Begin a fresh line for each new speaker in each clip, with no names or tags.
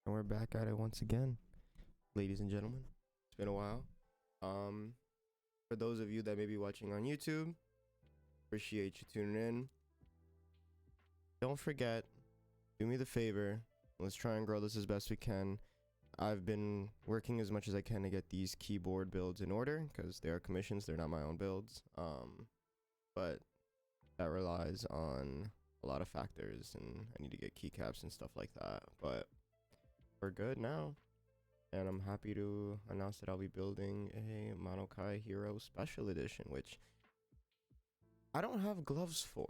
And we're back at it once again, ladies and gentlemen. It's been a while. Um, for those of you that may be watching on YouTube, appreciate you tuning in. Don't forget, do me the favor. Let's try and grow this as best we can. I've been working as much as I can to get these keyboard builds in order because they are commissions. They're not my own builds. But that relies on a lot of factors, and I need to get keycaps and stuff like that. But we're good now. And I'm happy to announce that I'll be building a Monokei Hiro Special Edition, which I don't have gloves for.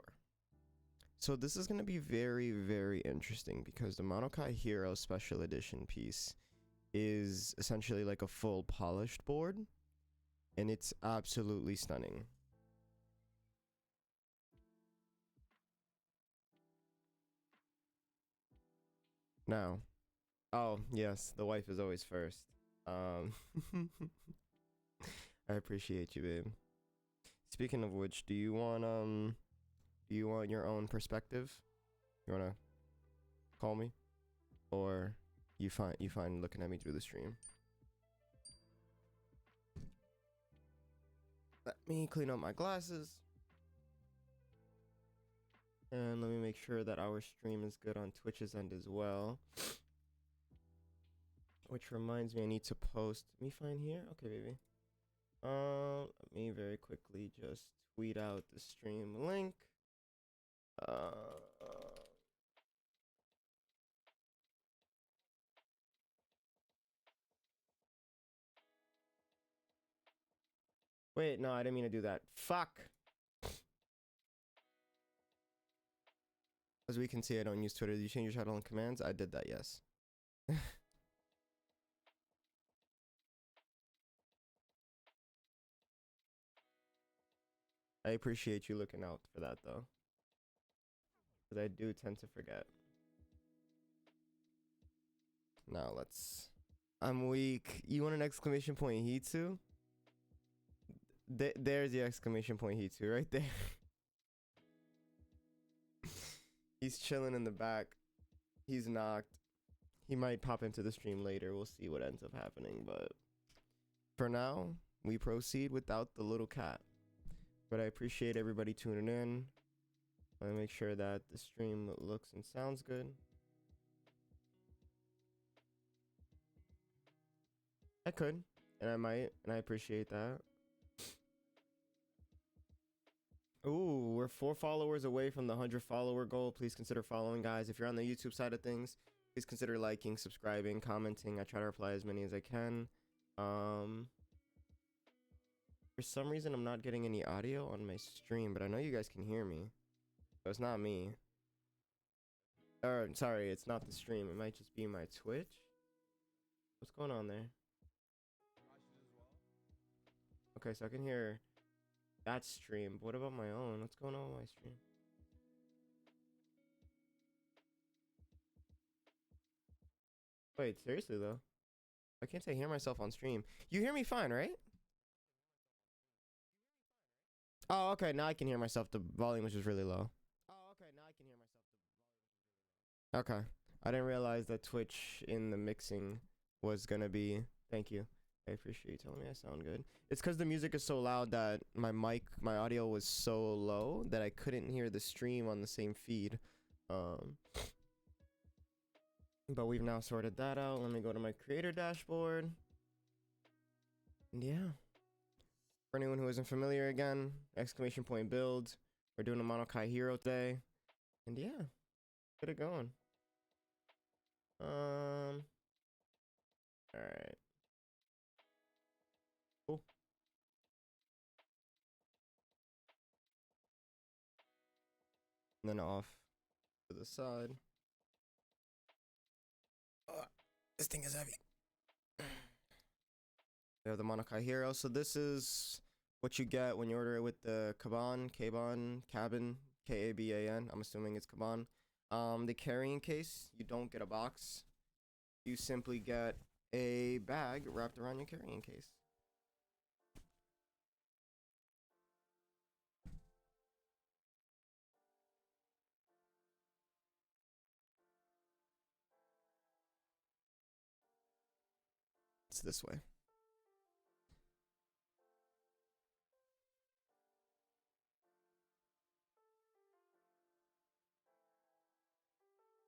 So this is going to be very, very interesting because the Monokei Hiro Special Edition piece is essentially like a full polished board, and it's absolutely stunning. Now, oh yes, the wife is always first. Um, I appreciate you, babe. Speaking of which, do you want your own perspective? You wanna call me, or you find looking at me through the stream? Let me clean up my glasses, and let me make sure that our stream is good on Twitch's end as well. Which reminds me, I need to post. Let me find here. Okay, baby. Let me very quickly just tweet out the stream link. Wait, no, I didn't mean to do that. Fuck. As we can see, I don't use Twitter. Did you change your title and commands? I did that, yes. I appreciate you looking out for that, though. Because I do tend to forget. Now, let's... I'm weak. You want an exclamation point heat too? There's the exclamation point heat too, right there. He's chilling in the back. He's knocked. He might pop into the stream later. We'll see what ends up happening. But for now, we proceed without the little cat. But I appreciate everybody tuning in. I make sure that the stream looks and sounds good. I could, and I might, and I appreciate that. Ooh, we're 4 followers away from the 100 follower goal. Please consider following, guys. If you're on the YouTube side of things, please consider liking, subscribing, commenting. I try to reply as many as I can. For some reason, I'm not getting any audio on my stream, but I know you guys can hear me. So it's not me. Or, sorry, it's not the stream. It might just be my Twitch. What's going on there? Okay, so I can hear that stream. What about my own? What's going on with my stream? Wait, seriously though? I can't say hear myself on stream. You hear me fine, right? Oh, okay, now I can hear myself. The volume was just really low. Oh, okay, now I can hear myself. Okay. I didn't realize that Twitch in the mixing was gonna be... Thank you. I appreciate you telling me I sound good. It's because the music is so loud that my audio was so low that I couldn't hear the stream on the same feed. But we've now sorted that out. Let me go to my creator dashboard. And yeah. For anyone who isn't familiar again, exclamation point build. We're doing a Monokei Hiro today. And yeah, get it going. Alright. Cool. And then off to the side. This thing is heavy. We have the Monokei Hiro. So this is what you get when you order it with the Cabin, K-A-B-A-N. I'm assuming it's Cabin. The carrying case, you don't get a box. You simply get a bag wrapped around your carrying case. It's this way.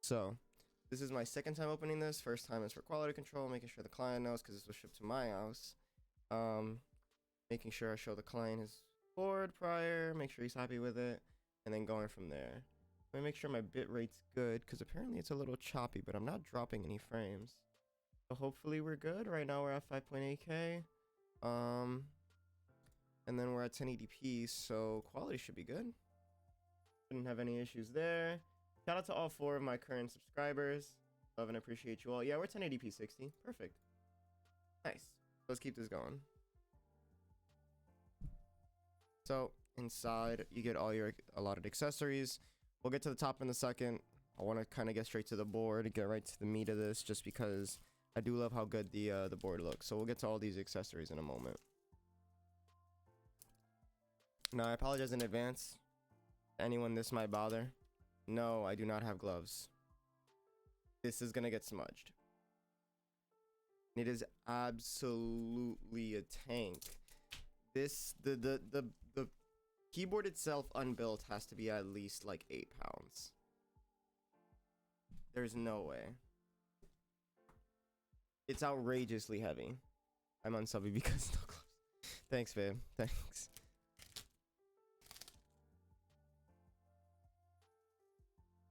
So, this is my second time opening this. First time is for quality control, making sure the client knows because this was shipped to my house. Making sure I show the client his board prior, make sure he's happy with it, and then going from there. Let me make sure my bit rate's good because apparently it's a little choppy, but I'm not dropping any frames. So hopefully we're good. Right now we're at 5.8K. And then we're at 1080p, so quality should be good. Shouldn't have any issues there. Shout out to all 4 of my current subscribers. Love and appreciate you all. Yeah, we're 1080p 60. Perfect. Nice. Let's keep this going. So inside, you get all your allotted accessories. We'll get to the top in a second. I want to kind of get straight to the board, get right to the meat of this, just because I do love how good the board looks. So we'll get to all these accessories in a moment. Now, I apologize in advance. Anyone this might bother. No, I do not have gloves. This is gonna get smudged. It is absolutely a tank. This the keyboard itself unbuilt has to be at least like 8 pounds. There's no way. It's outrageously heavy. I'm unsubby because no gloves. Thanks, babe. Thanks.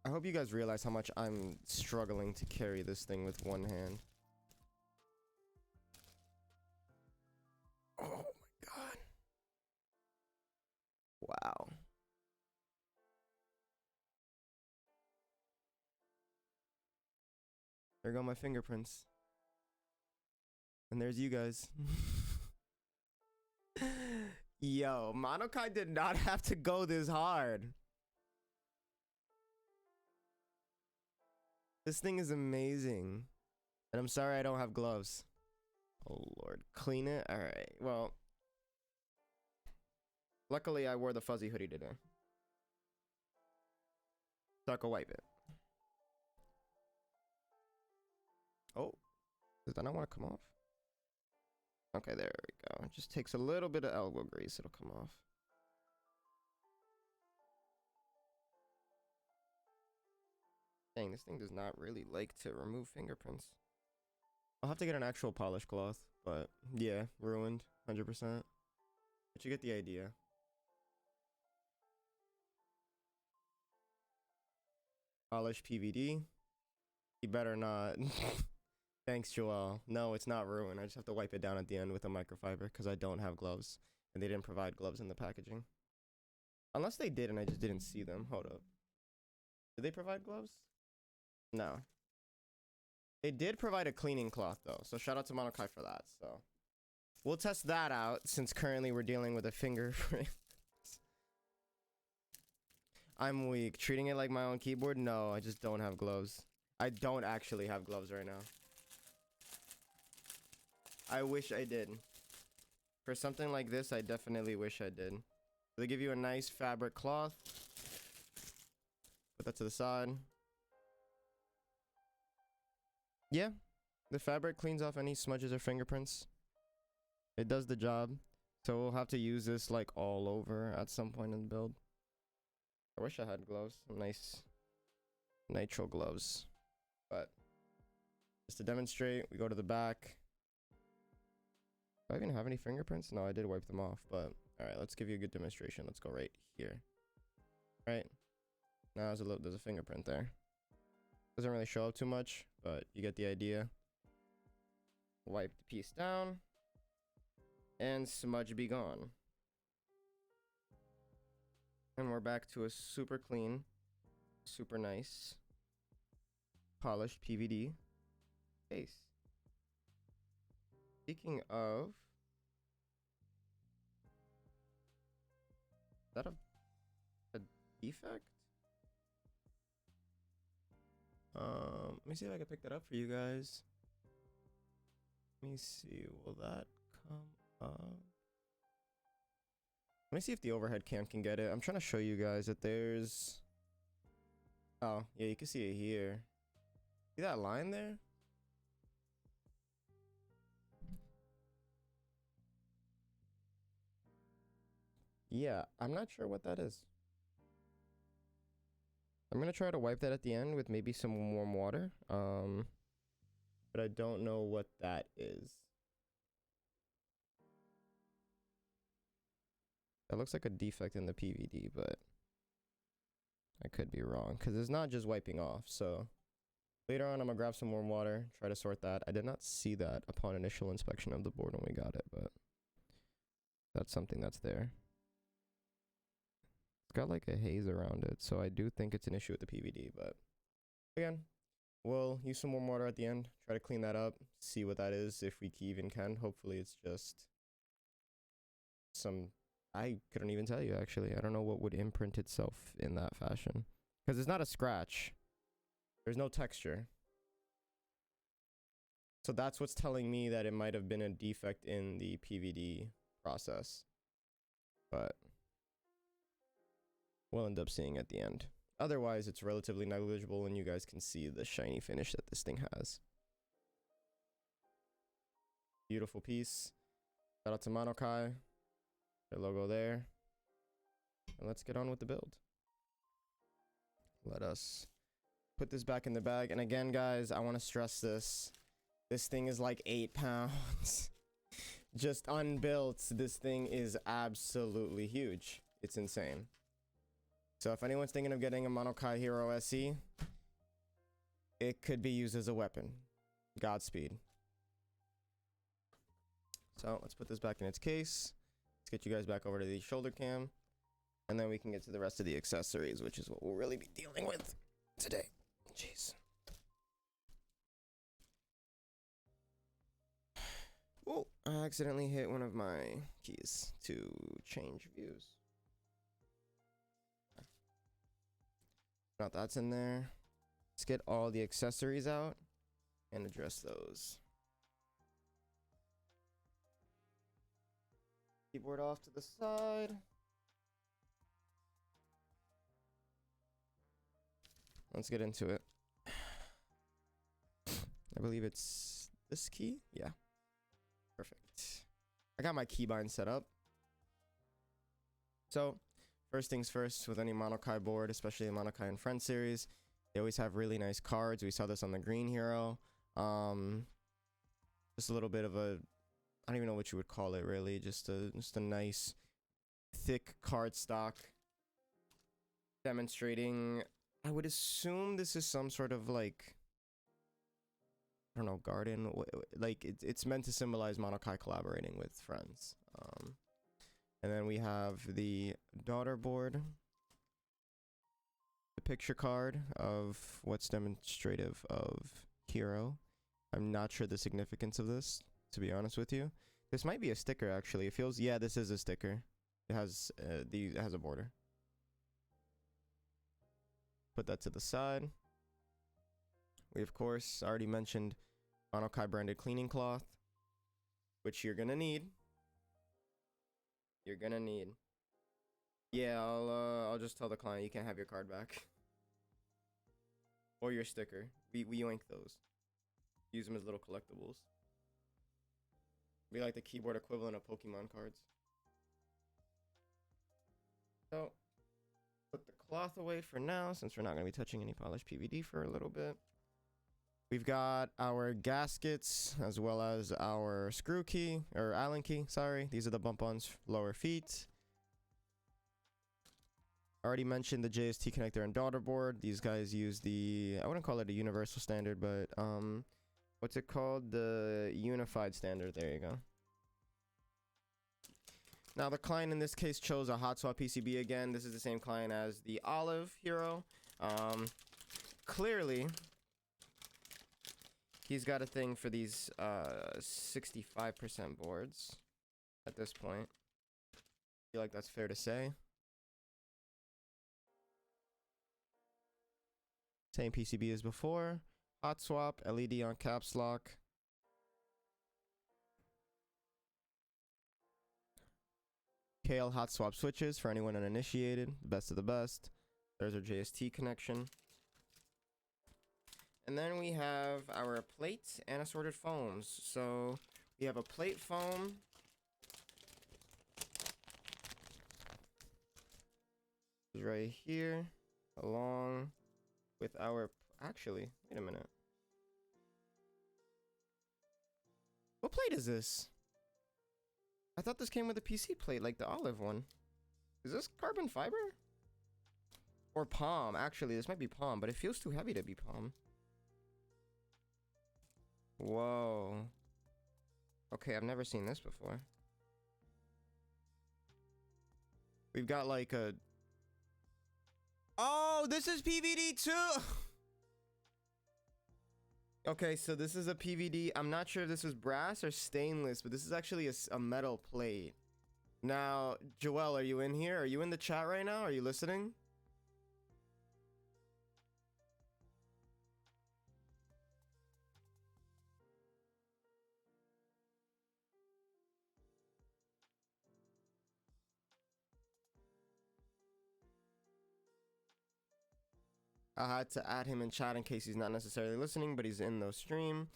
I hope you guys realize how much I'm struggling to carry this thing with one hand. Oh my god. Wow. There go my fingerprints. And there's you guys. Yo, Monokei did not have to go this hard. This thing is amazing. And I'm sorry I don't have gloves. Oh lord. Clean it? Alright. Well. Luckily I wore the fuzzy hoodie today. So I can wipe it. Oh. Does that not want to come off? Okay, there we go. It just takes a little bit of elbow grease. It'll come off. Dang, this thing does not really like to remove fingerprints. I'll have to get an actual polish cloth, but yeah, ruined 100%. But you get the idea. Polish PVD. You better not. Thanks, Joel. No, it's not ruined. I just have to wipe it down at the end with a microfiber because I don't have gloves. And they didn't provide gloves in the packaging. Unless they did and I just didn't see them. Hold up. Did they provide gloves? No. They did provide a cleaning cloth though, so shout out to Monokei for that. So we'll test that out since currently we're dealing with a fingerprint. I'm weak. Treating it like my own keyboard? No, I just don't have gloves. I don't actually have gloves right now. I wish I did. For something like this, I definitely wish I did. They give you a nice fabric cloth. Put that to the side. Yeah, the fabric cleans off any smudges or fingerprints. It does the job. So we'll have to use this like all over at some point in the build. I wish I had gloves. Nice nitro gloves. But just to demonstrate, we go to the back. Do I even have any fingerprints? No, I did wipe them off, but alright, let's give you a good demonstration. Let's go right here. Right? Now there's a fingerprint there. Doesn't really show up too much, but you get the idea. Wipe the piece down. And smudge be gone. And we're back to a super clean, super nice, polished PVD case. Speaking of, is that a defect? Let me see if I can pick that up for you guys. Let me see, will that come up? Let me see if the overhead cam can get it. I'm trying to show you guys that there's... Oh, yeah, you can see it here. See that line there? Yeah, I'm not sure what that is. I'm gonna try to wipe that at the end with maybe some warm water. But I don't know what that is. That looks like a defect in the PVD, but I could be wrong because it's not just wiping off. So later on, I'm gonna grab some warm water, try to sort that. I did not see that upon initial inspection of the board when we got it, but that's something that's there. It's got like a haze around it, so I do think it's an issue with the PVD, but again, we'll use some warm water at the end, try to clean that up, see what that is, if we even can. Hopefully it's just some, I couldn't even tell you actually. I don't know what would imprint itself in that fashion. Because it's not a scratch. There's no texture. So that's what's telling me that it might have been a defect in the PVD process. But we'll end up seeing at the end. Otherwise, it's relatively negligible and you guys can see the shiny finish that this thing has. Beautiful piece. Shout out to Monokei. Their logo there. And let's get on with the build. Let us put this back in the bag. And again, guys, I want to stress this. This thing is like 8 pounds. Just unbuilt, this thing is absolutely huge. It's insane. So if anyone's thinking of getting a Monokei Hiro SE, it could be used as a weapon. Godspeed. So let's put this back in its case. Let's get you guys back over to the shoulder cam. And then we can get to the rest of the accessories, which is what we'll really be dealing with today. Jeez. Oh, I accidentally hit one of my keys to change views. Now that's in there. Let's get all the accessories out and address those. Keyboard off to the side. Let's get into it. I believe it's this key. Yeah. Perfect. I got my keybind set up. So, first things first, with any Monokei board, especially the Monokei and Friends series, they always have really nice cards. We saw this on the Green Hero. Just a little bit of a, I don't even know what you would call it really, just a nice thick card stock demonstrating, I would assume this is some sort of like, I don't know, garden, like it's meant to symbolize Monokei collaborating with Friends. And then we have the daughter board, the picture card of what's demonstrative of Hiro. I'm not sure the significance of this, to be honest with you. This might be a sticker actually. It feels, yeah, this is a sticker. It has it has a border. Put that to the side. We of course already mentioned Monokei branded cleaning cloth, which you're gonna need. You're gonna need. Yeah, I'll just tell the client you can't have your card back. Or your sticker. We yoink those. Use them as little collectibles. Be like the keyboard equivalent of Pokemon cards. So, put the cloth away for now, since we're not going to be touching any polished PVD for a little bit. We've got our gaskets, as well as our screw key, or Allen key, sorry. These are the bump-ons lower feet. Already mentioned the JST connector and daughter board. These guys use the, I wouldn't call it a universal standard, but what's it called? The unified standard. There you go. Now the client in this case chose a hot swap PCB again. This is the same client as the Olive Hero. Clearly, he's got a thing for these 65% boards at this point. I feel like that's fair to say. Same PCB as before. Hot swap, LED on caps lock. KL hot swap switches for anyone uninitiated. Best of the best. There's our JST connection. And then we have our plate and assorted foams. So we have a plate foam. is right here, along with our... Actually, wait a minute. What plate is this? I thought this came with a PC plate, like the olive one. Is this carbon fiber? Or palm? Actually, this might be palm, but it feels too heavy to be palm. Whoa. Okay, I've never seen this before. We've got like a... Oh, this is PVD too! Okay, so this is a PVD. I'm not sure if this was brass or stainless, but this is actually a metal plate. Now, Joel, are you in here? Are you in the chat right now? Are you listening? I had to add him in chat in case he's not necessarily listening, but he's in the stream.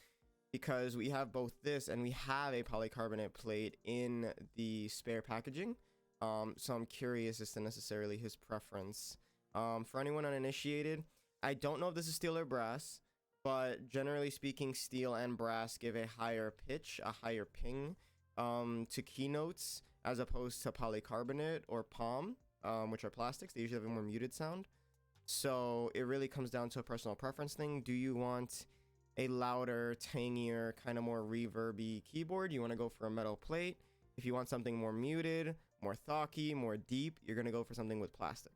Because we have both this and we have a polycarbonate plate in the spare packaging. So I'm curious as to necessarily his preference. For anyone uninitiated, I don't know if this is steel or brass, but generally speaking, steel and brass give a higher pitch, a higher ping to keynotes as opposed to polycarbonate or palm, which are plastics. They usually have a more muted sound. So it really comes down to a personal preference thing. Do you want a louder, tangier, kind of more reverby keyboard? You want to go for a metal plate. If you want something more muted, more thocky, more deep, you're going to go for something with plastic.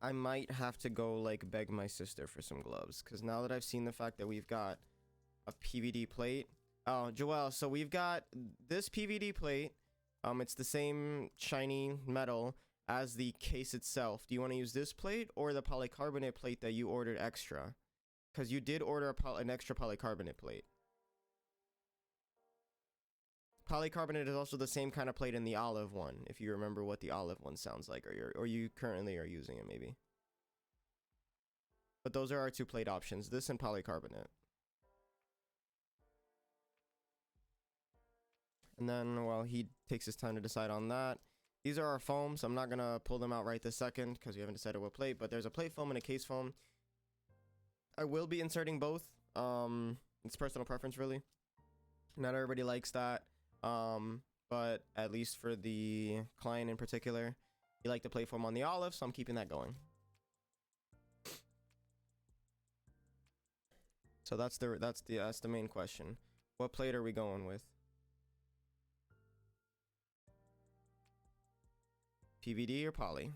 I might have to go like beg my sister for some gloves, because now that I've seen the fact that we've got a PVD plate. Oh, Joel, so we've got this PVD plate. It's the same shiny metal as the case itself. Do you want to use this plate or the polycarbonate plate that you ordered extra? Because you did order an extra polycarbonate plate. Polycarbonate is also the same kind of plate in the olive one, if you remember what the olive one sounds like, or you currently are using it maybe. But those are our two plate options, this and polycarbonate. And then while he takes his time to decide on that, these are our foams. So I'm not gonna pull them out right this second because we haven't decided what plate, but there's a plate foam and a case foam. I will be inserting both. It's personal preference really. Not everybody likes that. But at least for the client in particular, he liked the plate foam on the olive, so I'm keeping that going. So that's the main question. What plate are we going with? PVD or poly?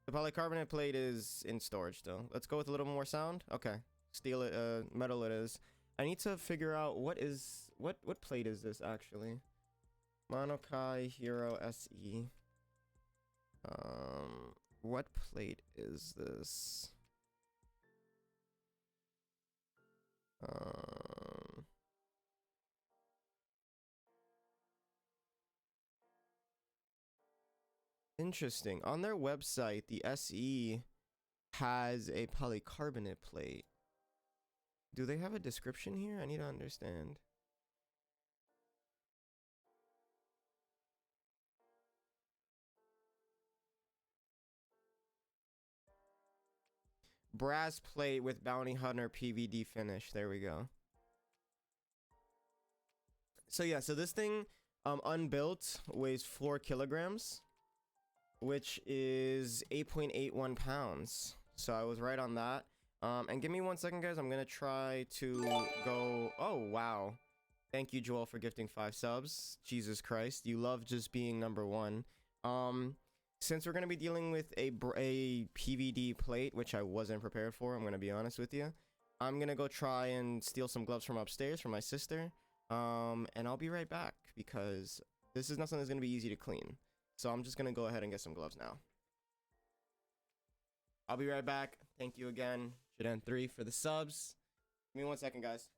The polycarbonate plate is in storage still. Let's go with a little more sound. Okay, steel it, metal it is. I need to figure out what plate is this actually. Monokei Hiro SE. What plate is this? Interesting. On their website, the SE has a polycarbonate plate. Do they have a description here? I need to understand. Brass plate with Bounty Hunter PVD finish. There we go. So yeah, so this thing unbuilt weighs 4 kilograms, which is 8.81 pounds. So I was right on that. And give me 1 second, guys. I'm gonna try to go. Oh wow, thank you, Joel, for gifting 5 subs. Jesus Christ, you love just being #1. Since we're gonna be dealing with a PVD plate, which I wasn't prepared for, I'm gonna be honest with you. I'm gonna go try and steal some gloves from upstairs from my sister. And I'll be right back because this is not something that's gonna be easy to clean. So I'm just gonna go ahead and get some gloves now. I'll be right back. Thank you again, Jaden3, for the subs. Give me 1 second, guys.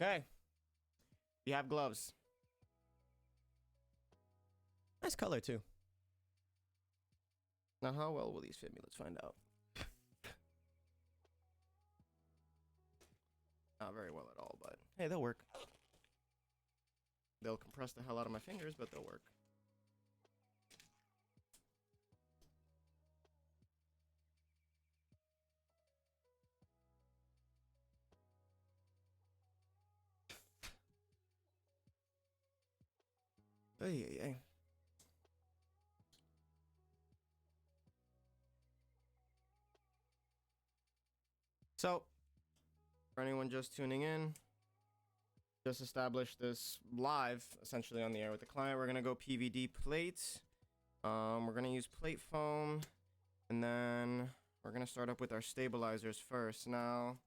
Okay. We have gloves. Nice color too. Now, how well will these fit me? Let's find out. Not very well at all, but hey, they'll work. They'll compress the hell out of my fingers, but they'll work. Hey. So, for anyone just tuning in, just established this live, essentially on the air with the client. We're gonna go PVD plates. We're gonna use plate foam, and then we're gonna start up with our stabilizers first. Now,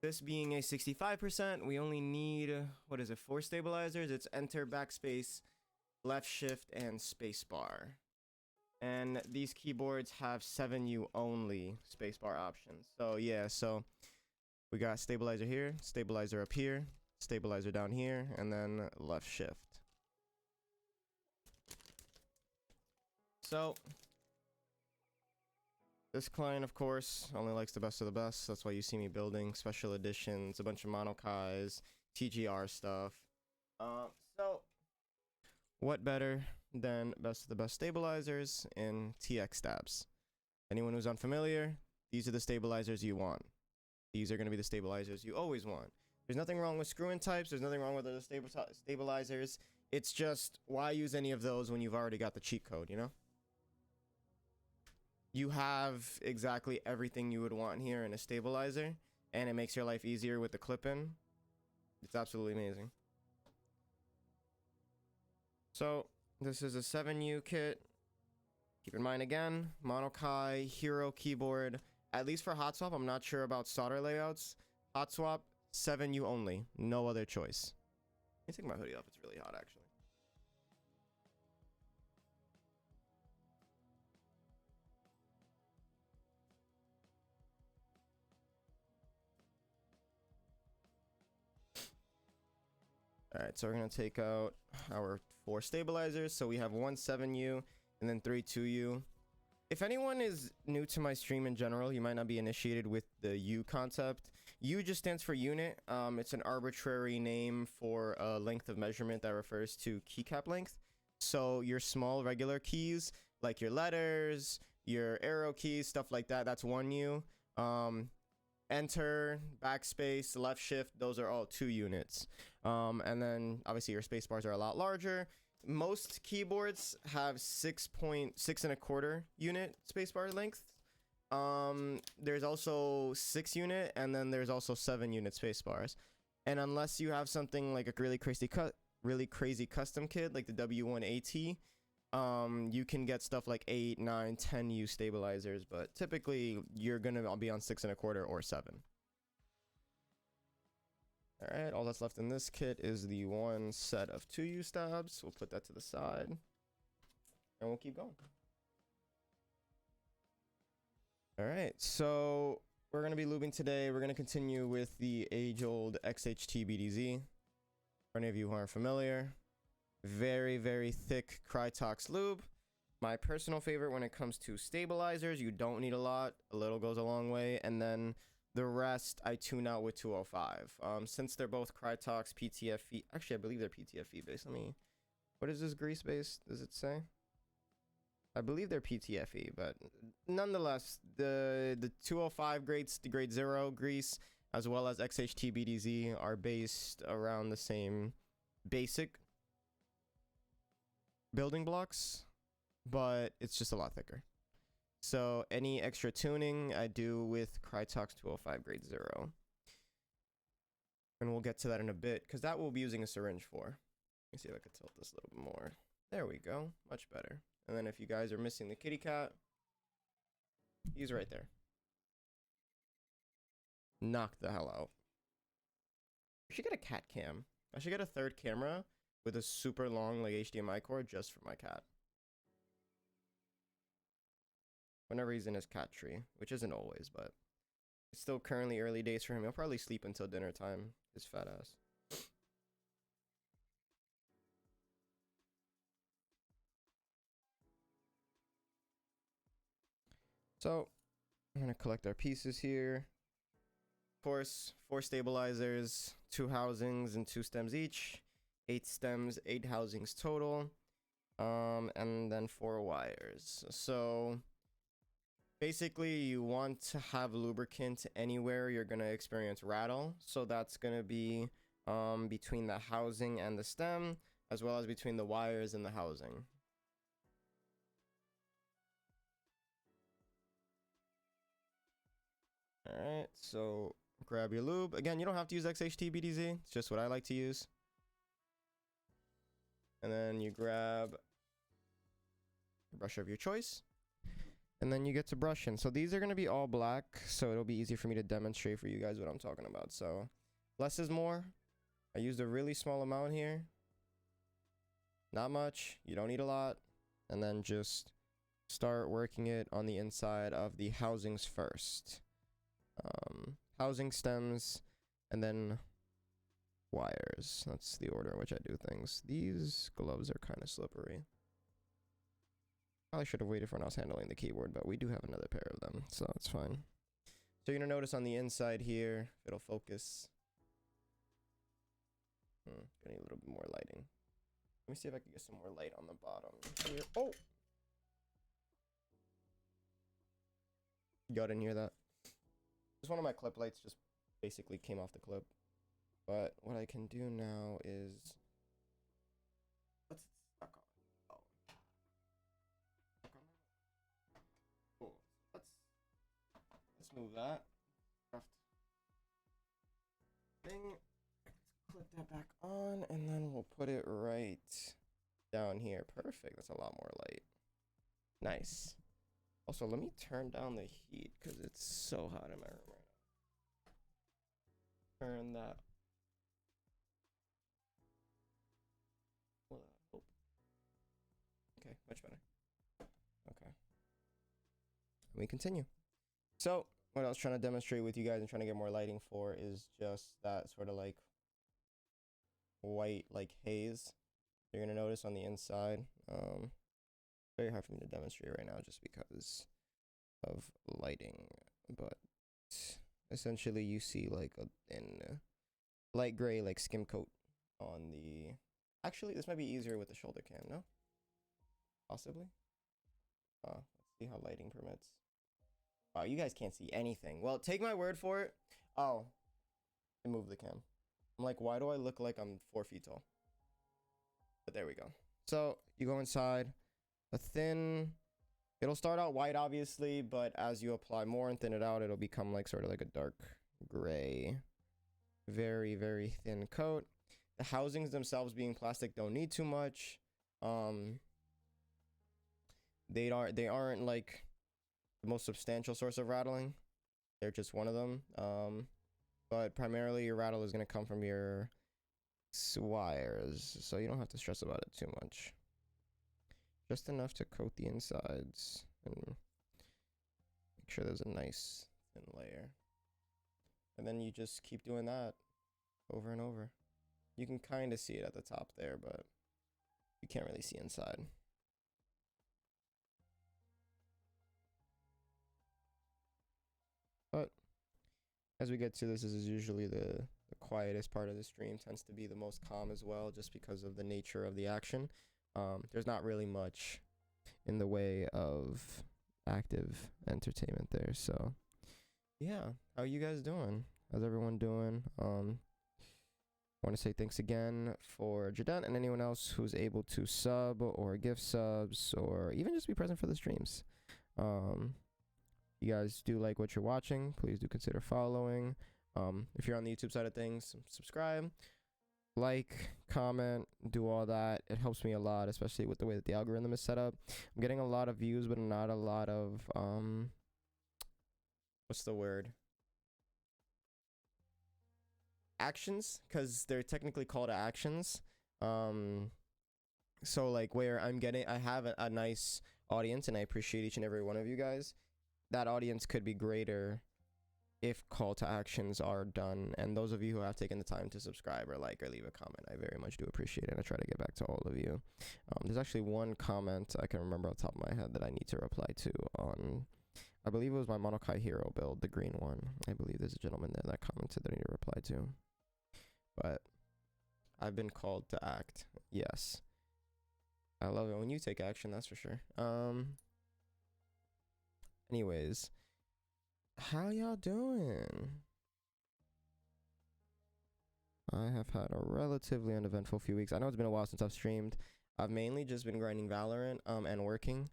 this being a 65%, we only need, what is it, 4 stabilizers? It's enter, backspace, left shift, and spacebar. And these keyboards have 7U only spacebar options. So yeah, so we got stabilizer here, stabilizer up here, stabilizer down here, and then left shift. So this client, of course, only likes the best of the best. That's why you see me building special editions, a bunch of Monokais, TGR stuff. So what better than best of the best stabilizers in TX stabs? Anyone who's unfamiliar, these are the stabilizers you want. These are going to be the stabilizers you always want. There's nothing wrong with screw-in types. There's nothing wrong with other stabilizers. It's just, why use any of those when you've already got the cheat code, you know? You have exactly everything you would want here in a stabilizer, and it makes your life easier with the clip-in. It's absolutely amazing. So, this is a 7U kit. Keep in mind, again, Monokei Hiro keyboard. At least for hot swap, I'm not sure about solder layouts. Hot swap, 7U only. No other choice. Let me take my hoodie off. It's really hot, actually. Alright, so we're going to take out our 4 stabilizers. So we have 1 7U and then 3 2U. If anyone is new to my stream in general, you might not be initiated with the U concept. U just stands for unit. It's an arbitrary name for a length of measurement that refers to keycap length. So your small regular keys, like your letters, your arrow keys, stuff like that, that's 1U. Enter, backspace, left shift, those are all 2 units. And then obviously your space bars are a lot larger. Most keyboards have 6.125 unit spacebar length. There's also 6 unit, and then there's also 7 unit space-bars. And unless you have something like a really crazy custom kit like the W1AT, you can get stuff like 8, 9, 10U stabilizers, but typically you're gonna be on 6.25 or 7. All right, all that's left in this kit is the 1 set of 2U stabs. We'll put that to the side, and we'll keep going. All right, so we're going to be lubing today. We're going to continue with the age-old XHT BDZ. For any of you who aren't familiar, very, very thick Krytox lube. My personal favorite when it comes to stabilizers. You don't need a lot. A little goes a long way. And then the rest I tune out with 205. Since they're both Krytox PTFE. Actually, I believe they're PTFE based. What is this grease based? Does it say? I believe they're PTFE, but nonetheless, the 205 grade 0 grease as well as XHT BDZ are based around the same basic building blocks, but it's just a lot thicker. So any extra tuning I do with Krytox 205 grade 0. And we'll get to that in a bit, because that we'll be using a syringe for. Let me see if I can tilt this a little bit more. There we go. Much better. And then if you guys are missing the kitty cat, he's right there. Knock the hell out. I should get a cat cam. I should get a third camera with a super long like HDMI cord just for my cat. Whenever he's in his cat tree, which isn't always, but It's still currently early days for him. He'll probably sleep until dinner time. His fat ass. So I'm gonna collect our pieces here. Of course, 4 stabilizers, 2 housings, and 2 stems each. 8 stems, 8 housings total. And then 4 wires. So basically, you want to have lubricant anywhere you're gonna experience rattle. So that's gonna be between the housing and the stem, as well as between the wires and the housing. Alright, so grab your lube. Again, you don't have to use XHT BDZ. It's just what I like to use. And then you grab a brush of your choice. And then you get to brushing. So these are going to be all black, so it'll be easy for me to demonstrate for you guys what I'm talking about. So less is more. I used a really small amount here. Not much. You don't need a lot. And then just start working it on the inside of the housings first. Housing, stems, and then wires. That's the order in which I do things. These gloves are kind of slippery. Probably should have waited for when I was handling the keyboard, but we do have another pair of them, so it's fine. So you're gonna notice on the inside here, it'll focus. Gonna need a little bit more lighting. Let me see if I can get some more light on the bottom here. Oh! Y'all didn't hear that? Just one of my clip lights just basically came off the clip. But what I can do now is... What's it stuck on? Oh. Stuck on that? Cool. Let's move that. Thing. Clip that back on, and then we'll put it right down here. Perfect. That's a lot more light. Nice. Also, let me turn down the heat because it's so hot in my room right now. Turn that. Oh. Okay, much better. Okay. Let me continue. So, what I was trying to demonstrate with you guys and trying to get more lighting for is just that sort of like white, like haze. You're gonna notice on the inside. Very hard for me to demonstrate right now just because of lighting, but essentially you see like a thin light gray like skim coat on the... Actually, this might be easier with the shoulder cam, no? Possibly? Let's see how lighting permits. Oh, you guys can't see anything. Well, take my word for it. Oh, I moved the cam. I'm like, why do I look like I'm 4 feet tall? But there we go. So you go inside. A thin, it'll start out white obviously, but as you apply more and thin it out, it'll become like sort of like a dark gray, very, very thin coat. The housings themselves being plastic don't need too much. They aren't like the most substantial source of rattling. They're just one of them. But primarily your rattle is going to come from your wires, so you don't have to stress about it too much. Just enough to coat the insides and make sure there's a nice thin layer. And then you just keep doing that over and over. You can kind of see it at the top there, but you can't really see inside. But as we get to this is usually the quietest part of the stream, tends to be the most calm as well, just because of the nature of the action. There's not really much in the way of active entertainment there. So yeah, how are you guys doing? How's everyone doing? Want to say thanks again for Jadette and anyone else who's able to sub or give subs or even just be present for the streams. You guys do like what you're watching, please do consider following. If you're on the YouTube side of things, subscribe, like, comment, do all that. It helps me a lot, especially with the way that the algorithm is set up. I'm getting a lot of views, but not a lot of what's the word? Actions, because they're technically called actions. So like where I have a nice audience and I appreciate each and every one of you guys. That audience could be greater if call to actions are done. And those of you who have taken the time to subscribe or like or leave a comment, I very much do appreciate it. I try to get back to all of you. There's actually one comment I can remember off the top of my head that I need to reply to on, I believe it was my Monokei Hiro build, the green one. I believe there's a gentleman there that commented that I need to reply to. But I've been called to act. Yes. I love it when you take action, that's for sure. Anyways, how y'all doing? I have had a relatively uneventful few weeks. I know it's been a while since I've streamed. I've mainly just been grinding Valorant and working.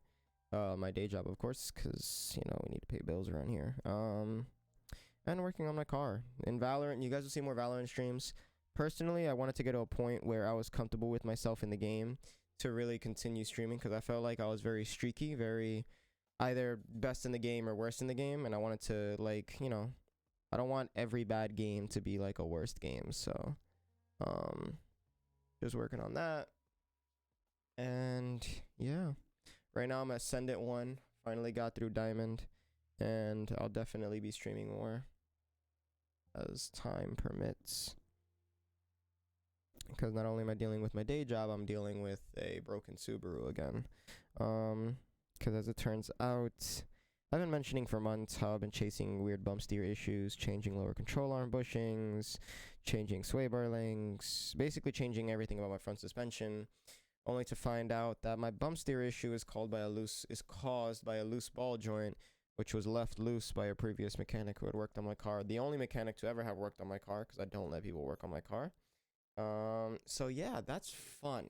My day job, of course, because, you know, we need to pay bills around here. And working on my car. In Valorant, you guys will see more Valorant streams. Personally, I wanted to get to a point where I was comfortable with myself in the game to really continue streaming, because I felt like I was very streaky, very either best in the game or worst in the game, and I wanted to, like, you know, I don't want every bad game to be like a worst game, so just working on that. And yeah, right now I'm at Ascendant 1, finally got through Diamond, and I'll definitely be streaming more as time permits. Because not only am I dealing with my day job, I'm dealing with a broken Subaru again. Because as it turns out, I've been mentioning for months how I've been chasing weird bump steer issues, changing lower control arm bushings, changing sway bar lengths, basically changing everything about my front suspension, only to find out that my bump steer issue is caused by a loose ball joint, which was left loose by a previous mechanic who had worked on my car. The only mechanic to ever have worked on my car, because I don't let people work on my car. So yeah, that's fun.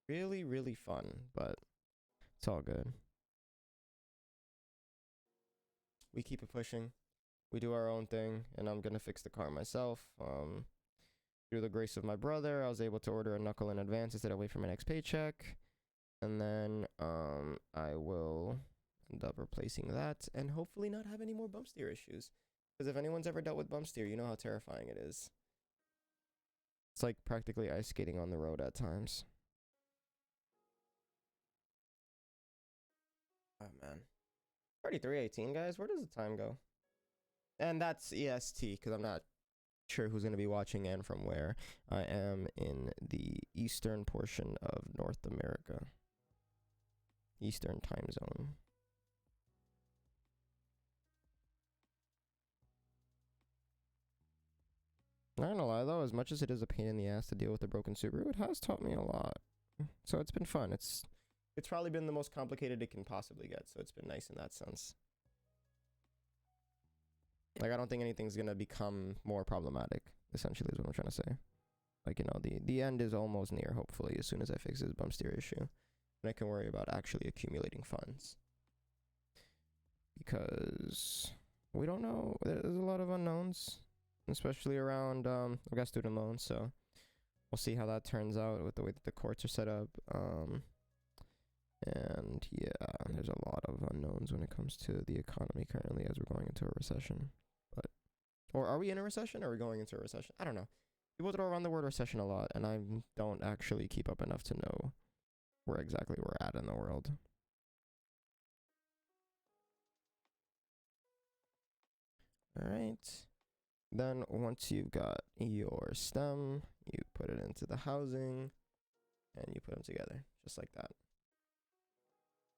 Really, really fun, but it's all good. We keep it pushing. We do our own thing, and I'm gonna fix the car myself. Through the grace of my brother, I was able to order a knuckle in advance instead of wait for my next paycheck. And then I will end up replacing that and hopefully not have any more bump steer issues. Because if anyone's ever dealt with bump steer, you know how terrifying it is. It's like practically ice skating on the road at times. Oh, man. 33:18, guys. Where does the time go? And that's EST, because I'm not sure who's going to be watching and from where. I am in the eastern portion of North America. Eastern time zone. Not gonna lie though, as much as it is a pain in the ass to deal with a broken Subaru, it has taught me a lot. So it's been fun. It's probably been the most complicated it can possibly get, so it's been nice in that sense. Like, I don't think anything's gonna become more problematic, essentially, is what I'm trying to say. Like, you know, the end is almost near, hopefully, as soon as I fix this bump steer issue. And I can worry about actually accumulating funds. Because we don't know. There's a lot of unknowns, especially around, I've got student loans, so we'll see how that turns out with the way that the courts are set up. And yeah, there's a lot of unknowns when it comes to the economy currently as we're going into a recession. Or are we in a recession or are we going into a recession? I don't know. People throw around the word recession a lot, and I don't actually keep up enough to know where exactly we're at in the world. Alright. Then once you've got your stem, you put it into the housing, and you put them together, just like that.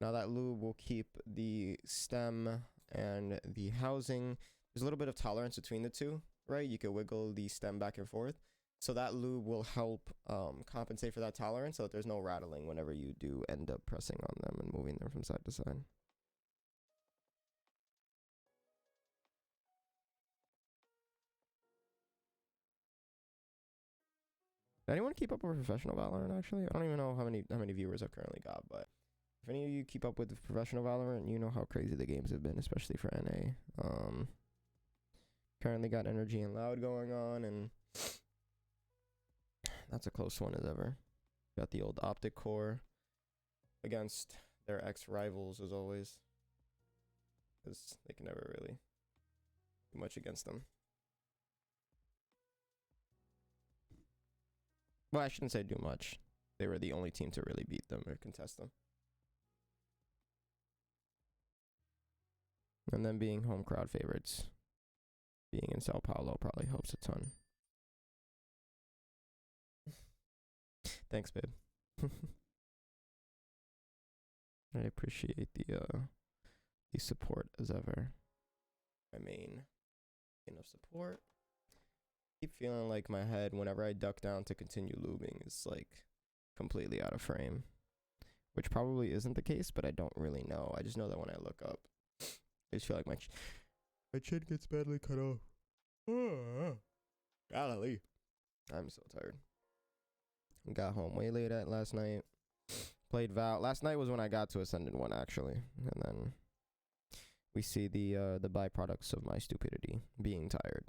Now that lube will keep the stem and the housing. There's a little bit of tolerance between the two, right? You can wiggle the stem back and forth. So that lube will help compensate for that tolerance so that there's no rattling whenever you do end up pressing on them and moving them from side to side. Anyone keep up with professional Valorant, actually? I don't even know how many viewers I've currently got, but if any of you keep up with professional Valorant, you know how crazy the games have been, especially for NA. Currently got Energy and Loud going on, and that's a close one as ever. Got the old Optic Core against their ex-rivals, as always, because they can never really do much against them. Well, I shouldn't say do much. They were the only team to really beat them or contest them. And then being home crowd favorites. being in Sao Paulo probably helps a ton. Thanks, babe. I appreciate the support as ever. My main of support. Keep feeling like my head whenever I duck down to continue lubing is like completely out of frame, which probably isn't the case, but I don't really know. I just know that when I look up, I just feel like my chin gets badly cut off. Golly, I'm so tired. Got home way late at last night. Played Val. Last night was when I got to Ascendant 1 actually, and then we see the byproducts of my stupidity, being tired.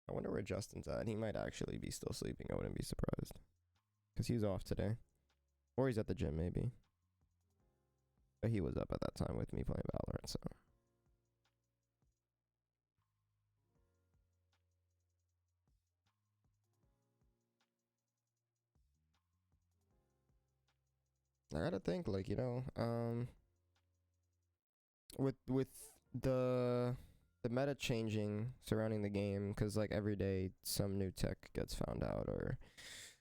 I wonder where Justin's at. He might actually be still sleeping. I wouldn't be surprised. Because he's off today. Or he's at the gym, maybe. But he was up at that time with me playing Valorant, so. I gotta think, like, you know, with the meta changing surrounding the game, because like every day some new tech gets found out, or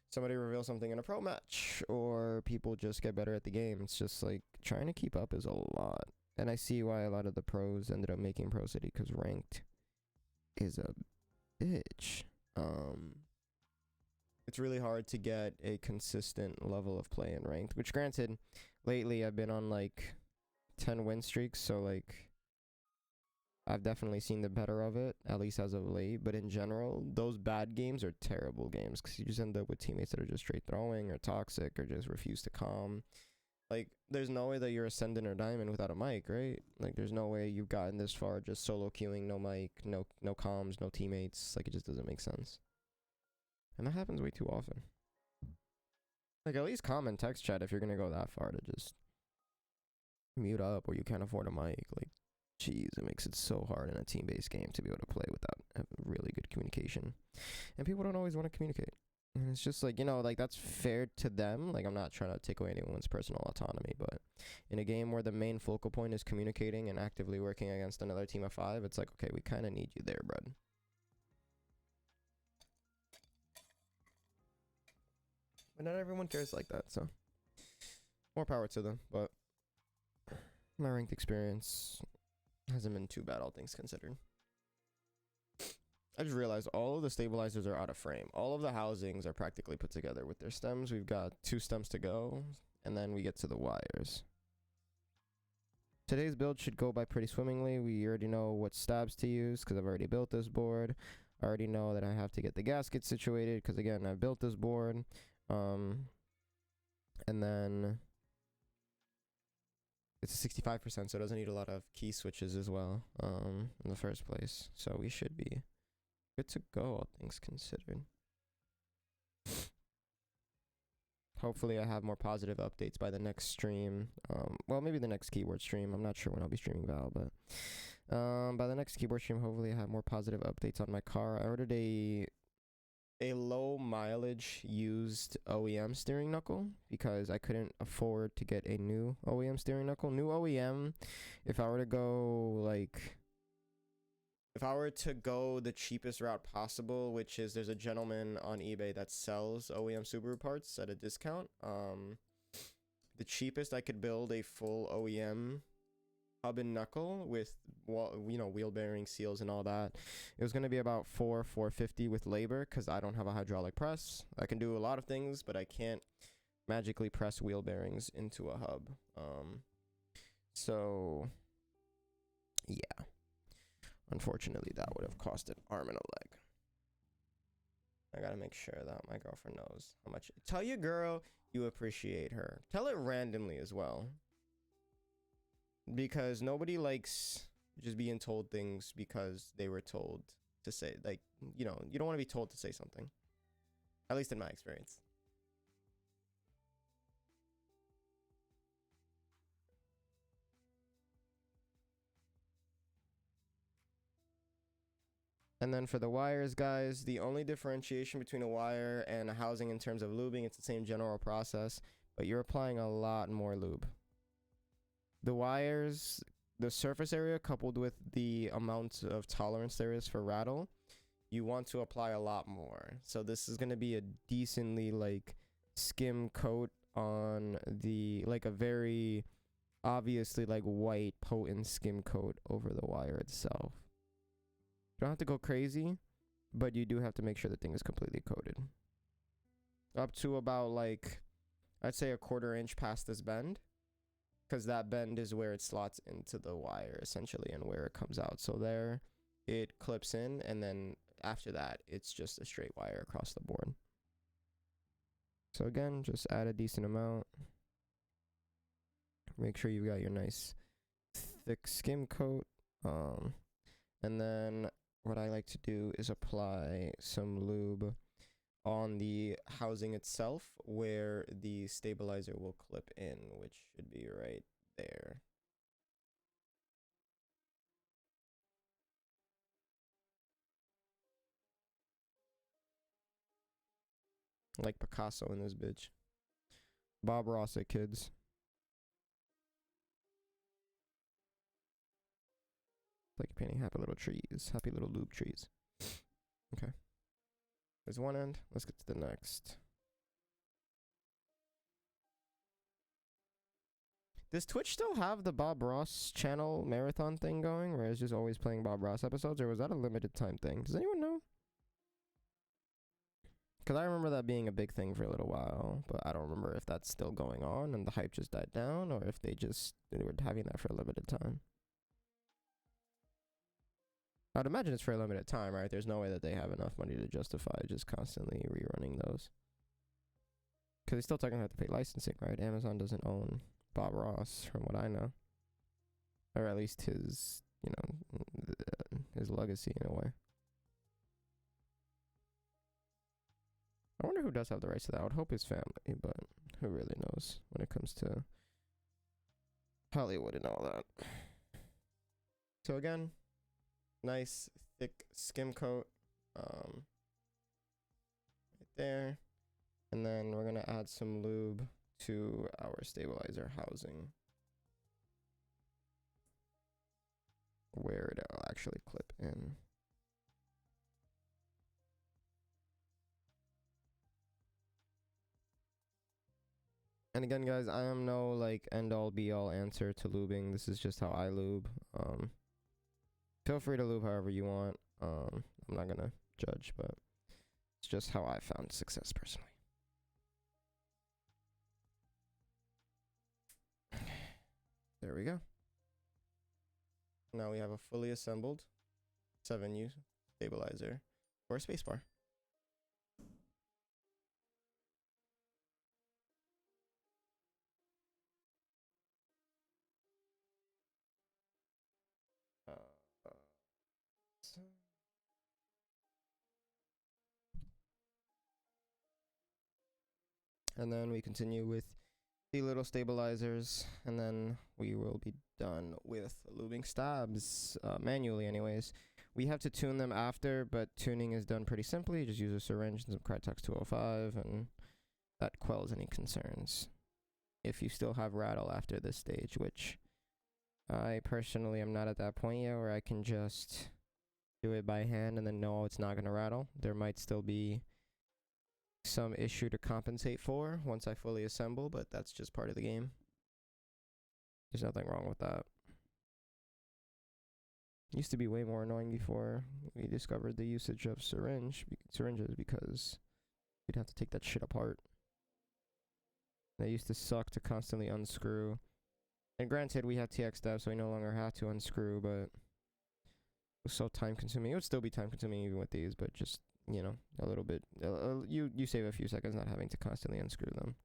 somebody reveals something in a pro match, or people just get better at the game. It's just like trying to keep up is a lot, and I see why a lot of the pros ended up making Pro City, because ranked is a bitch. It's really hard to get a consistent level of play in ranked, which granted, lately I've been on like 10 win streaks, so like I've definitely seen the better of it, at least as of late. But in general, those bad games are terrible games, because you just end up with teammates that are just straight throwing or toxic or just refuse to calm. Like, there's no way that you're Ascendant or Diamond without a mic, right? Like, there's no way you've gotten this far just solo queuing, no mic, no comms, no teammates. Like, it just doesn't make sense. And that happens way too often. Like, at least comment text chat if you're gonna go that far to just mute up or you can't afford a mic. Like, jeez, it makes it so hard in a team-based game to be able to play without really good communication. And people don't always want to communicate. And it's just like, you know, like that's fair to them. Like, I'm not trying to take away anyone's personal autonomy, but in a game where the main focal point is communicating and actively working against another team of 5, it's like, okay, we kind of need you there, bud. But not everyone cares like that, so more power to them. But my ranked experience hasn't been too bad, all things considered. I just realized all of the stabilizers are out of frame. All of the housings are practically put together with their stems. We've got 2 stems to go, and then we get to the wires. Today's build should go by pretty swimmingly. We already know what stabs to use, because I've already built this board. I already know that I have to get the gasket situated, because again, I built this board. And then it's a 65%, so it doesn't need a lot of key switches as well, in the first place. So we should be good to go, all things considered. Hopefully I have more positive updates by the next stream. Well, maybe the next keyword stream. I'm not sure when I'll be streaming Val, but by the next keyboard stream, hopefully I have more positive updates on my car. I ordered a low mileage used OEM steering knuckle because I couldn't afford to get a new OEM steering knuckle. New OEM, if I were to go the cheapest route possible, which is there's a gentleman on eBay that sells OEM Subaru parts at a discount. The cheapest I could build a full OEM hub and knuckle with, wheel bearing seals and all that, it was going to be about $450 with labor, because I don't have a hydraulic press. I can do a lot of things, but I can't magically press wheel bearings into a hub. So yeah, unfortunately that would have cost an arm and a leg. I gotta make sure that my girlfriend knows how much. Tell your girl you appreciate her. Tell it randomly as well, because nobody likes just being told things because they were told to say. Like, you don't want to be told to say something, at least in my experience. And then for the wires, guys, the only differentiation between a wire and a housing in terms of lubing, it's the same general process, but you're applying a lot more lube. The wires the surface area coupled with the amount of tolerance there is for rattle, you want to apply a lot more. So this is going to be a decently like skim coat on the, like a very obviously like white potent skim coat over the wire itself. You don't have to go crazy, but you do have to make sure the thing is completely coated. Up to about like, I'd say a 1/4 inch past this bend, because that bend is where it slots into the wire essentially and where it comes out. So there it clips in, and then after that it's just a straight wire across the board. So again, just add a decent amount. Make sure you've got your nice thick skim coat. And then what I like to do is apply some lube on the housing itself where the stabilizer will clip in, which should be right there. Like Picasso in this bitch. Bob Ross it, kids. Like you're painting happy little trees, happy little lube trees. Okay. There's one end. Let's get to the next. Does Twitch still have the Bob Ross channel marathon thing going, where it's just always playing Bob Ross episodes, or was that a limited time thing? Does anyone know? Because I remember that being a big thing for a little while, but I don't remember if that's still going on and the hype just died down, or if they were having that for a limited time. I'd imagine it's for a limited time, right? There's no way that they have enough money to justify just constantly rerunning those. Because they still technically have to pay licensing, right? Amazon doesn't own Bob Ross, from what I know. Or at least his, you know, his legacy in a way. I wonder who does have the rights to that. I would hope his family, but who really knows when it comes to Hollywood and all that. So again, nice thick skim coat right there. And then we're going to add some lube to our stabilizer housing, where it'll actually clip in. And again, guys, I am no like end all be all answer to lubing. This is just how I lube. Feel free to lube however you want. I'm not gonna judge, but it's just how I found success personally. There we go. Now we have a fully assembled 7U stabilizer or spacebar. And then we continue with the little stabilizers, and then we will be done with lubing stabs, manually anyways. We have to tune them after, but tuning is done pretty simply. You just use a syringe and some Krytox 205, and that quells any concerns. If you still have rattle after this stage, which I personally am not at that point yet where I can just do it by hand and then know it's not going to rattle. There might still be some issue to compensate for once I fully assemble, but that's just part of the game. There's nothing wrong with that. Used to be way more annoying before we discovered the usage of syringes, because you'd have to take that shit apart. They used to suck to constantly unscrew. And granted, we have TX steps, so we no longer have to unscrew, but it was so time consuming. It would still be time consuming even with these, but just, you know, a little bit. You save a few seconds not having to constantly unscrew them.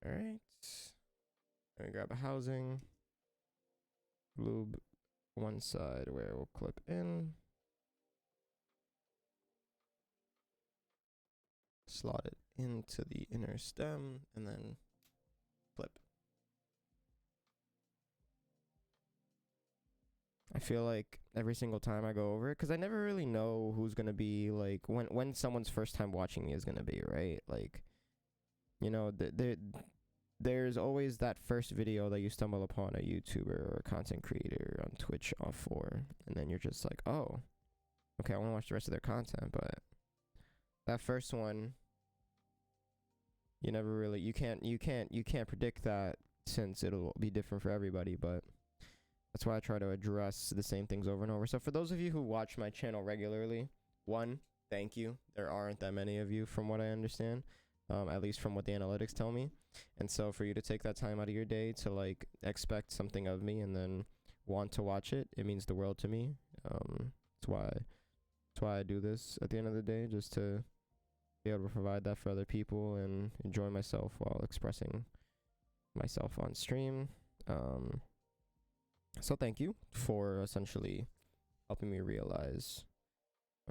All right. Let me grab a housing. Lube one side where it will clip in. Slot it into the inner stem and then flip. I feel like every single time I go over it, because I never really know who's gonna be like when someone's first time watching me is gonna be, right? Like, you know, there's always that first video that you stumble upon a YouTuber or a content creator on Twitch off for, and then you're just like, oh, okay, I want to watch the rest of their content. But that first one, you never really, you can't predict that, since it'll be different for everybody. But that's why I try to address the same things over and over. So for those of you who watch my channel regularly, one, thank you. There aren't that many of you from what I understand, at least from what the analytics tell me. And so for you to take that time out of your day to like expect something of me and then want to watch it, it means the world to me. That's why I do this at the end of the day, just to be able to provide that for other people and enjoy myself while expressing myself on stream. So thank you for essentially helping me realize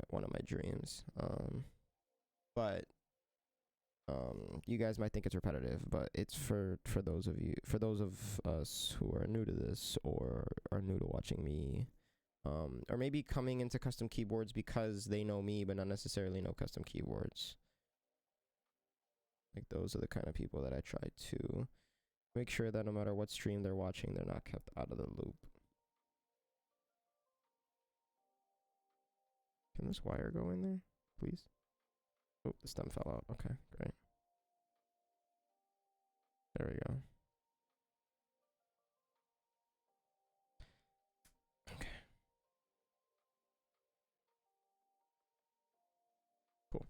one of my dreams. But you guys might think it's repetitive, but it's for those of us who are new to this or are new to watching me, or maybe coming into custom keyboards because they know me but not necessarily know custom keyboards. Like, those are the kind of people that I try to make sure that no matter what stream they're watching, they're not kept out of the loop. Can this wire go in there, please? Oh, the stem fell out. Okay, great. There we go. Okay. Cool.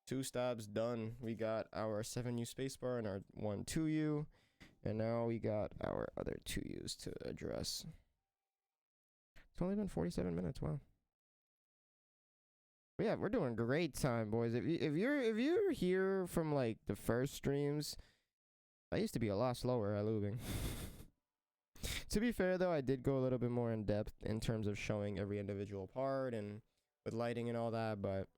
2 stabs done. We got our 7U spacebar and our 1 2U. And now we got our other 2Us to address. It's only been 47 minutes. Wow. But yeah, we're doing great time, boys. If you're here from like the first streams, I used to be a lot slower at lubing. To be fair though, I did go a little bit more in depth in terms of showing every individual part and with lighting and all that, but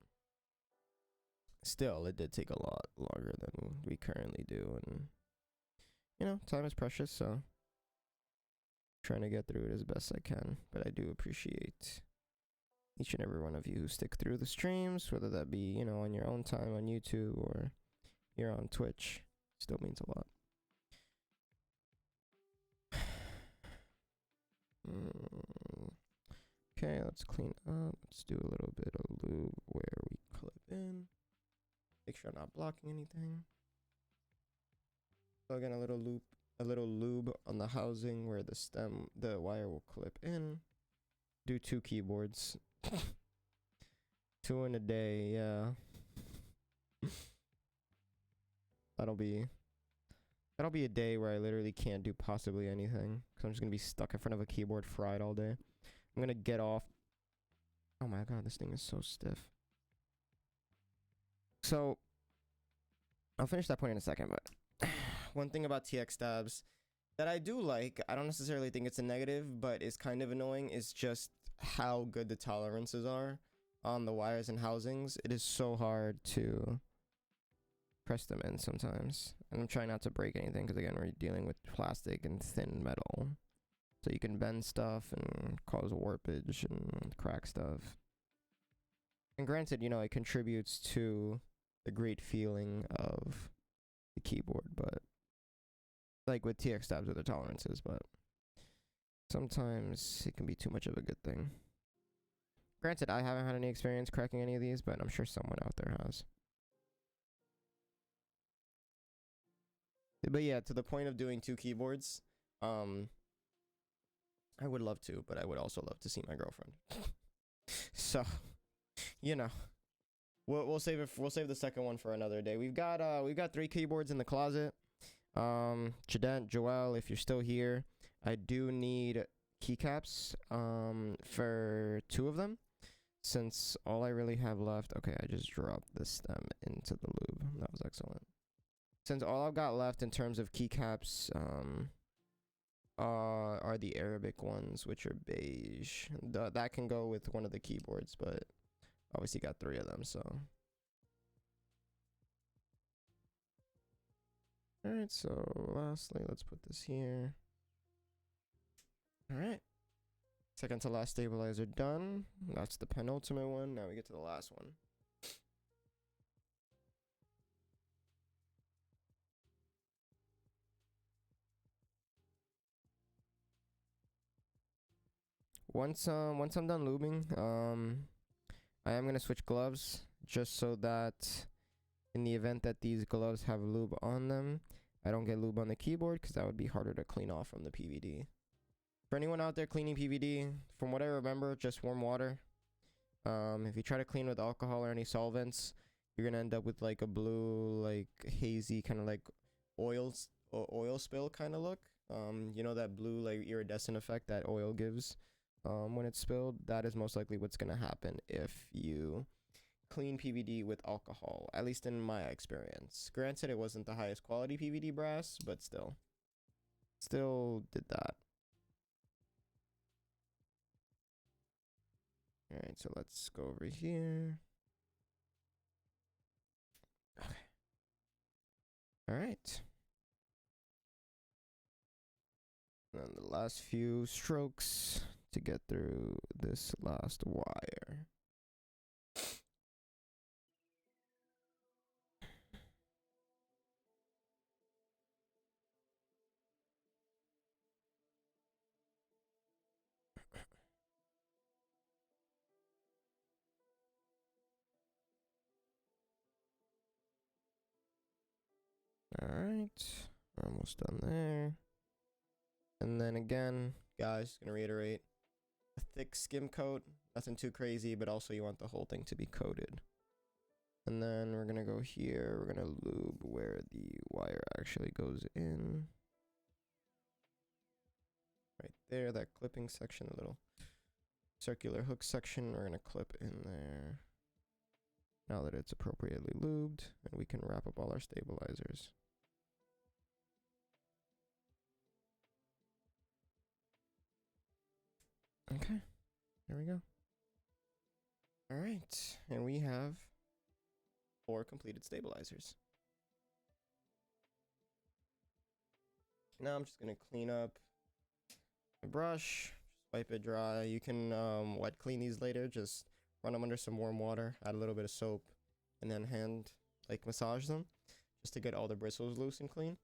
still, it did take a lot longer than we currently do. And you know, time is precious, so trying to get through it as best I can. But I do appreciate each and every one of you who stick through the streams, whether that be, you know, on your own time on YouTube or you're on Twitch. Still means a lot. Okay, let's clean up. Let's do a little bit of lube where we clip in. Make sure I'm not blocking anything. So again, a little lube on the housing where the wire will clip in. Do 2 keyboards. 2 in a day, yeah. That'll be a day where I literally can't do possibly anything, because I'm just gonna be stuck in front of a keyboard fried all day. I'm gonna get off. Oh my god, this thing is so stiff. So I'll finish that point in a second, but one thing about TX stabs that I do like, I don't necessarily think it's a negative, but is kind of annoying, is just how good the tolerances are on the wires and housings. It is so hard to press them in sometimes, and I'm trying not to break anything, because again, we're dealing with plastic and thin metal, so you can bend stuff and cause warpage and crack stuff. And granted, you know, it contributes to the great feeling of the keyboard, but like with TX stabs with the tolerances, but sometimes it can be too much of a good thing. Granted, I haven't had any experience cracking any of these, but I'm sure someone out there has. But yeah, to the point of doing 2 keyboards, I would love to, but I would also love to see my girlfriend. So, you know, we'll save it. We'll save the second one for another day. We've got 3 keyboards in the closet. Jadent, Joel, if you're still here, I do need keycaps for 2 of them, since all I really have left. Okay, I just dropped the stem into the lube. That was excellent. Since all I've got left in terms of keycaps are the Arabic ones, which are beige. That can go with one of the keyboards, but obviously got 3 of them, so. Alright, so lastly, let's put this here. Alright. Second to last stabilizer done. That's the penultimate one. Now we get to the last one. once I'm done lubing, I am gonna switch gloves just so that in the event that these gloves have lube on them, I don't get lube on the keyboard, because that would be harder to clean off from the PVD. For anyone out there cleaning PVD, from what I remember, just warm water. If you try to clean with alcohol or any solvents, you're gonna end up with like a blue, like hazy kind of like oil spill kind of look. You know that blue like iridescent effect that oil gives when it's spilled? That is most likely what's gonna happen if you clean PVD with alcohol, at least in my experience. Granted, it wasn't the highest quality PVD brass, but still did that. All right, so let's go over here. Okay. All right. And then the last few strokes to get through this last wire. Alright, almost done there. And then again, guys, gonna reiterate, a thick skim coat, nothing too crazy, but also you want the whole thing to be coated. And then we're gonna go here, we're gonna lube where the wire actually goes in. Right there, that clipping section, the little circular hook section, we're gonna clip in there. Now that it's appropriately lubed, and we can wrap up all our stabilizers. Okay, there we go. All right, and we have 4 completed stabilizers. Now I'm just gonna clean up my brush, just wipe it dry. You can wet clean these later, just run them under some warm water, add a little bit of soap, and then hand like massage them just to get all the bristles loose and clean.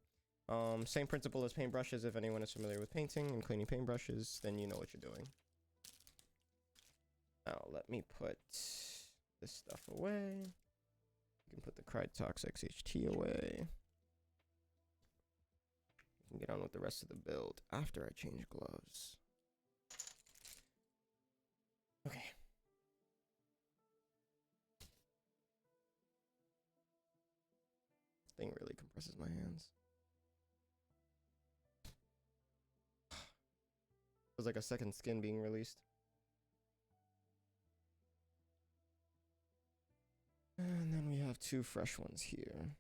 Same principle as paintbrushes. If anyone is familiar with painting and cleaning paintbrushes, then you know what you're doing. Now let me put this stuff away. You can put the Krytox XHT away. You can get on with the rest of the build after I change gloves. Okay. This thing really compresses my hands. Feels like a second skin being released. And then we have 2 fresh ones here.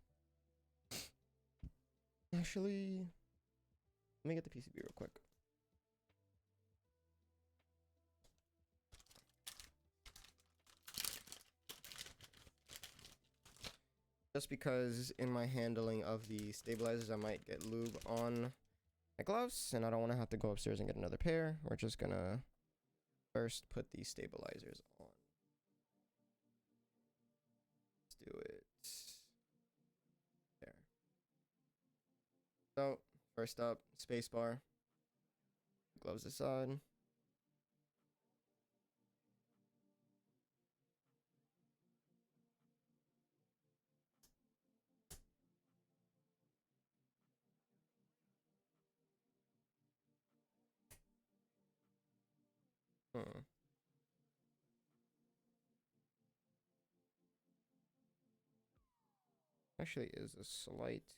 Actually, let me get the PCB real quick. Just because in my handling of the stabilizers, I might get lube on my gloves, and I don't want to have to go upstairs and get another pair. We're just gonna first put these stabilizers on. Do it there. So first up, spacebar, gloves aside. Actually is a slight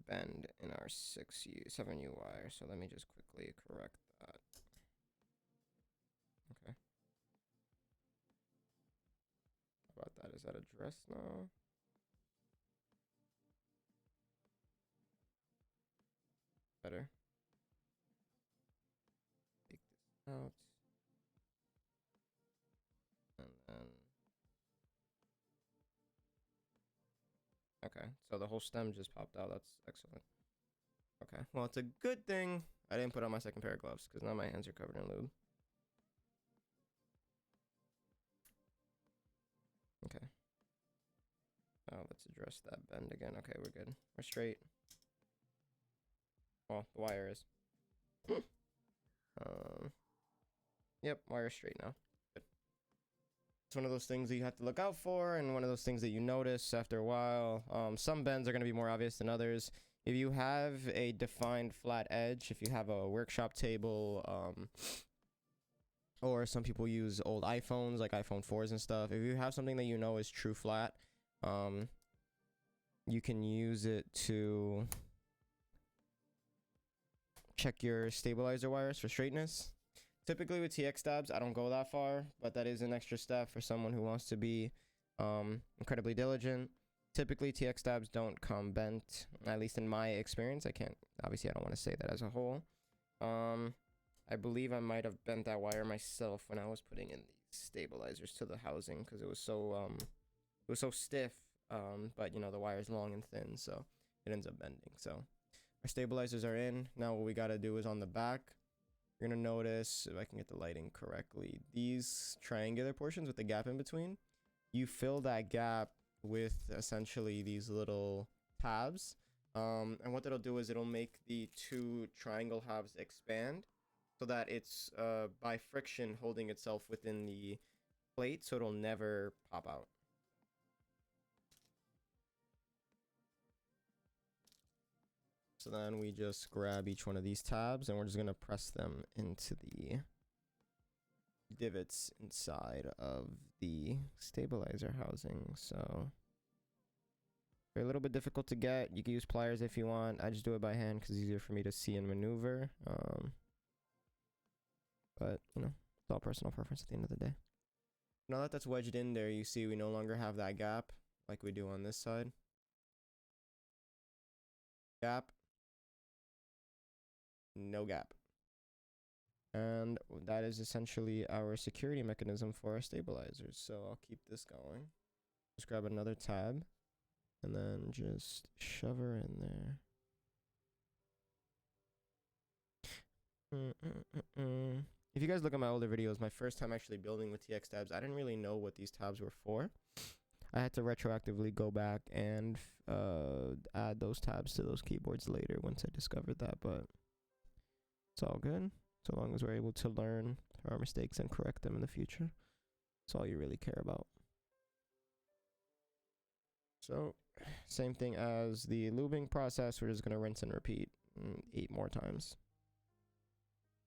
bend in our 7U wire, so let me just quickly correct that. Okay. How about that? Is that addressed now? Better. Take this out. And then... Okay, so the whole stem just popped out. That's excellent. Okay, well, it's a good thing I didn't put on my second pair of gloves, because now my hands are covered in lube. Okay. Oh, let's address that bend again. Okay, we're good. We're straight. Well, the wire is. Yep, wire straight now. Good. It's one of those things that you have to look out for, and one of those things that you notice after a while. Some bends are going to be more obvious than others. If you have a defined flat edge, if you have a workshop table, or some people use old iPhones, like iPhone 4s and stuff. If you have something that you know is true flat, you can use it to check your stabilizer wires for straightness. Typically with TX stabs, I don't go that far, but that is an extra step for someone who wants to be incredibly diligent. Typically, TX stabs don't come bent, at least in my experience. Obviously, I don't want to say that as a whole. I believe I might have bent that wire myself when I was putting in the stabilizers to the housing because it was so stiff. But you know, the wire is long and thin, so it ends up bending. So our stabilizers are in. Now what we got to do is on the back, you're going to notice, if I can get the lighting correctly, these triangular portions with the gap in between, you fill that gap with essentially these little tabs. And what that'll do is it'll make the two triangle halves expand so that it's by friction holding itself within the plate, so it'll never pop out. So then we just grab each one of these tabs and we're just going to press them into the divots inside of the stabilizer housing. So they're a little bit difficult to get. You can use pliers if you want. I just do it by hand because it's easier for me to see and maneuver. But you know, it's all personal preference at the end of the day. Now that that's wedged in there, you see we no longer have that gap like we do on this side. Gap. No gap. And that is essentially our security mechanism for our stabilizers. So I'll keep this going. Just grab another tab and then just shove her in there. If you guys look at my older videos, my first time actually building with TX tabs, I didn't really know what these tabs were for. I had to retroactively go back and add those tabs to those keyboards later once I discovered that, but it's all good. So long as we're able to learn our mistakes and correct them in the future. That's all you really care about. So, same thing as the lubing process. We're just going to rinse and repeat 8 more times.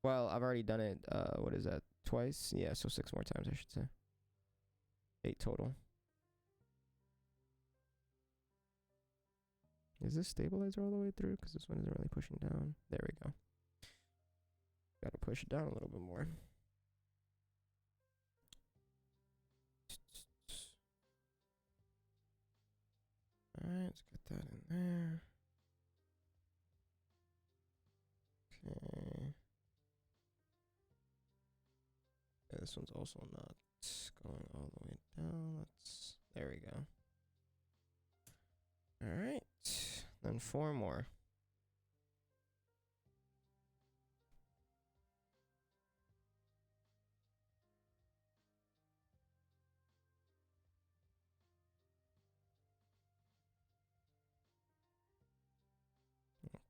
Well, I've already done it, what is that, twice? Yeah, so 6 more times, I should say. 8 total. Is this stabilizer all the way through? Because this one isn't really pushing down. There we go. Gotta push it down a little bit more. Alright, let's get that in there. Okay. Yeah, this one's also not going all the way down. There we go. Alright. Then 4 more.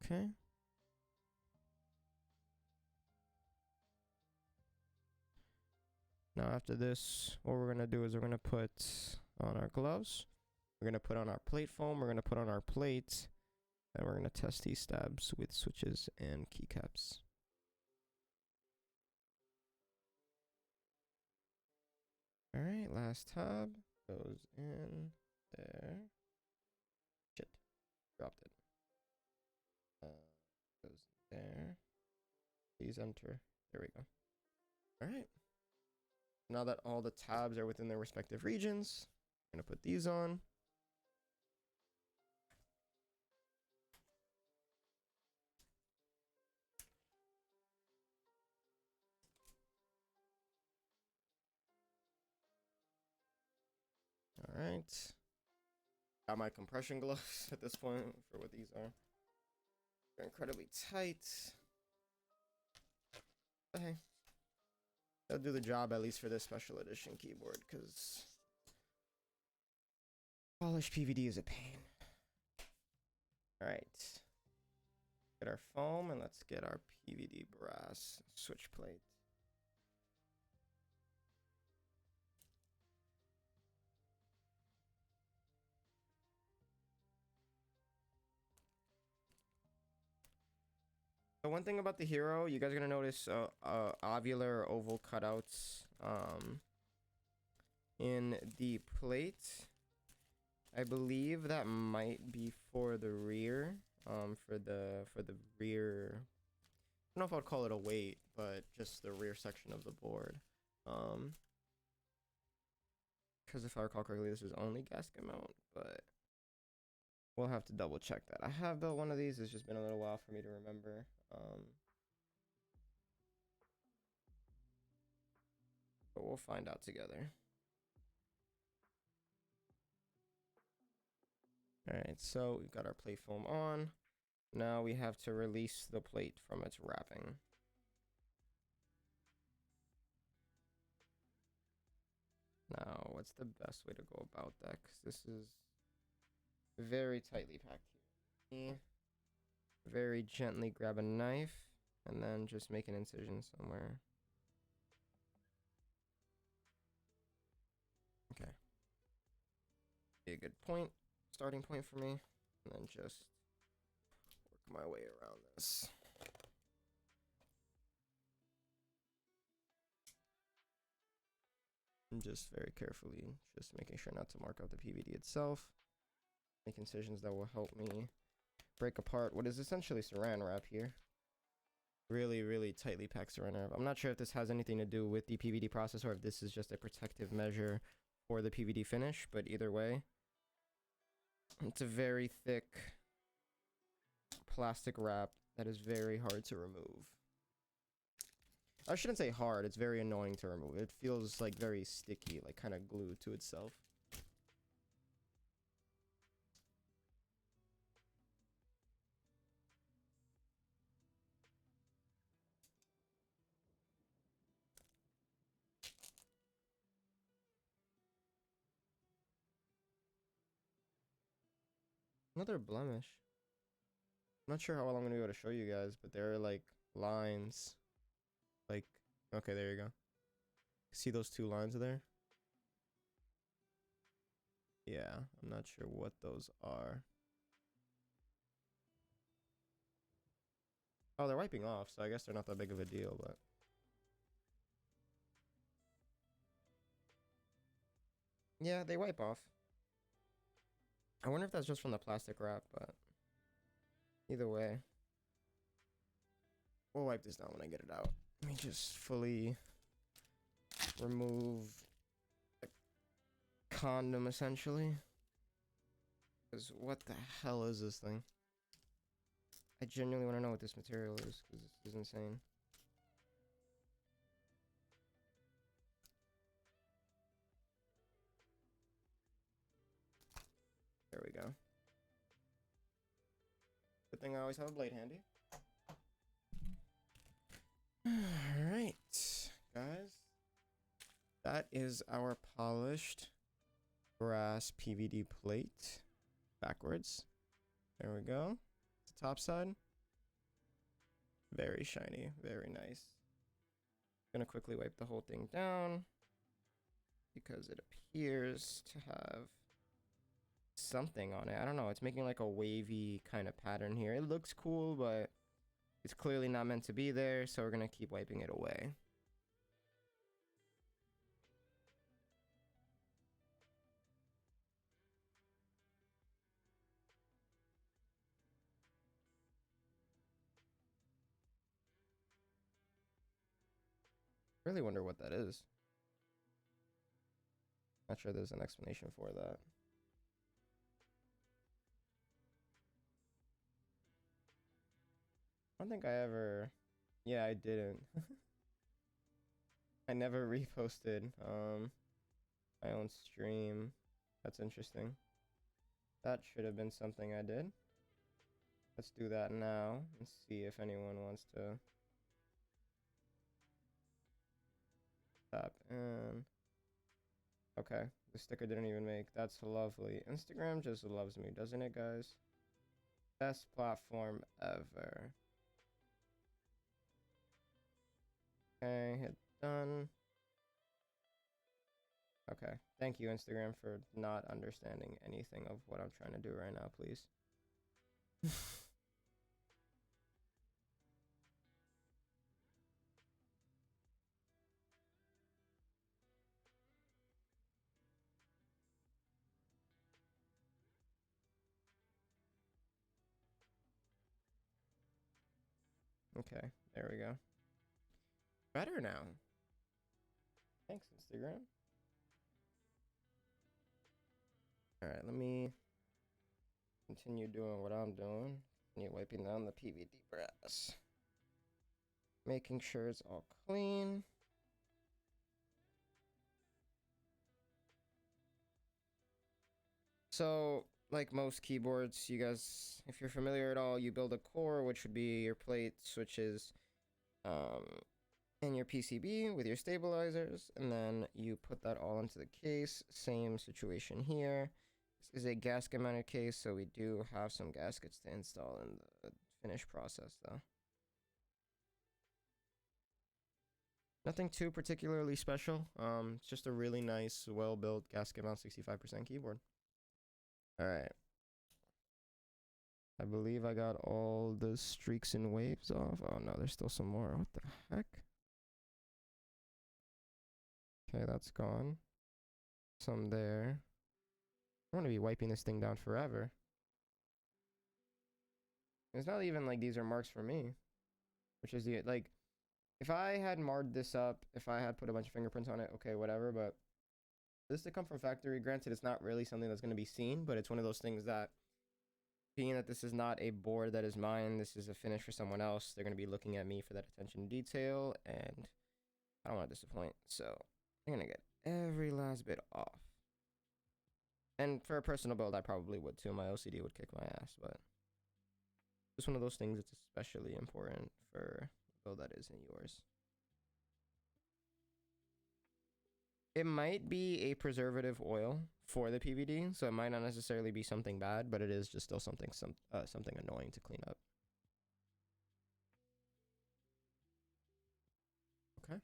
Okay. Now after this, what we're going to do is we're going to put on our gloves. We're going to put on our plate foam. We're going to put on our plate. And we're going to test these stabs with switches and keycaps. Alright, last tab goes in there. Shit, dropped it. Goes there. Please enter. There we go. Alright. Now that all the tabs are within their respective regions, I'm going to put these on. Alright. Got my compression gloves at this point for what these are. They're incredibly tight. But hey, they'll do the job at least for this special edition keyboard, because polished PVD is a pain. Alright. Get our foam and let's get our PVD brass switch plate. So one thing about the Hero, you guys are gonna notice ovular or oval cutouts in the plate. I believe that might be for the rear, for the rear. I don't know if I'd call it a weight, but just the rear section of the board. Because if I recall correctly, this is only gasket mount, but we'll have to double check that. I have built one of these. It's just been a little while for me to remember. But we'll find out together. Alright, so we've got our plate foam on. Now we have to release the plate from its wrapping. Now, what's the best way to go about that? Because this is very tightly packed here. Very gently grab a knife and then just make an incision somewhere. Okay. Be a good point, starting point for me. And then just work my way around this. And just very carefully, just making sure not to mark out the PVD itself. Make incisions that will help me break apart what is essentially saran wrap here. Really, really tightly packed saran wrap. I'm not sure if this has anything to do with the PVD process or if this is just a protective measure for the PVD finish, but either way, it's a very thick plastic wrap that is very hard to remove. I shouldn't say hard, it's very annoying to remove. It feels like very sticky, like kind of glued to itself. Another blemish. I'm not sure how long I'm gonna be able to show you guys, but there are like lines. Like, okay, there you go. See those two lines there? Yeah, I'm not sure what those are. Oh, they're wiping off, so I guess they're not that big of a deal, but... yeah, they wipe off. I wonder if that's just from the plastic wrap, but... either way. We'll wipe this down when I get it out. Let me just fully remove the condom, essentially. Because what the hell is this thing? I genuinely want to know what this material is, because this is insane. There we go. Good thing I always have a blade handy. Alright, guys. That is our polished brass PVD plate. Backwards. There we go. The top side. Very shiny, very nice. Gonna quickly wipe the whole thing down because it appears to have something on it. I don't know, it's making like a wavy kind of pattern here. It looks cool, but it's clearly not meant to be there, so we're gonna keep wiping it away. Really wonder what that is. Not sure there's an explanation for that. I don't think I ever... yeah, I didn't. I never reposted my own stream. That's interesting. That should have been something I did. Let's do that now and see if anyone wants to tap in. Okay, the sticker didn't even make. That's lovely. Instagram just loves me, doesn't it, guys? Best platform ever. Okay, hit done. Okay, thank you, Instagram, for not understanding anything of what I'm trying to do right now, please. Okay, there we go. Better now. Thanks, Instagram. Alright, let me continue doing what I'm doing. Continue wiping down the PVD brass. Making sure it's all clean. So, like most keyboards, you guys, if you're familiar at all, you build a core, which would be your plate, switches, and your PCB with your stabilizers, and then you put that all into the case. Same situation here. This is a gasket mounted case, so we do have some gaskets to install in the finish process, though. Nothing too particularly special. It's just a really nice, well-built gasket mount 65% keyboard. All right. I believe I got all the streaks and waves off. Oh no, there's still some more. What the heck? Okay, that's gone. Some there. I want to be wiping this thing down forever. It's not even like these are marks for me, which is the, like, if I had marred this up, if I had put a bunch of fingerprints on it, okay, whatever, but this to come from factory, granted, it's not really something that's going to be seen, but it's one of those things that, being that this is not a board that is mine, this is a finish for someone else, they're going to be looking at me for that attention to detail, and I don't want to disappoint, so I'm going to get every last bit off. And for a personal build, I probably would too. My OCD would kick my ass, but it's one of those things that's especially important for a build that isn't yours. It might be a preservative oil for the PVD, so it might not necessarily be something bad, but it is just still something annoying to clean up. Okay.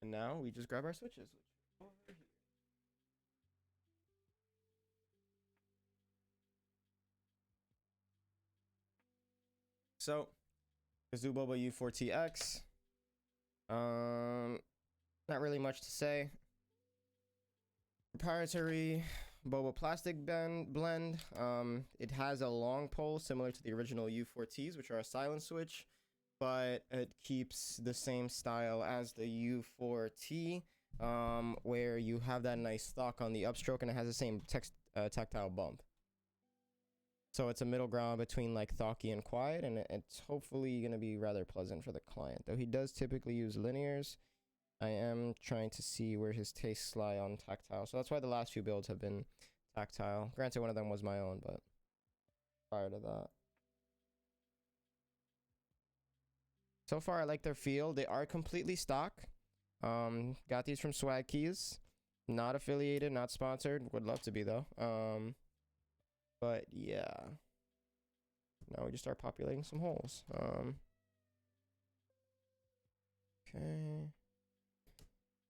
And now we just grab our switches. So, Gazzew Boba U4TX. Not really much to say. Proprietary Boba plastic blend. It has a long pole similar to the original U4Ts, which are a silent switch, but it keeps the same style as the U4T, where you have that nice stock on the upstroke and it has the same tactile bump. So it's a middle ground between like thocky and quiet, and it's hopefully going to be rather pleasant for the client. Though he does typically use linears, I am trying to see where his tastes lie on tactile. So that's why the last few builds have been tactile. Granted, one of them was my own, but prior to that. So far, I like their feel. They are completely stock. Got these from Swag Keys. Not affiliated, not sponsored. Would love to be, though. But yeah. Now we just start populating some holes. Okay.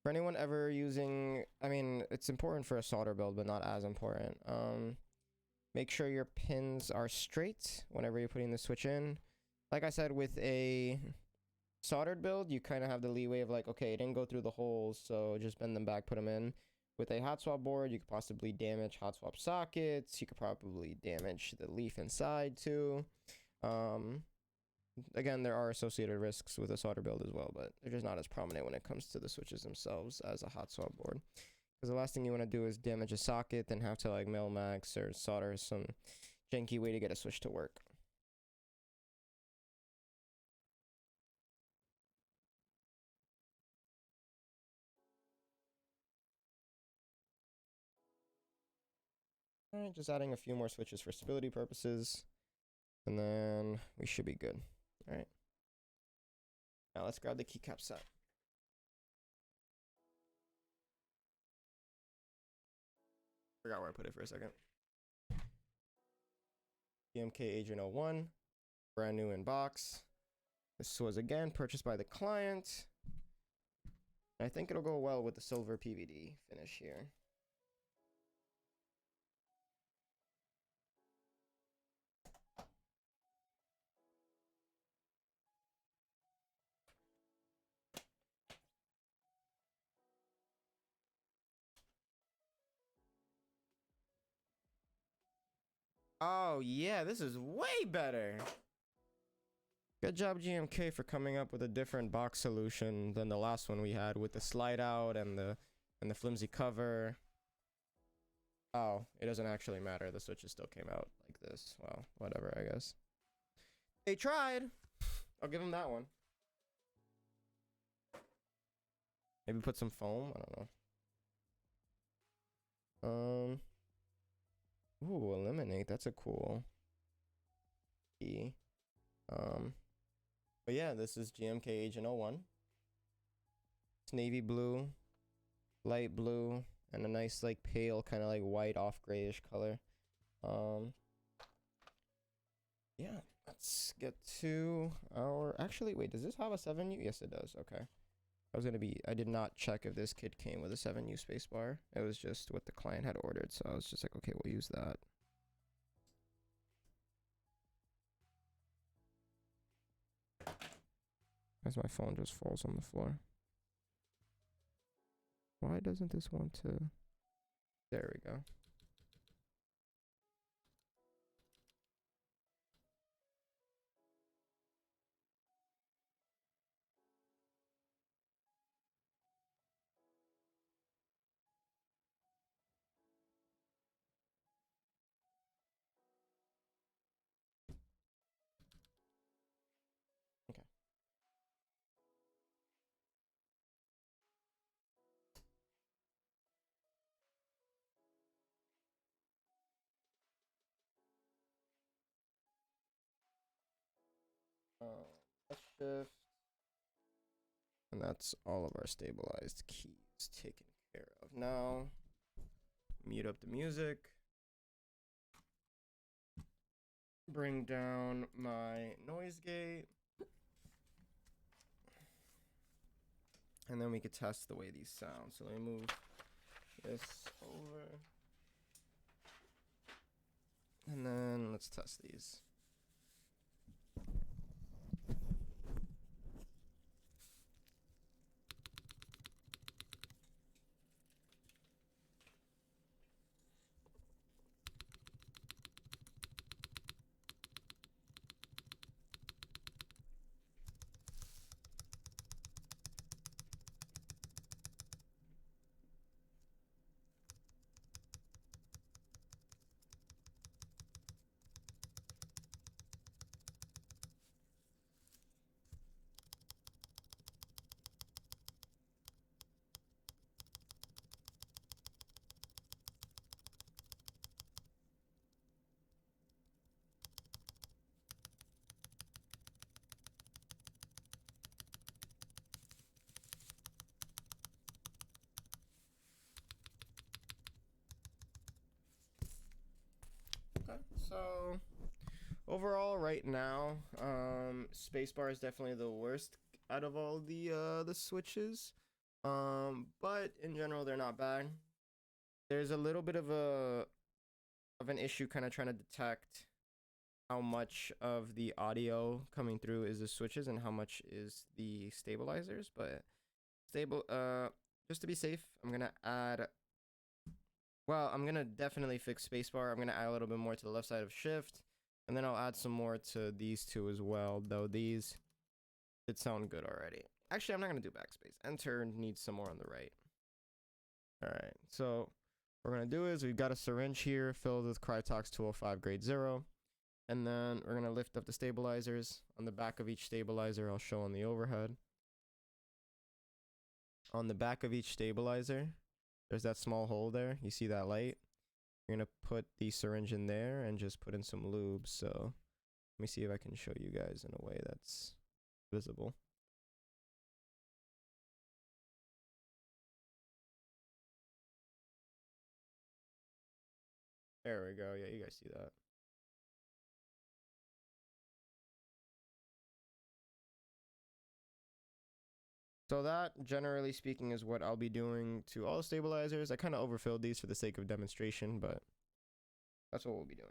For anyone ever using, I mean, it's important for a solder build, but not as important. Make sure your pins are straight whenever you're putting the switch in. Like I said, with a soldered build, you kind of have the leeway of like, okay, it didn't go through the holes, so just bend them back, put them in. With a hot swap board, you could possibly damage hot swap sockets. You could probably damage the leaf inside too. Again, there are associated risks with a solder build as well, but they're just not as prominent when it comes to the switches themselves as a hot swap board. Because the last thing you want to do is damage a socket, then have to like mil max or solder some janky way to get a switch to work. Alright, just adding a few more switches for stability purposes, and then we should be good. Alright. Now let's grab the keycap set. Forgot where I put it for a second. GMK Agent 01, brand new in box. This was again purchased by the client. I think it'll go well with the silver PVD finish here. Oh yeah, this is way better. Good job, GMK, for coming up with a different box solution than the last one we had with the slide out and the flimsy cover. Oh, it doesn't actually matter. The switches still came out like this. Well, whatever, I guess. They tried. I'll give them that one. Maybe put some foam. I don't know. Ooh, eliminate. That's a cool key. But yeah, this is GMK Agent 01. It's navy blue, light blue, and a nice like pale kind of like white off grayish color. Yeah, let's get to our, actually wait, does this have a 7U? Yes, it does. Okay. I did not check if this kit came with a 7U spacebar. It was just what the client had ordered, so I was just like, okay, we'll use that. As my phone just falls on the floor. Why doesn't this want to? There we go. Okay. Let's shift. And that's all of our stabilized keys taken care of. Now, mute up the music. Bring down my noise gate. And then we could test the way these sound. So let me move this over. And then let's test these. Okay, so overall right now, spacebar is definitely the worst out of all the switches. But in general they're not bad. There's a little bit of an issue kind of trying to detect how much of the audio coming through is the switches and how much is the stabilizers, but just to be safe, I'm gonna add, well, I'm gonna definitely fix spacebar. I'm gonna add a little bit more to the left side of shift, and then I'll add some more to these two as well, though these did sound good already. Actually, I'm not gonna do backspace. Enter needs some more on the right. All right, so what we're gonna do is we've got a syringe here filled with Crytox 205 grade 0. And then we're gonna lift up the stabilizers. On the back of each stabilizer, I'll show on the overhead. On the back of each stabilizer, there's that small hole there. You see that light? You're gonna put the syringe in there and just put in some lube. So let me see if I can show you guys in a way that's visible. There we go. Yeah, you guys see that. So that, generally speaking, is what I'll be doing to all the stabilizers. I kind of overfilled these for the sake of demonstration, but that's what we'll be doing.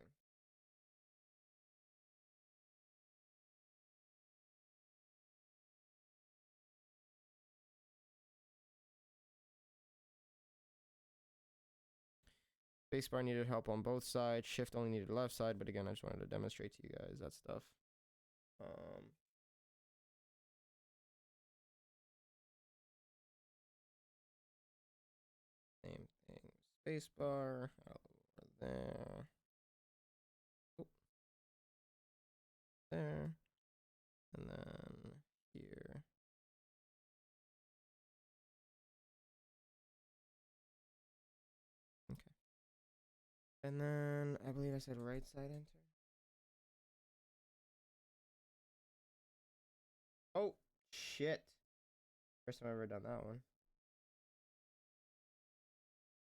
Spacebar needed help on both sides. Shift only needed left side, but again, I just wanted to demonstrate to you guys that stuff. space bar. Over there. Oop. There. And then here. Okay. And then I believe I said right side enter. Oh, shit. First time I've ever done that one.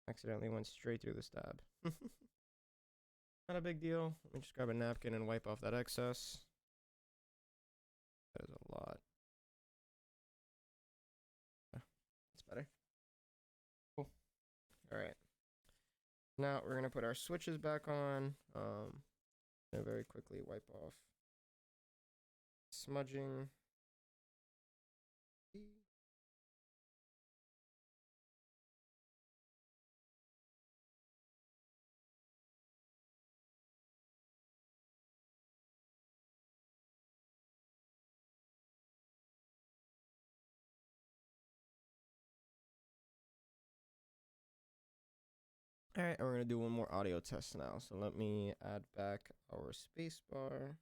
Accidentally went straight through the stab. Not a big deal. Let me just grab a napkin and wipe off that excess. That is a lot. That's better. Cool. All right. Now we're gonna put our switches back on. And very quickly wipe off smudging. All right, and we're gonna do one more audio test now. So let me add back our space bar.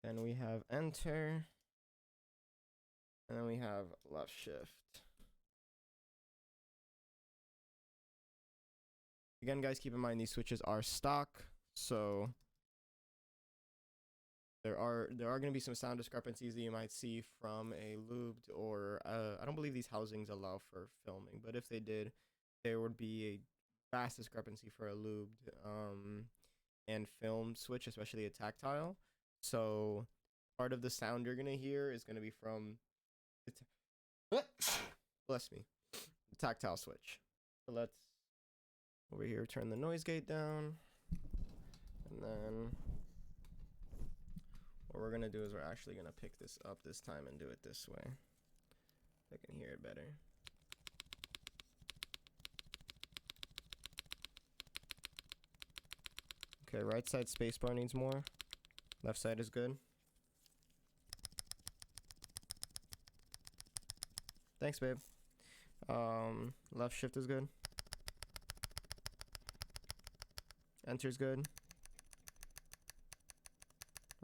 And we have enter. And then we have left shift. Again, guys, keep in mind these switches are stock, so there are going to be some sound discrepancies that you might see from a looped, or I don't believe these housings allow for filming, but if they did, there would be a vast discrepancy for a looped and filmed switch, especially a tactile. So part of the sound you're gonna hear is gonna be from bless me, the tactile switch. So let's over here turn the noise gate down, and then what we're gonna do is we're actually gonna pick this up this time and do it this way. I can hear it better. Okay, right side spacebar needs more. Left side is good. Thanks, babe. Left shift is good. Enter's good.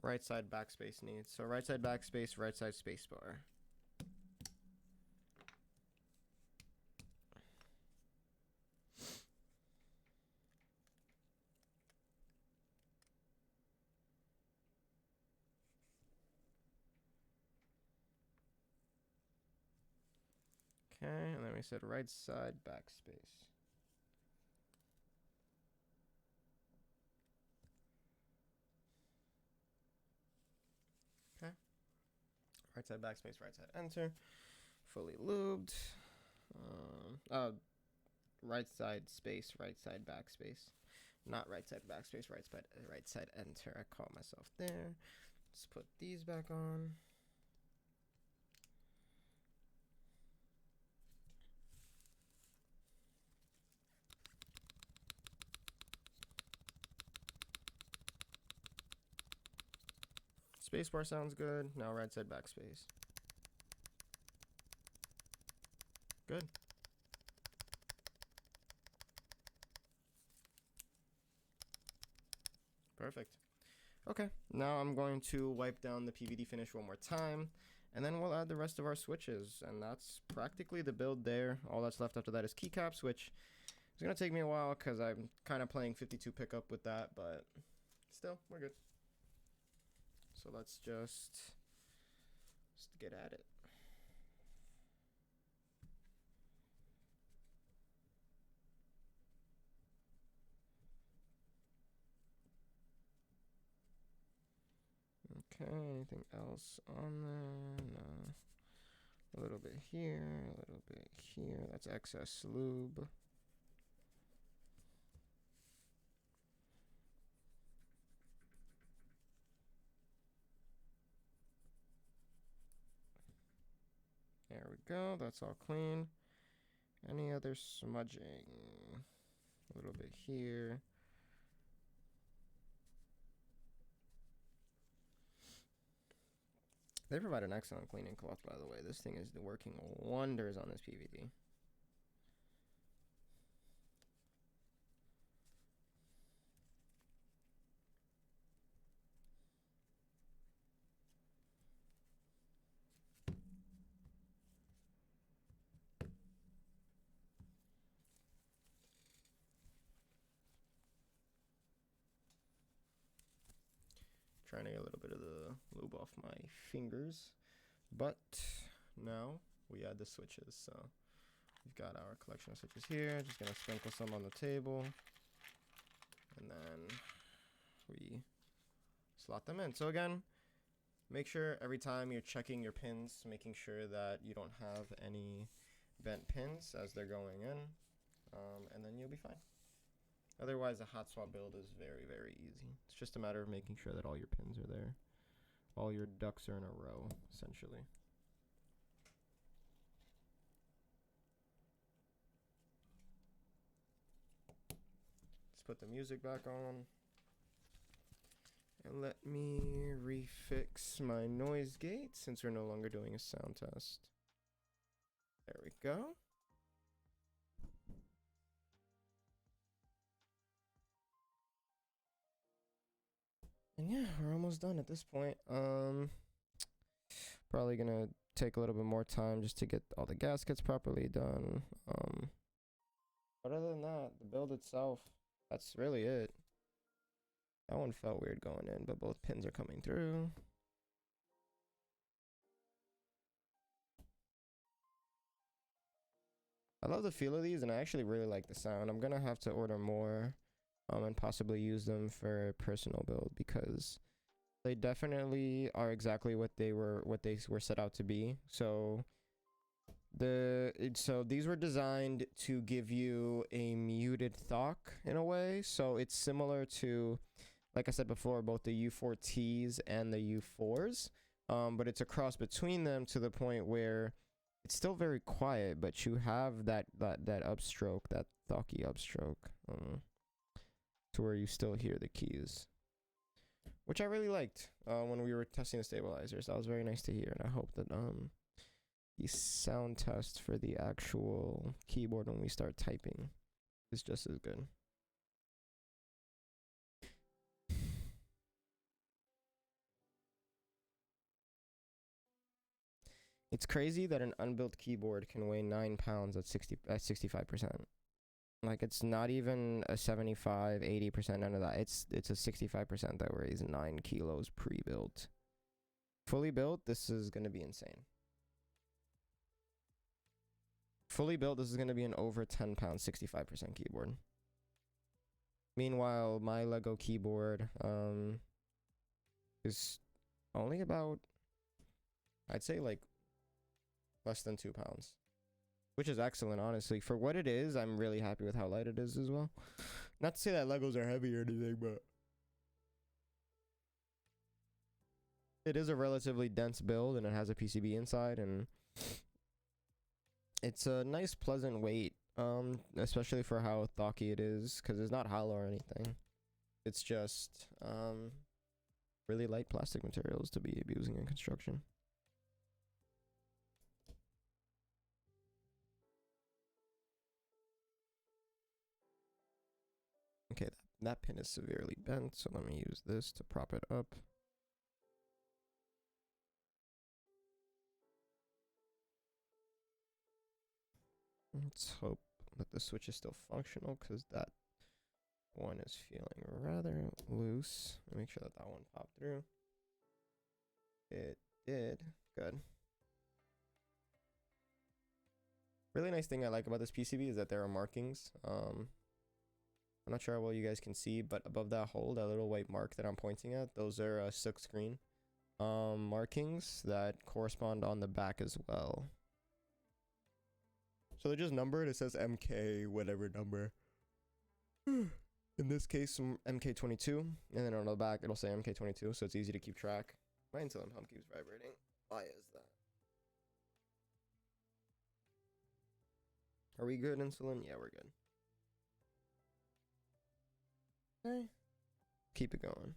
Right side backspace needs. So right side backspace, right side spacebar. Okay, and then we said right side backspace. Okay. Right side backspace, right side enter. Fully lubed. Right side space, right side backspace. Not right side backspace, right side enter. I caught myself there. Let's put these back on. Spacebar sounds good. Now right side backspace. Good. Perfect. Okay, now I'm going to wipe down the PVD finish one more time, and then we'll add the rest of our switches, and that's practically the build there. All that's left after that is keycaps, which is going to take me a while because I'm kind of playing 52 pickup with that, but still, we're good. So let's just get at it. Okay, anything else on there? No. A little bit here, a little bit here. That's excess lube. There we go, that's all clean. Any other smudging? A little bit here. They provide an excellent cleaning cloth, by the way. This thing is working wonders on this PVD. Trying to get a little bit of the lube off my fingers, but now we add the switches. So we've got our collection of switches here. Just gonna sprinkle some on the table, and then we slot them in. So again, make sure every time you're checking your pins, making sure that you don't have any bent pins as they're going in, and then you'll be fine. Otherwise, a hot swap build is very, very easy. It's just a matter of making sure that all your pins are there. All your ducks are in a row, essentially. Let's put the music back on. And let me refix my noise gate since we're no longer doing a sound test. There we go. And yeah, we're almost done at this point. Probably gonna take a little bit more time just to get all the gaskets properly done. But other than that, the build itself, that's really it. That one felt weird going in, but both pins are coming through. I love the feel of these, and I actually really like the sound. I'm gonna have to order more. And possibly use them for a personal build because they definitely are exactly what they were set out to be. So these were designed to give you a muted thock in a way. So it's similar to, like I said before, both the U4Ts and the U4s, but it's a cross between them to the point where it's still very quiet, but you have that upstroke, that thocky upstroke. To where you still hear the keys, which I really liked when we were testing the stabilizers. That was very nice to hear, and I hope that the sound test for the actual keyboard when we start typing is just as good. It's crazy that an unbuilt keyboard can weigh 9 pounds at 65%. Like, it's not even a 75, 80%, none of that. It's a 65% that weighs 9 kilos pre-built. Fully built, this is going to be insane. Fully built, this is going to be an over 10 pound, 65% keyboard. Meanwhile, my Lego keyboard is only about, I'd say, like, less than 2 pounds. Which is excellent, honestly. For what it is, I'm really happy with how light it is as well. Not to say that Legos are heavy or anything, but it is a relatively dense build, and it has a PCB inside, and it's a nice, pleasant weight, especially for how thocky it is, because it's not hollow or anything. It's just really light plastic materials to be using in construction. Okay, that pin is severely bent, so let me use this to prop it up. Let's hope that the switch is still functional, because that one is feeling rather loose. Make sure that one popped through. It did. Good. Really nice thing I like about this PCB is that there are markings. I'm not sure how well you guys can see, but above that hole, that little white mark that I'm pointing at, those are silk screen markings that correspond on the back as well. So they're just numbered. It says MK whatever number. In this case, MK22, and then on the back it'll say MK22, so it's easy to keep track. My insulin pump keeps vibrating. Why is that? Are we good, insulin? Yeah, we're good. Okay. Keep it going.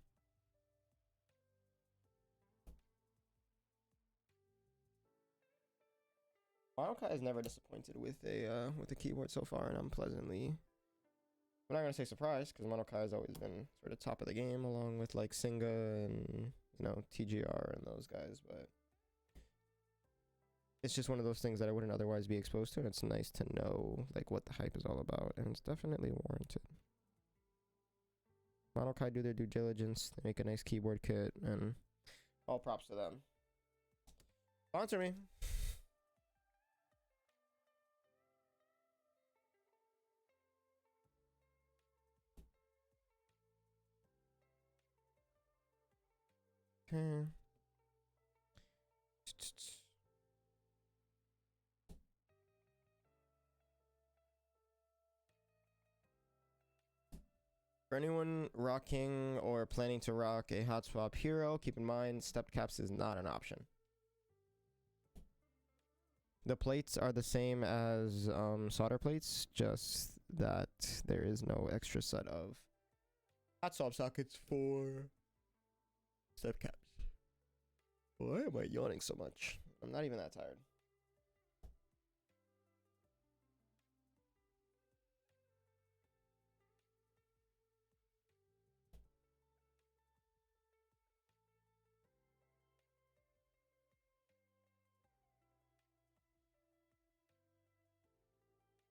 Monokei has never disappointed with a keyboard so far, and I'm pleasantly. I'm not gonna say surprised because Monokei has always been sort of top of the game, along with like Singa and TGR and those guys. But it's just one of those things that I wouldn't otherwise be exposed to, and it's nice to know like what the hype is all about, and it's definitely warranted. Monokei do their due diligence. They make a nice keyboard kit, and all props to them. Sponsor me. Okay. For anyone rocking or planning to rock a hot swap Hero, keep in mind stepped caps is not an option. The plates are the same as solder plates, just that there is no extra set of hot swap sockets for step caps. Why am I yawning so much? I'm not even that tired.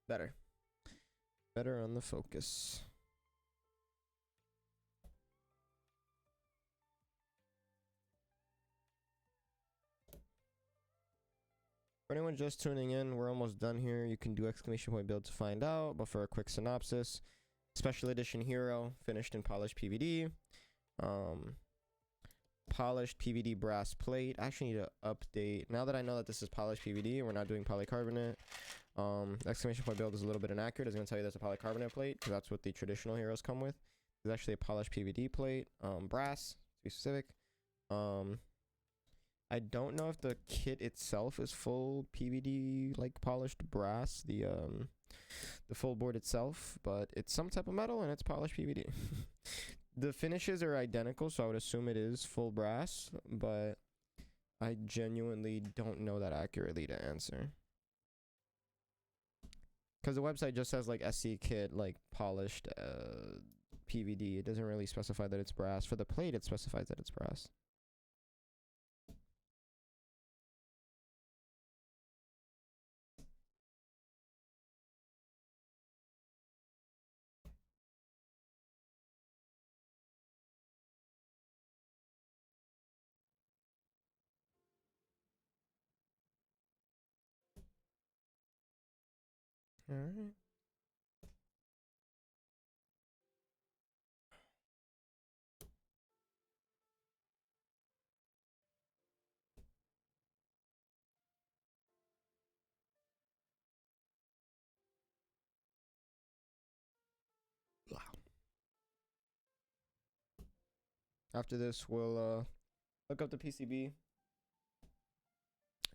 Better. Better on the focus. For anyone just tuning in, we're almost done here. You can do exclamation point build to find out, but for a quick synopsis, Special Edition Hero, finished in polished PVD. Polished PVD brass plate. I actually need to update. Now that I know that this is polished PVD and we're not doing polycarbonate, exclamation point build is a little bit inaccurate. It's going to tell you that's a polycarbonate plate because that's what the traditional heroes come with. It's actually a polished PVD plate, brass to be specific. I don't know if the kit itself is full PVD, like polished brass, the full board itself, but it's some type of metal and it's polished PVD. The finishes are identical, so I would assume it is full brass, but I genuinely don't know that accurately to answer. Because the website just says like SC kit, like polished PVD. It doesn't really specify that it's brass. For the plate, it specifies that it's brass. Alright. After this, we'll look up the PCB,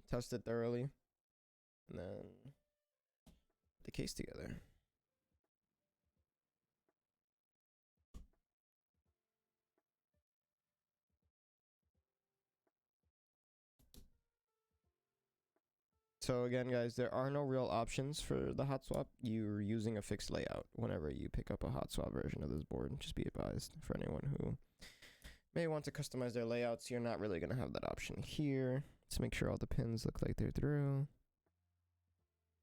test it thoroughly, and then put the case together. So again, guys, there are no real options for the hot swap. You're using a fixed layout whenever you pick up a hot swap version of this board. Just be advised for anyone who may want to customize their layouts. You're not really going to have that option here. Let's make sure all the pins look like they're through.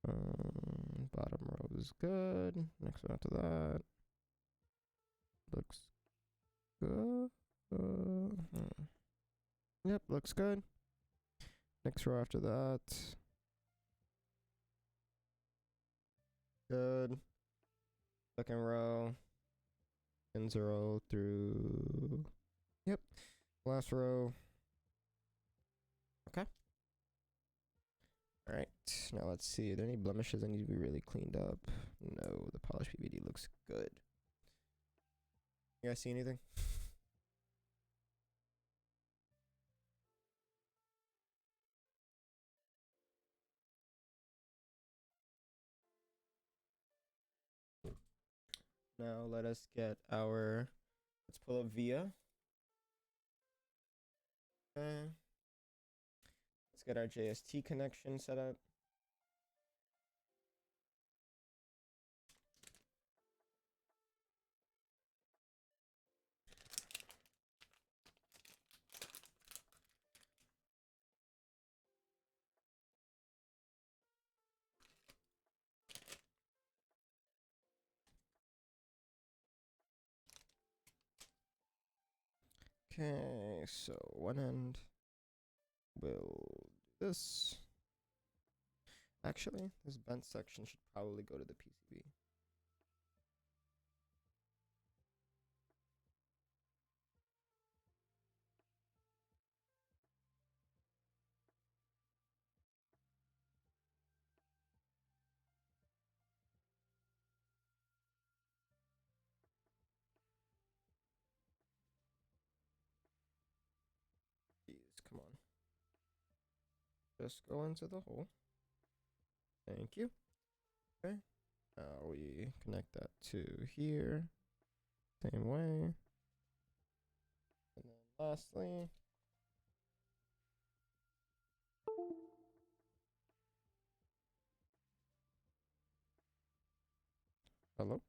Bottom row is good. Next one after that looks good. Yep, looks good. Next row after that. Good. Second row. Pins are all through. Yep. Last row. Okay. Alright. Now let's see. Are there any blemishes that need to be really cleaned up? No. The polished PVD looks good. You guys see anything? Now let us get our, let's pull up VIA. Okay. Let's get our JST connection set up. Okay, so one end will do this. Actually, this bent section should probably go to the PCB. Jeez, come on. Just go into the hole. Thank you. Okay. Now we connect that to here. Same way. And then lastly, hello?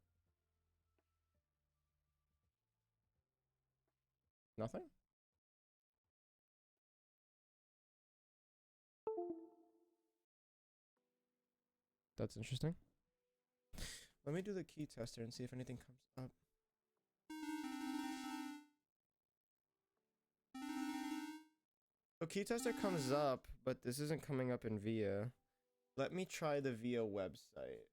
Nothing? That's interesting. Let me do the key tester and see if anything comes up. So key tester comes up, but this isn't coming up in VIA. Let me try the VIA website.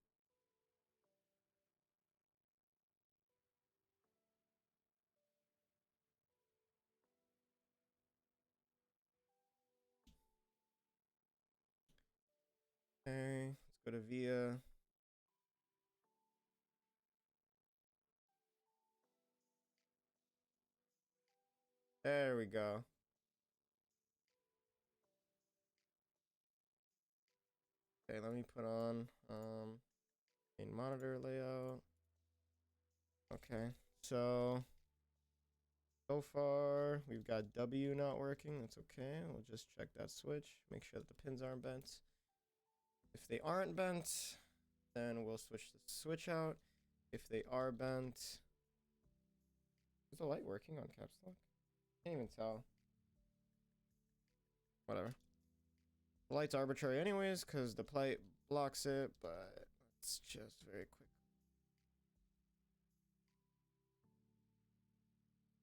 Okay, let's go to VIA. There we go. Okay, let me put on main monitor layout. Okay, so far we've got W not working. That's okay. We'll just check that switch. Make sure that the pins aren't bent. If they aren't bent, then we'll switch the switch out. If they are bent, is the light working on caps lock? Can't even tell. Whatever. The light's arbitrary anyways, because the plate blocks it, but let's just very quick.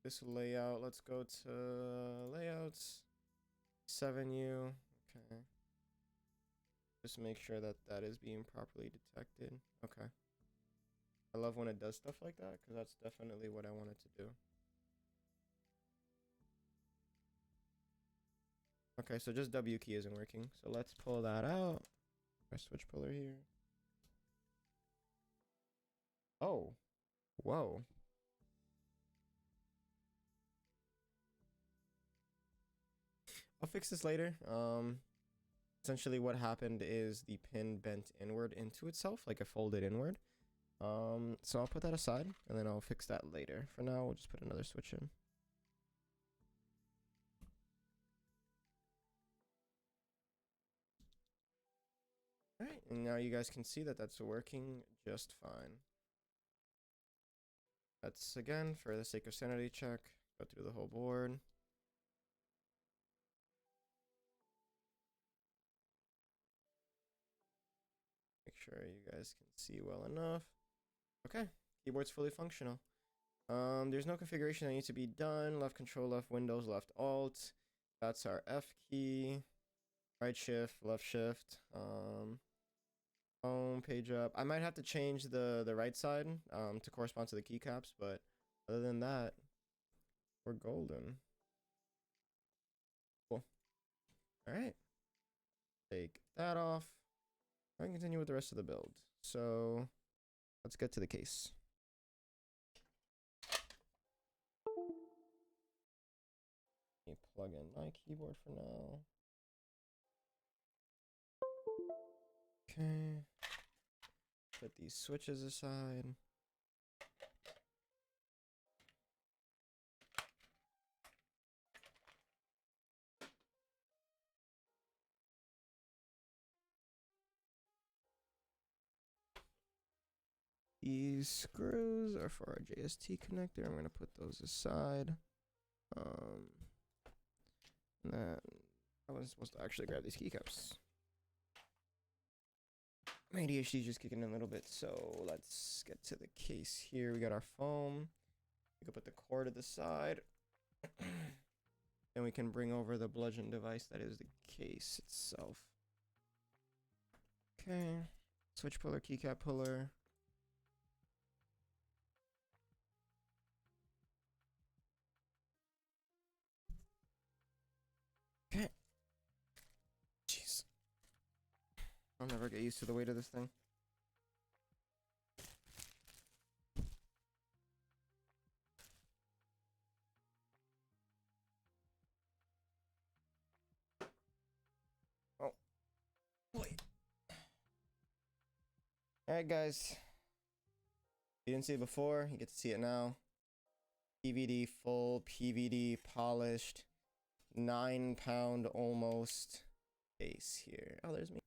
This layout, let's go to layouts, 7U, okay. Just make sure that that is being properly detected. Okay. I love when it does stuff like that, because that's definitely what I wanted to do. Okay, so just W key isn't working. So let's pull that out. Our switch puller here. Oh, whoa. I'll fix this later. Essentially what happened is the pin bent inward into itself, like it folded inward. So I'll put that aside and then I'll fix that later. For now, we'll just put another switch in. All right, and now you guys can see that that's working just fine. That's, again, for the sake of sanity check, go through the whole board. Make sure you guys can see well enough. Okay, keyboard's fully functional. There's no configuration that needs to be done. Left control, left Windows, left Alt. That's our F key. Right shift, left shift. Home, page up. I might have to change the right side to correspond to the keycaps, but other than that, we're golden. Cool. All right. Take that off. I can continue with the rest of the build. So let's get to the case. Let me plug in my keyboard for now. Okay. Put these switches aside. These screws are for our JST connector. I'm going to put those aside. And then I wasn't supposed to actually grab these keycaps. My ADHD is just kicking in a little bit, so let's get to the case here. We got our foam. We can put the cord to the side. Then we can bring over the bludgeon device that is the case itself. Okay. Switch puller, keycap puller. Okay. Jeez. I'll never get used to the weight of this thing. Oh. Boy. Alright, guys. If you didn't see it before, you get to see it now. PVD, full PVD, polished, 9-pound almost case here. Oh, there's me.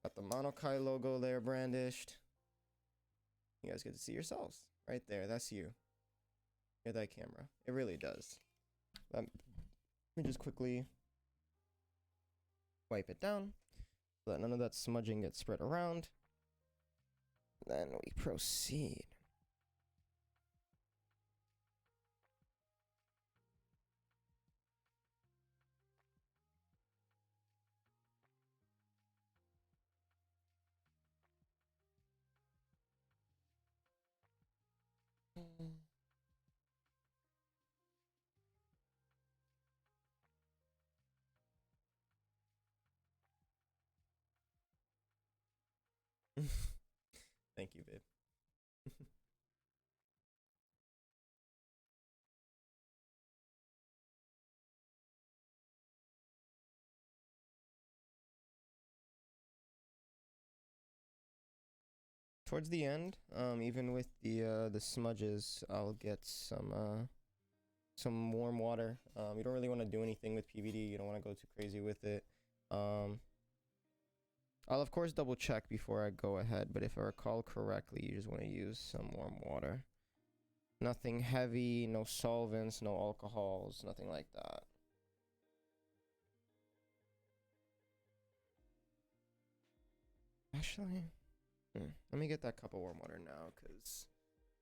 Got the Monokei logo there brandished. You guys get to see yourselves. Right there, that's you. Hear that camera. It really does. Let me just quickly wipe it down so that none of that smudging gets spread around. Then we proceed. Thank you, babe. Towards the end, even with the smudges, I'll get some warm water. You don't really want to do anything with PVD. You don't want to go too crazy with it. I'll of course double check before I go ahead, but if I recall correctly, you just want to use some warm water. Nothing heavy, no solvents, no alcohols, nothing like that. Actually, let me get that cup of warm water now, because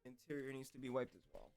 interior needs to be wiped as well.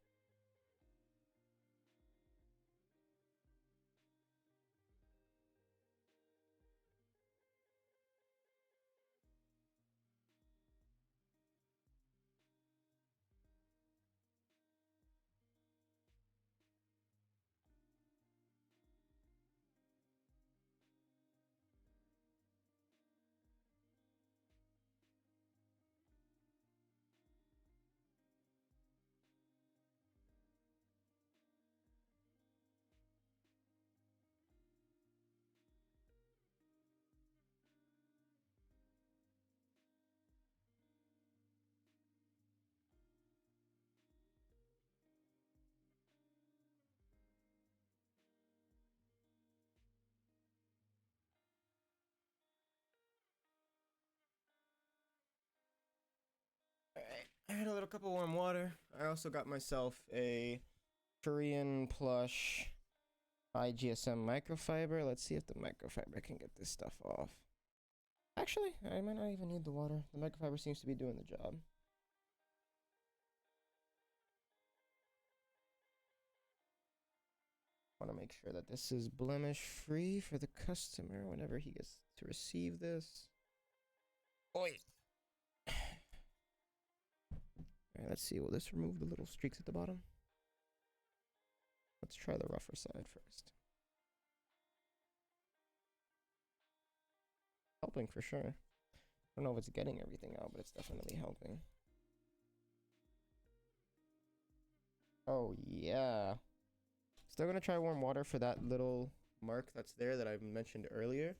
Alright, I had a little cup of warm water. I also got myself a Korean plush IGSM microfiber. Let's see if the microfiber can get this stuff off. Actually, I might not even need the water. The microfiber seems to be doing the job. Want to make sure that this is blemish free for the customer whenever he gets to receive this. Oi! Alright, let's see. Will this remove the little streaks at the bottom? Let's try the rougher side first. Helping for sure. I don't know if it's getting everything out, but it's definitely helping. Oh, yeah. Still gonna try warm water for that little mark that's there that I mentioned earlier.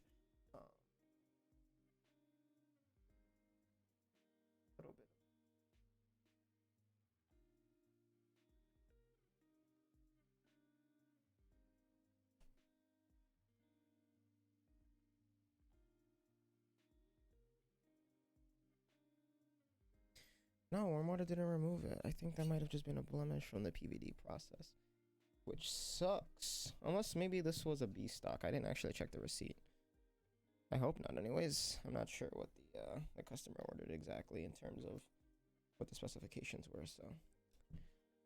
Little bit. No, warm water didn't remove it. I think that might have just been a blemish from the PVD process, which sucks. Unless maybe this was a B stock. I didn't actually check the receipt. I hope not. Anyways, I'm not sure what the customer ordered exactly in terms of what the specifications were. So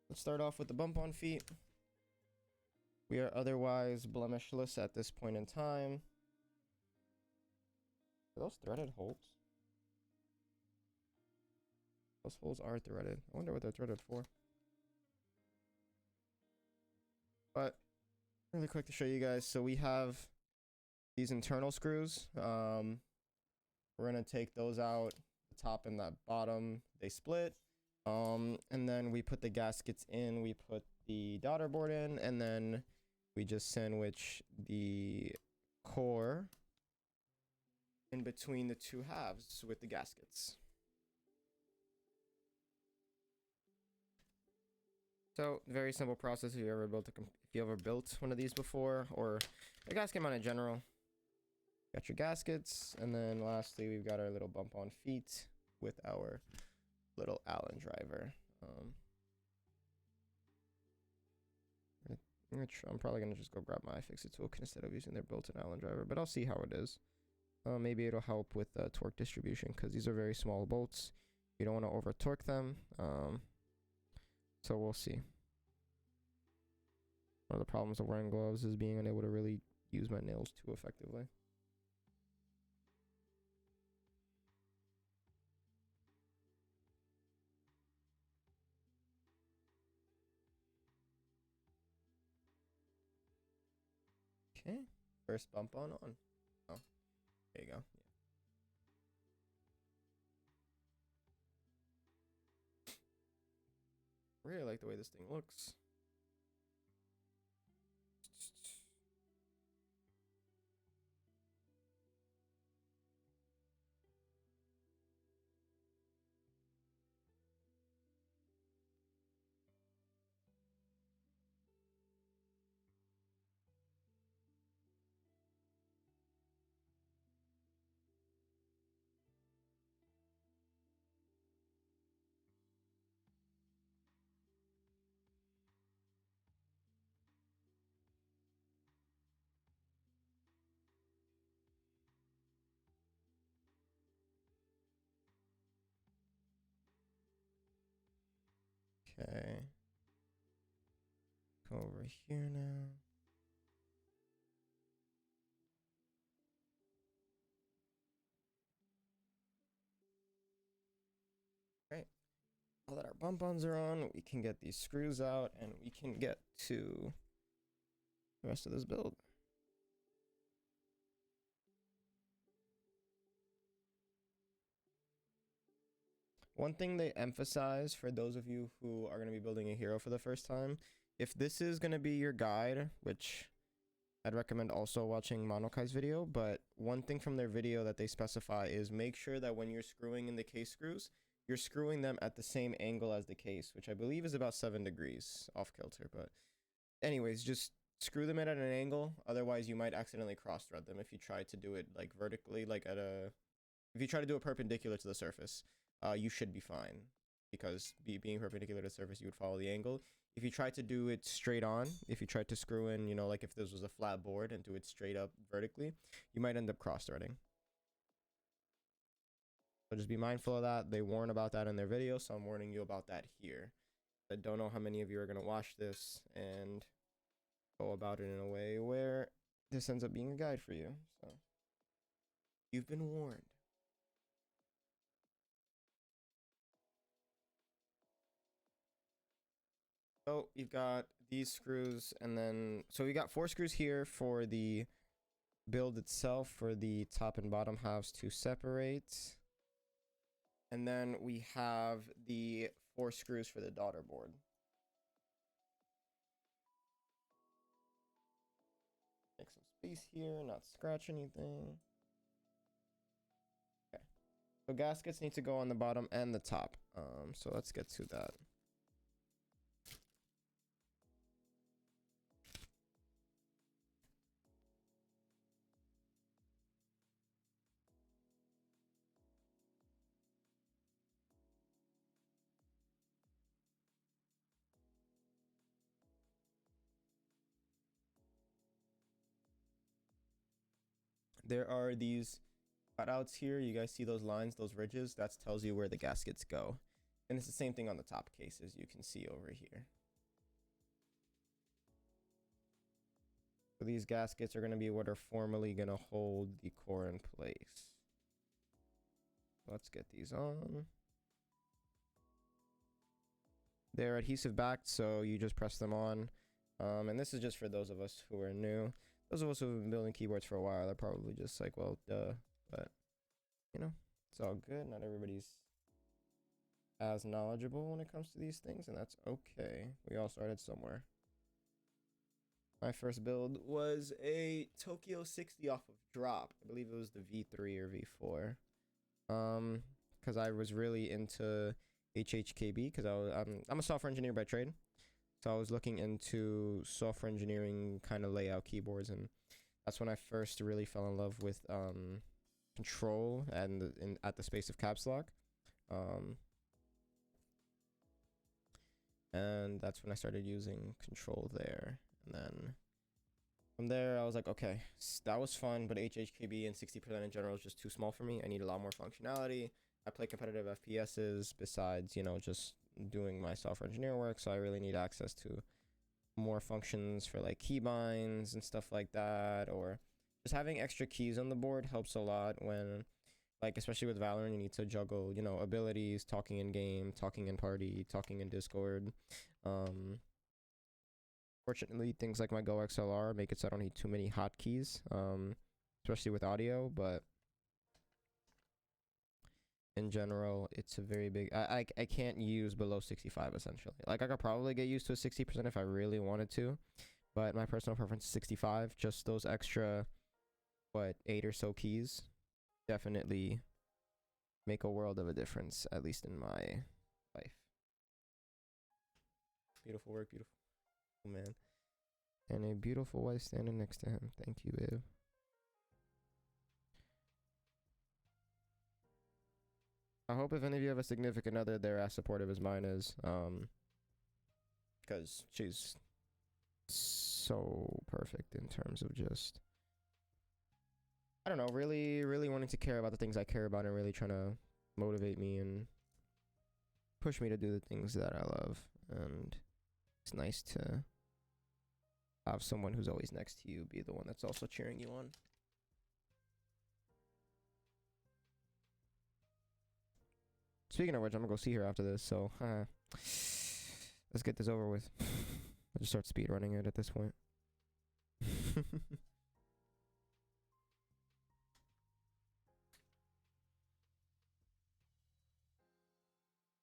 let's start off with the bump on feet. We are otherwise blemishless at this point in time. Are those threaded holes? Those holes are threaded. I wonder what they're threaded for. But really quick to show you guys. So we have these internal screws. We're gonna take those out, the top and the bottom, they split. And then we put the gaskets in, we put the daughter board in, and then we just sandwich the core in between the two halves with the gaskets. So very simple process. If you ever built one of these before, or a gasket mount in general. Got your gaskets, and then lastly we've got our little bump on feet with our little Allen driver. I'm probably gonna just go grab my iFixit tool instead of using their built-in Allen driver, but I'll see how it is. Maybe it'll help with torque distribution, because these are very small bolts. You don't want to over torque them. So we'll see. One of the problems of wearing gloves is being unable to really use my nails too effectively. Okay, first bump on. Oh, there you go. Yeah. Really like the way this thing looks. Okay. Go over here now. Right. Now that our bump-ons are on, we can get these screws out and we can get to the rest of this build. One thing they emphasize for those of you who are going to be building a hero for the first time, if this is going to be your guide, which I'd recommend also watching Monokei's video, but one thing from their video that they specify is make sure that when you're screwing in the case screws, you're screwing them at the same angle as the case, which I believe is about 7 degrees off kilter. But anyways, just screw them in at an angle. Otherwise, you might accidentally cross thread them if you try to do it like vertically, like if you try to do it perpendicular to the surface. You should be fine, because being perpendicular to the surface, you would follow the angle. If you try to do it straight on, if you tried to screw in, you know, like if this was a flat board and do it straight up vertically, you might end up cross threading. So just be mindful of that. They warn about that in their video, so I'm warning you about that here. I don't know how many of you are going to watch this and go about it in a way where this ends up being a guide for you. So you've been warned. So you've got these screws, and then so we got 4 screws here for the build itself, for the top and bottom halves to separate. And then we have the 4 screws for the daughter board. Make some space here, not scratch anything. Okay. So gaskets need to go on the bottom and the top. So let's get to that. There are these cutouts here. You guys see those lines, those ridges? That tells you where the gaskets go. And it's the same thing on the top case, as you can see over here. these gaskets are going to be what are formally going to hold the core in place. Let's get these on. They're adhesive backed, so you just press them on. And this is just for those of us who are new. Those of us who have been building keyboards for a while, they're probably just like, well, duh. But, you know, it's all good. Not everybody's as knowledgeable when it comes to these things, and that's okay. We all started somewhere. My first build was a Tokyo 60 off of drop. I believe it was the V3 or V4. Because I was really into HHKB, because I'm a software engineer by trade. So I was looking into software engineering kind of layout keyboards, and that's when I first really fell in love with control and at the space of caps lock. And that's when I started using control there. And then from there, I was like, okay, that was fun, but HHKB and 60% in general is just too small for me. I need a lot more functionality. I play competitive FPSs besides, you know, just doing my software engineer work. So I really need access to more functions for like keybinds and stuff like that. Or just having extra keys on the board helps a lot when, like, especially with Valorant, you need to juggle, you know, abilities, talking in game, talking in party, talking in Discord. Fortunately, things like my Go XLR make it so I don't need too many hotkeys, especially with audio, but in general, it's a very big... I can't use below 65, essentially. Like, I could probably get used to a 60% if I really wanted to, but my personal preference is 65. Just those extra, 8 or so keys definitely make a world of a difference, at least in my life. Beautiful work, beautiful. Oh, man. And a beautiful wife standing next to him. Thank you, babe. I hope if any of you have a significant other, they're as supportive as mine is. Because she's so perfect in terms of just, I don't know, really, really wanting to care about the things I care about and really trying to motivate me and push me to do the things that I love. And it's nice to have someone who's always next to you be the one that's also cheering you on. Speaking of which, I'm gonna go see her after this, so let's get this over with. I'll just start speed running it at this point.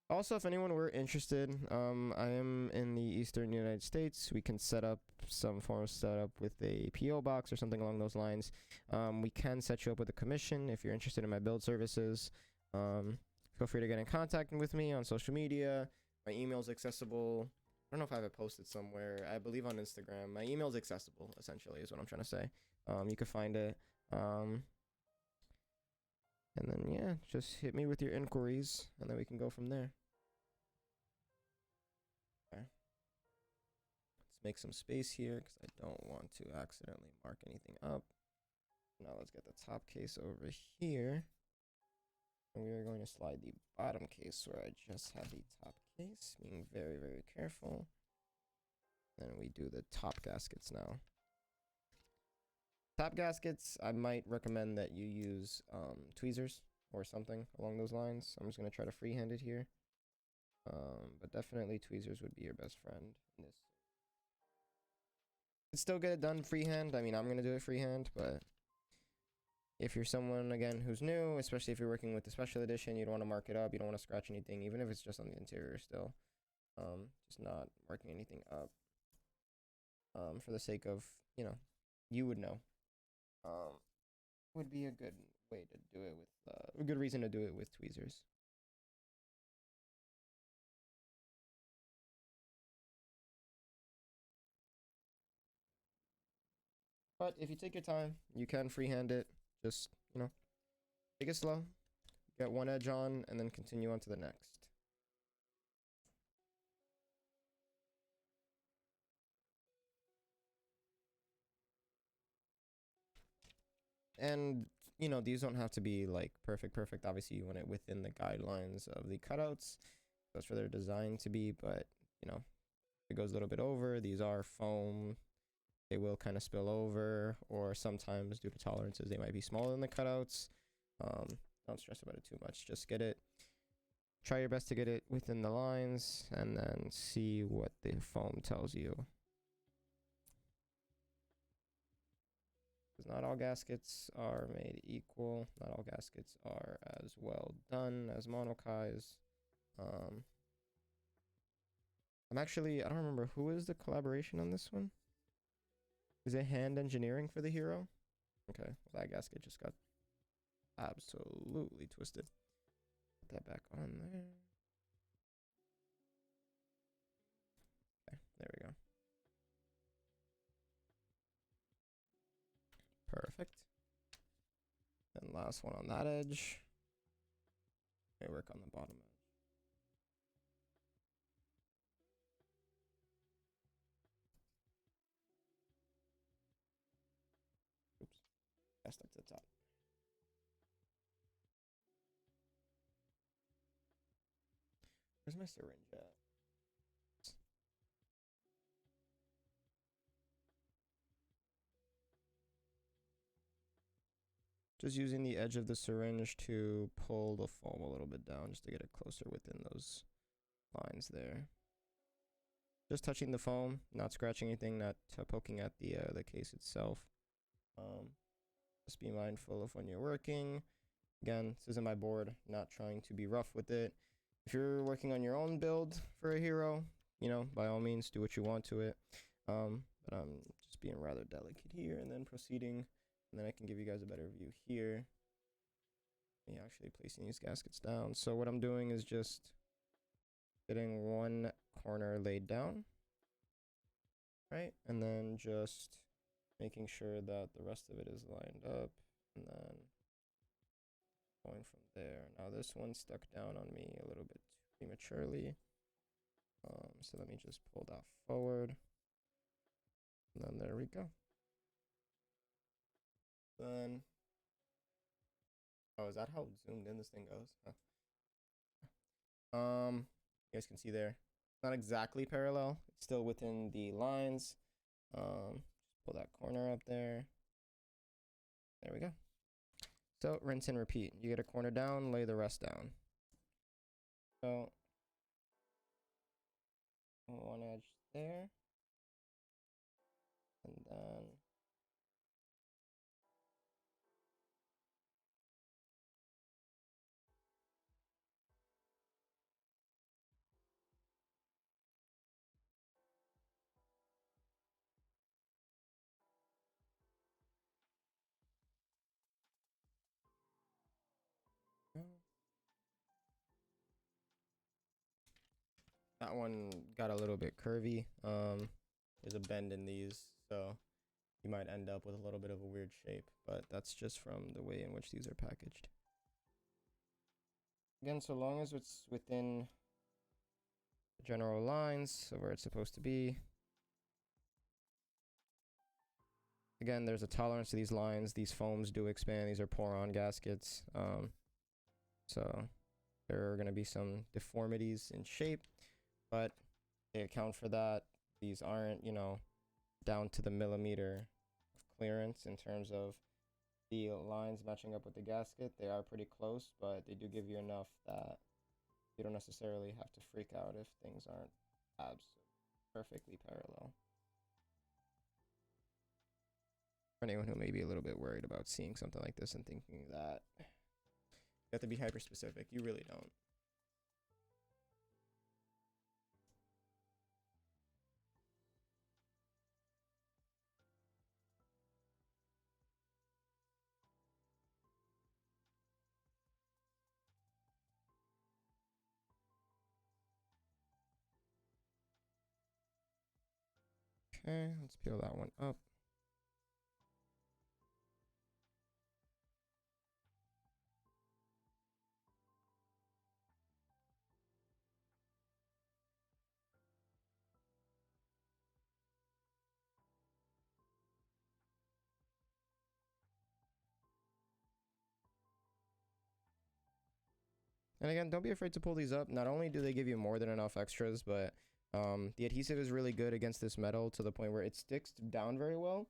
Also, if anyone were interested, I am in the Eastern United States. We can set up some form of setup with a PO box or something along those lines. We can set you up with a commission if you're interested in my build services. Feel free to get in contact with me on social media. My email is accessible. I don't know if I have it posted somewhere. I believe on Instagram. My email is accessible, essentially, is what I'm trying to say. You can find it. And then, yeah, just hit me with your inquiries, and then we can go from there. Okay. Let's make some space here, because I don't want to accidentally mark anything up. Now let's get the top case over here. And we are going to slide the bottom case where I just have the top case, being very, very careful. Then we do the top gaskets now. Top gaskets, I might recommend that you use tweezers or something along those lines. I'm just going to try to freehand it here. But definitely tweezers would be your best friend in this. You can still get it done freehand. I mean, I'm going to do it freehand, but if you're someone, again, who's new, especially if you're working with the special edition, you don't want to mark it up, you don't want to scratch anything, even if it's just on the interior still. Just not marking anything up. For the sake of, you know, you would know. Would be a good way to do it with, a good reason to do it with tweezers. But if you take your time, you can freehand it. Just, you know, take it slow, get one edge on, and then continue on to the next. And, you know, these don't have to be like perfect. Obviously, you want it within the guidelines of the cutouts. That's where they're designed to be. But, you know, if it goes a little bit over, these are foam. they will kind of spill over, or sometimes due to tolerances they might be smaller than the cutouts. Don't stress about it too much. Just try your best to get it within the lines, and then see what the foam tells you. Because not all gaskets are made equal. Not all gaskets are as well done as Monokei's. I don't remember who is the collaboration on this one. Is it hand engineering for the Hero? Okay, well, that gasket just got absolutely twisted. Put that back on there. Okay, there we go. Perfect. And last one on that edge. Okay, work on the bottom edge. Oops, I stuck to the top. Where's my syringe at? Just using the edge of the syringe to pull the foam a little bit down, just to get it closer within those lines there. Just touching the foam, not scratching anything, not poking at the case itself. Just be mindful of when you're working. Again, this isn't my board, not trying to be rough with it. If you're working on your own build for a Hero, you know, by all means, do what you want to it. But I'm just being rather delicate here, and then proceeding, and then I can give you guys a better view here. Me actually placing these gaskets down. So what I'm doing is just getting one corner laid down, right? And then just making sure that the rest of it is lined up, and then going from there. Now this one stuck down on me a little bit prematurely. So let me just pull that forward. And then there we go. Then, oh, is that how zoomed in this thing goes? Huh. You guys can see there. Not exactly parallel. It's still within the lines. Just pull that corner up there. There we go. So rinse and repeat. You get a corner down, lay the rest down. So one edge there, and then that one got a little bit curvy. There's a bend in these, so you might end up with a little bit of a weird shape, but that's just from the way in which these are packaged. Again, so long as it's within the general lines of where it's supposed to be. Again, there's a tolerance to these lines. These foams do expand. These are pour-on gaskets. So there are going to be some deformities in shape, but they account for that. These aren't, you know, down to the millimeter of clearance in terms of the lines matching up with the gasket. They are pretty close, but they do give you enough that you don't necessarily have to freak out if things aren't absolutely perfectly parallel. For anyone who may be a little bit worried about seeing something like this and thinking that you have to be hyper specific, you really don't. Okay, let's peel that one up. And again, don't be afraid to pull these up. Not only do they give you more than enough extras, but The adhesive is really good against this metal to the point where it sticks down very well,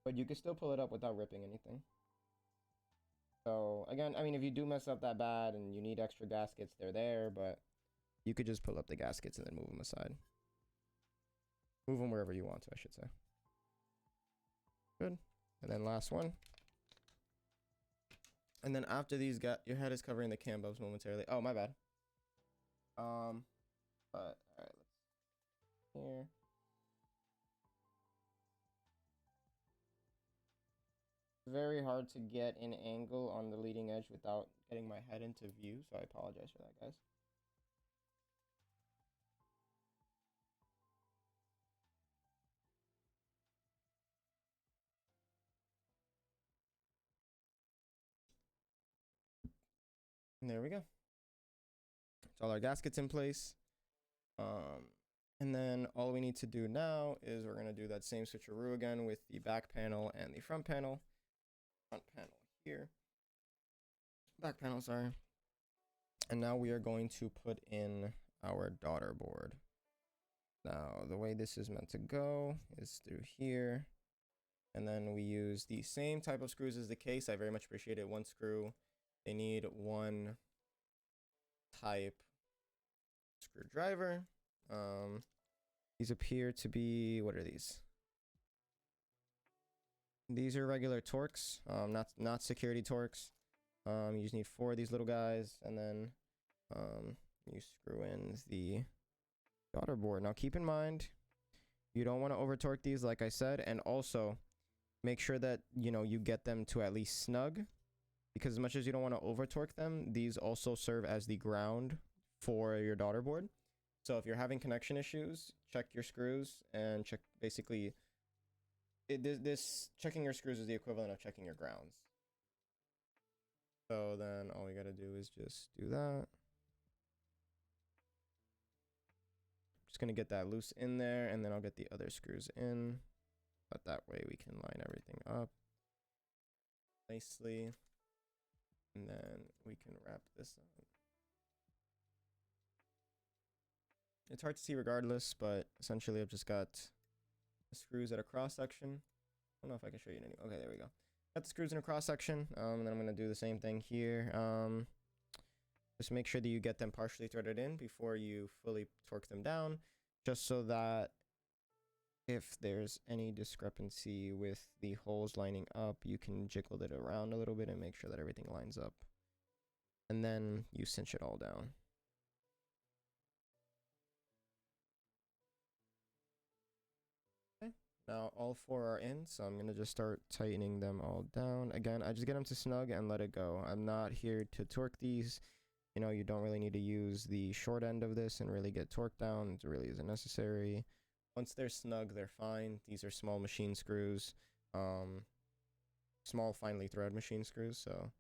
but you can still pull it up without ripping anything. So again, I mean, if you do mess up that bad and you need extra gaskets, they're there, but you could just pull up the gaskets and then move them aside. Move them wherever you want to, I should say. Good. And then last one. And then after these, your head is covering the cam bulbs momentarily. Oh, my bad. But all right, let's here. Very hard to get an angle on the leading edge without getting my head into view, so I apologize for that, guys. And there we go. So all our gaskets in place. And then all we need to do now is we're gonna do that same switcheroo again with the back panel and the front panel. Front panel here. Back panel, sorry. And now we are going to put in our daughter board. Now, the way this is meant to go is through here. And then we use the same type of screws as the case. I very much appreciate it. One screw. They need one type screwdriver. These appear to be, what are these? These are regular Torx, not security Torx. You just need 4 of these little guys, and then you screw in the daughter board. Now keep in mind, you don't want to over torque these, like I said, and also make sure that you get them to at least snug, because as much as you don't want to over torque them, these also serve as the ground for your daughter board. So if you're having connection issues, check your screws and check basically. Checking your screws is the equivalent of checking your grounds. So then all we gotta do is just do that. Just gonna get that loose in there, and then I'll get the other screws in. But that way we can line everything up nicely. And then we can wrap this up. It's hard to see regardless, but essentially I've just got the screws at a cross section. I don't know if I can show you any. Okay, there we go. Got the screws in a cross section. And then I'm gonna do the same thing here. Just make sure that you get them partially threaded in before you fully torque them down, just so that if there's any discrepancy with the holes lining up, you can jiggle it around a little bit and make sure that everything lines up. And then you cinch it all down. Okay. Now all 4 are in, so I'm gonna just start tightening them all down. Again, I just get them to snug and let it go. I'm not here to torque these. You don't really need to use the short end of this and really get torqued down. It really isn't necessary. Once they're snug, they're fine. These are small machine screws, small finely thread machine screws, so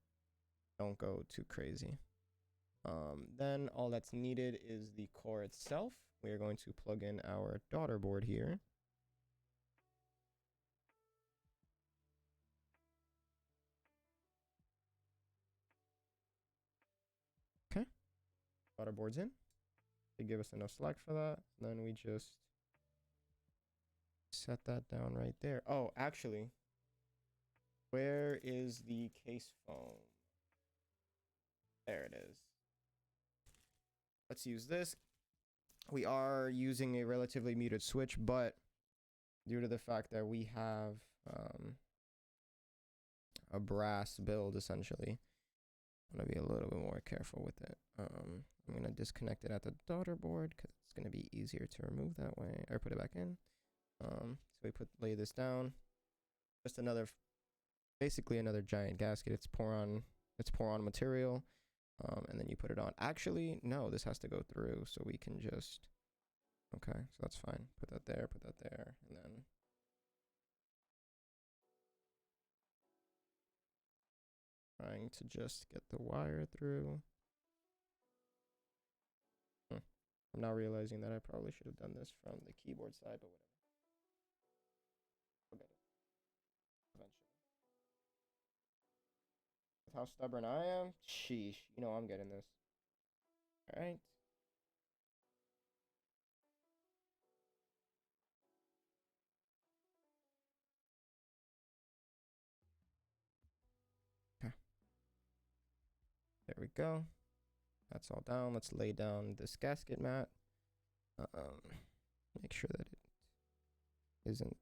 don't go too crazy. Then all that's needed is the core itself. We are going to plug in our daughter board here. Okay, daughter board's in. They give us enough slack for that. Then we just set that down right there. Oh, actually, where is the case foam? There it is. Let's use this. We are using a relatively muted switch, but due to the fact that we have a brass build, essentially, I'm going to be a little bit more careful with it. I'm going to disconnect it at the daughter board because it's going to be easier to remove that way, or put it back in. So we lay this down. Just basically another giant gasket. It's pour on material, and then you put it on. Actually, no, this has to go through, so we can just. Okay, so that's fine. Put that there, and then. Trying to just get the wire through. I'm now realizing that I probably should have done this from the keyboard side, but whatever. We'll get it eventually. With how stubborn I am, sheesh, I'm getting this. All right. go. That's all down. Let's lay down this gasket mat. Make sure that it isn't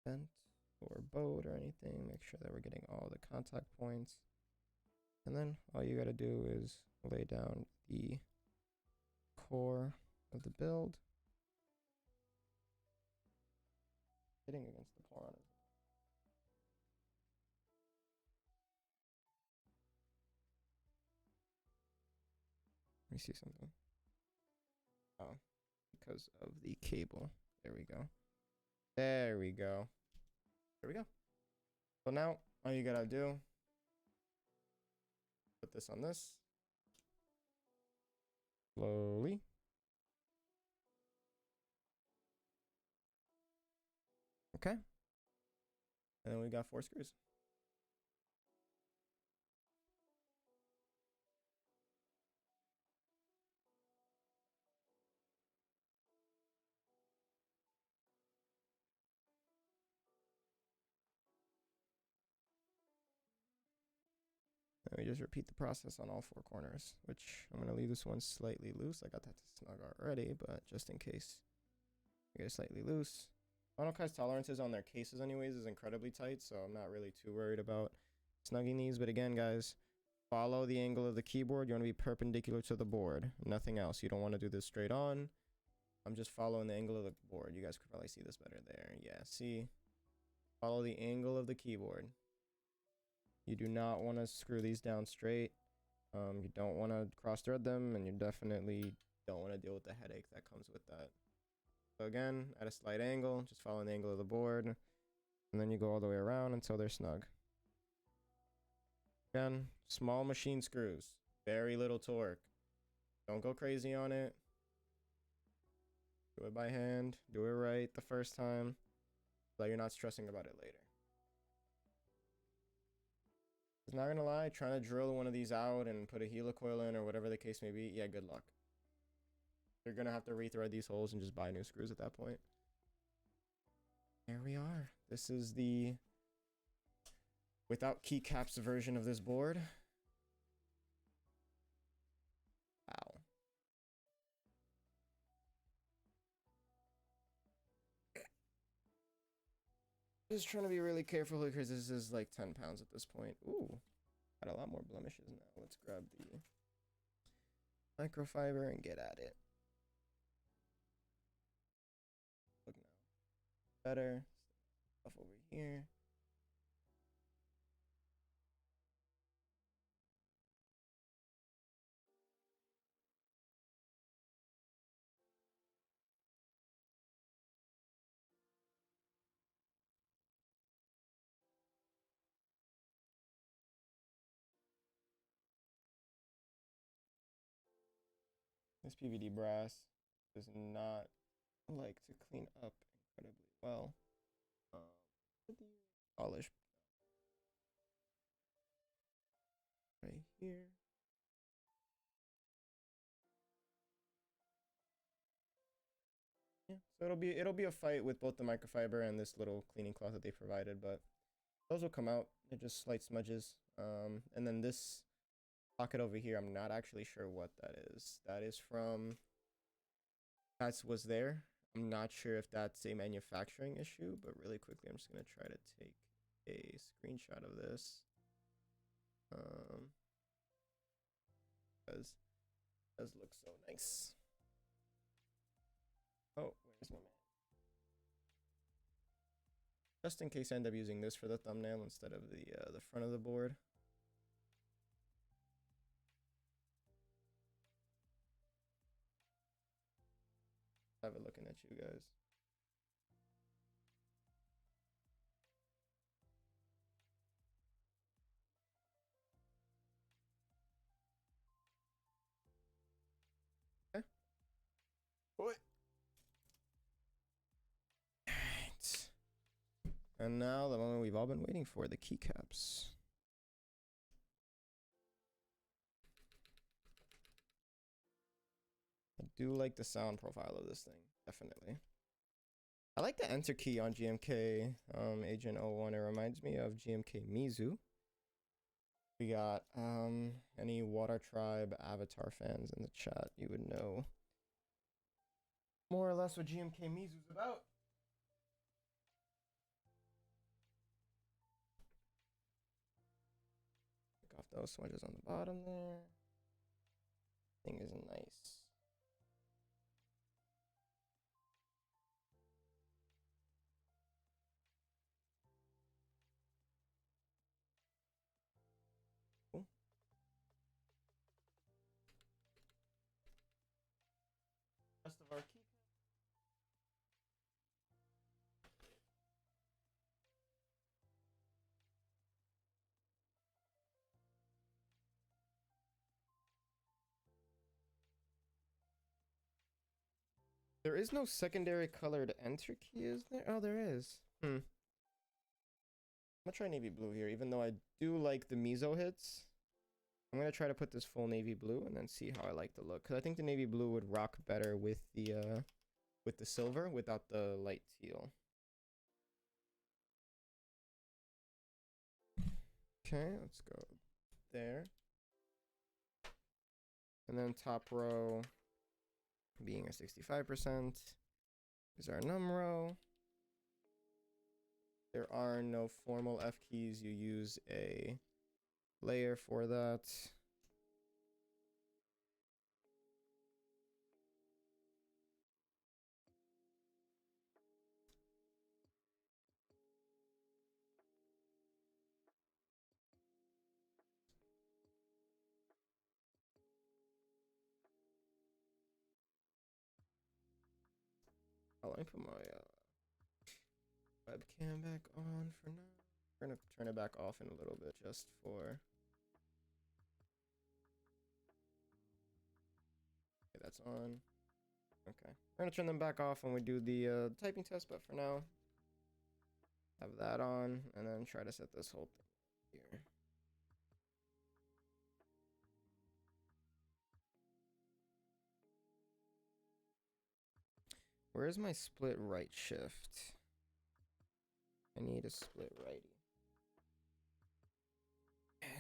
bent or bowed or anything. Make sure that we're getting all the contact points. And then all you gotta do is lay down the core of the build. Hitting against the core on it. Let me see something. Oh, because of the cable. There we go. There we go. There we go. So now all you gotta do, put this on this. Slowly. Okay. And then we got 4 screws. And we just repeat the process on all 4 corners, which I'm going to leave this one slightly loose. I got that snug already, but just in case we get it slightly loose. Monokei's tolerances on their cases anyways is incredibly tight, so I'm not really too worried about snugging these. But again, guys, follow the angle of the keyboard. You want to be perpendicular to the board, nothing else. You don't want to do this straight on. I'm just following the angle of the board. You guys could probably see this better there. Yeah, see? Follow the angle of the keyboard. You do not want to screw these down straight. You don't want to cross thread them, and you definitely don't want to deal with the headache that comes with that. So again, at a slight angle, just follow the angle of the board, and then you go all the way around until they're snug. Again, small machine screws, very little torque. Don't go crazy on it. Do it by hand, do it right the first time, so you're not stressing about it later. I'm not gonna lie, trying to drill one of these out and put a helicoil in or whatever the case may be, yeah, good luck. You're gonna have to rethread these holes and just buy new screws at that point. There we are. This is the without keycaps version of this board. Wow. Just trying to be really careful because this is like 10 pounds at this point. Ooh, got a lot more blemishes now. Let's grab the microfiber and get at it. Look now. Better. Stuff over here. This PVD brass does not like to clean up incredibly well. Polish right here. Yeah, so it'll be a fight with both the microfiber and this little cleaning cloth that they provided, but those will come out. They're just slight smudges. And then this pocket over here, I'm not actually sure what that is. That is from was there. I'm not sure if that's a manufacturing issue, but really quickly, I'm just gonna try to take a screenshot of this. Because it does look so nice. Oh, where's my man? Just in case I end up using this for the thumbnail instead of the front of the board. Have it looking at you guys. Okay. Boy. Alright. And now the moment we've all been waiting for, the keycaps. I do like the sound profile of this thing, definitely. I like the enter key on GMK Agent 01. It reminds me of GMK Mizu. We got any Water Tribe Avatar fans in the chat, you would know more or less what GMK Mizu's about. Take off those switches on the bottom there. Thing is nice. Cool. Rest of our key. There is no secondary colored enter key, is there? Oh, there is. I'm gonna try navy blue here, even though I do like the Mizo hits. I'm gonna try to put this full navy blue and then see how I like the look. Cause I think the navy blue would rock better with the silver without the light teal. Okay, let's go there. And then top row being a 65% is our num row. There are no formal F keys. You use a layer for that. Oh, let me put my webcam back on for now. We're gonna turn it back off in a little bit just for. Okay, that's on. Okay, we're gonna turn them back off when we do the typing test, but for now, have that on and then try to set this whole thing here. Where is my split right shift? I need a split righty.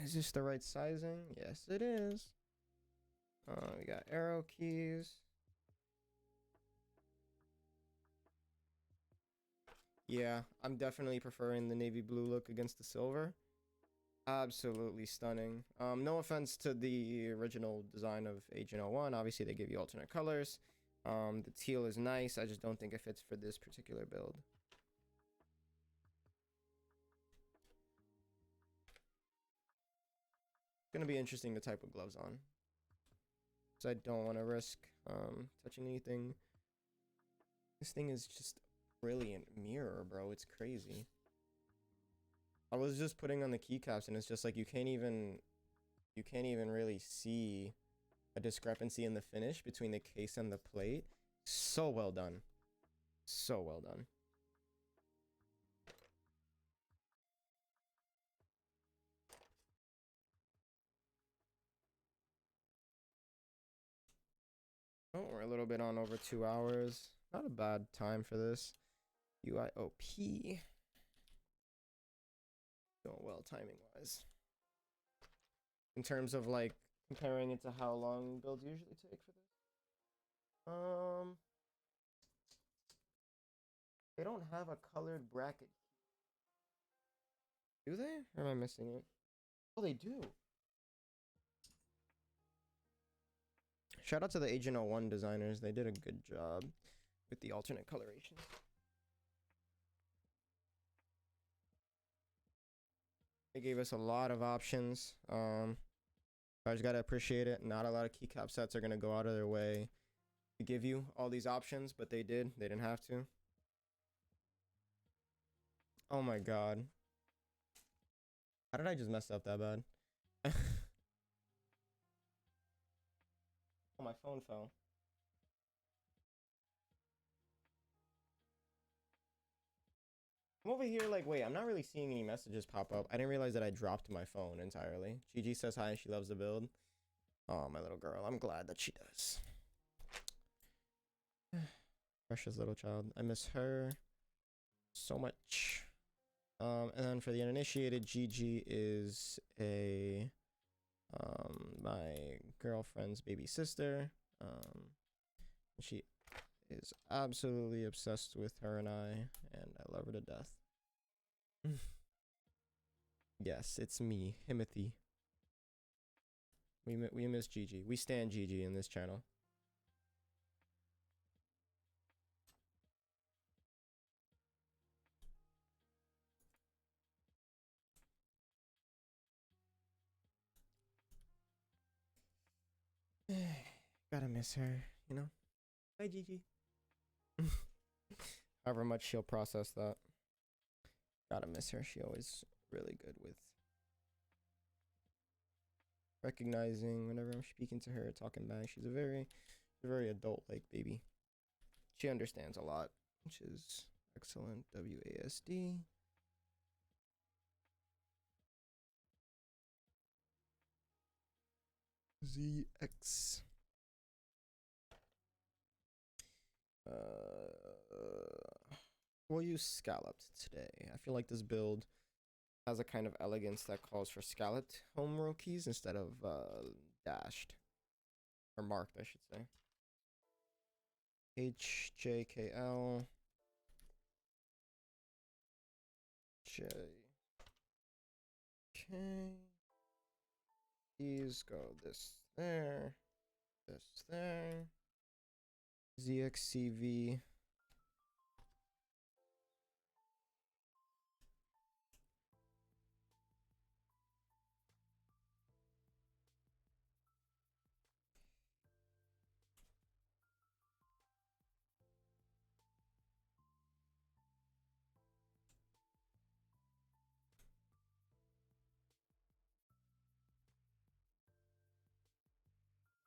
Is this the right sizing? Yes, it is. We got arrow keys. Yeah, I'm definitely preferring the navy blue look against the silver. Absolutely stunning. No offense to the original design of Agent 01. Obviously, they give you alternate colors. The teal is nice. I just don't think it fits for this particular build. It's gonna be interesting to type with gloves on, because I don't want to risk touching anything. This thing is just a brilliant mirror, bro. It's crazy. I was just putting on the keycaps, and it's just like you can't even really see a discrepancy in the finish between the case and the plate. So well done. So well done. Oh, we're a little bit on over 2 hours. Not a bad time for this. UIOP. Going well timing wise. In terms of like comparing it to how long builds usually take for this. They don't have a colored bracket. Do they? Or am I missing it? Oh, they do. Shout out to the Agent 01 designers. They did a good job with the alternate coloration. They gave us a lot of options. I just gotta appreciate it. Not a lot of keycap sets are gonna go out of their way to give you all these options, but they did. They didn't have to. Oh my god. How did I just mess up that bad? Oh, my phone fell. I'm over here like, wait, I'm not really seeing any messages pop up. I didn't realize that I dropped my phone entirely. Gigi says hi and she loves the build. Oh, my little girl. I'm glad that she does. Precious little child. I miss her so much. And then for the uninitiated, Gigi is a my girlfriend's baby sister. She is absolutely obsessed with her and I love her to death. Yes, it's me, Himothy. We miss Gigi. We stand Gigi in this channel. Gotta miss her, you know? Bye, Gigi. However much she'll process that. Gotta miss her. She always really good with recognizing whenever I'm speaking to her, talking back. She's a very adult-like baby. She understands a lot, which is excellent. WASD. ZX. We'll use scalloped today. I feel like this build has a kind of elegance that calls for scalloped home row keys instead of dashed. Or marked, I should say. HJKL. JK. These go this there. This there. ZXCV.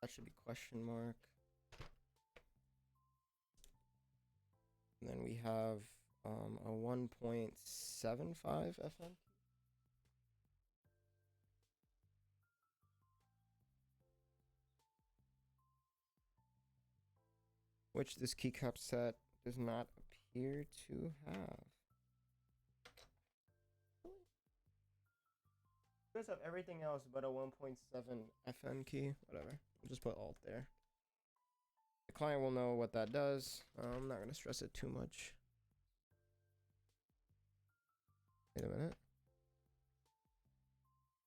That should be question mark. And then we have a 1.75 FM. Which this keycap set does not appear to have. You guys have everything else but a 1.7 FM key. Whatever. We'll just put alt there. The client will know what that does. I'm not going to stress it too much. Wait a minute.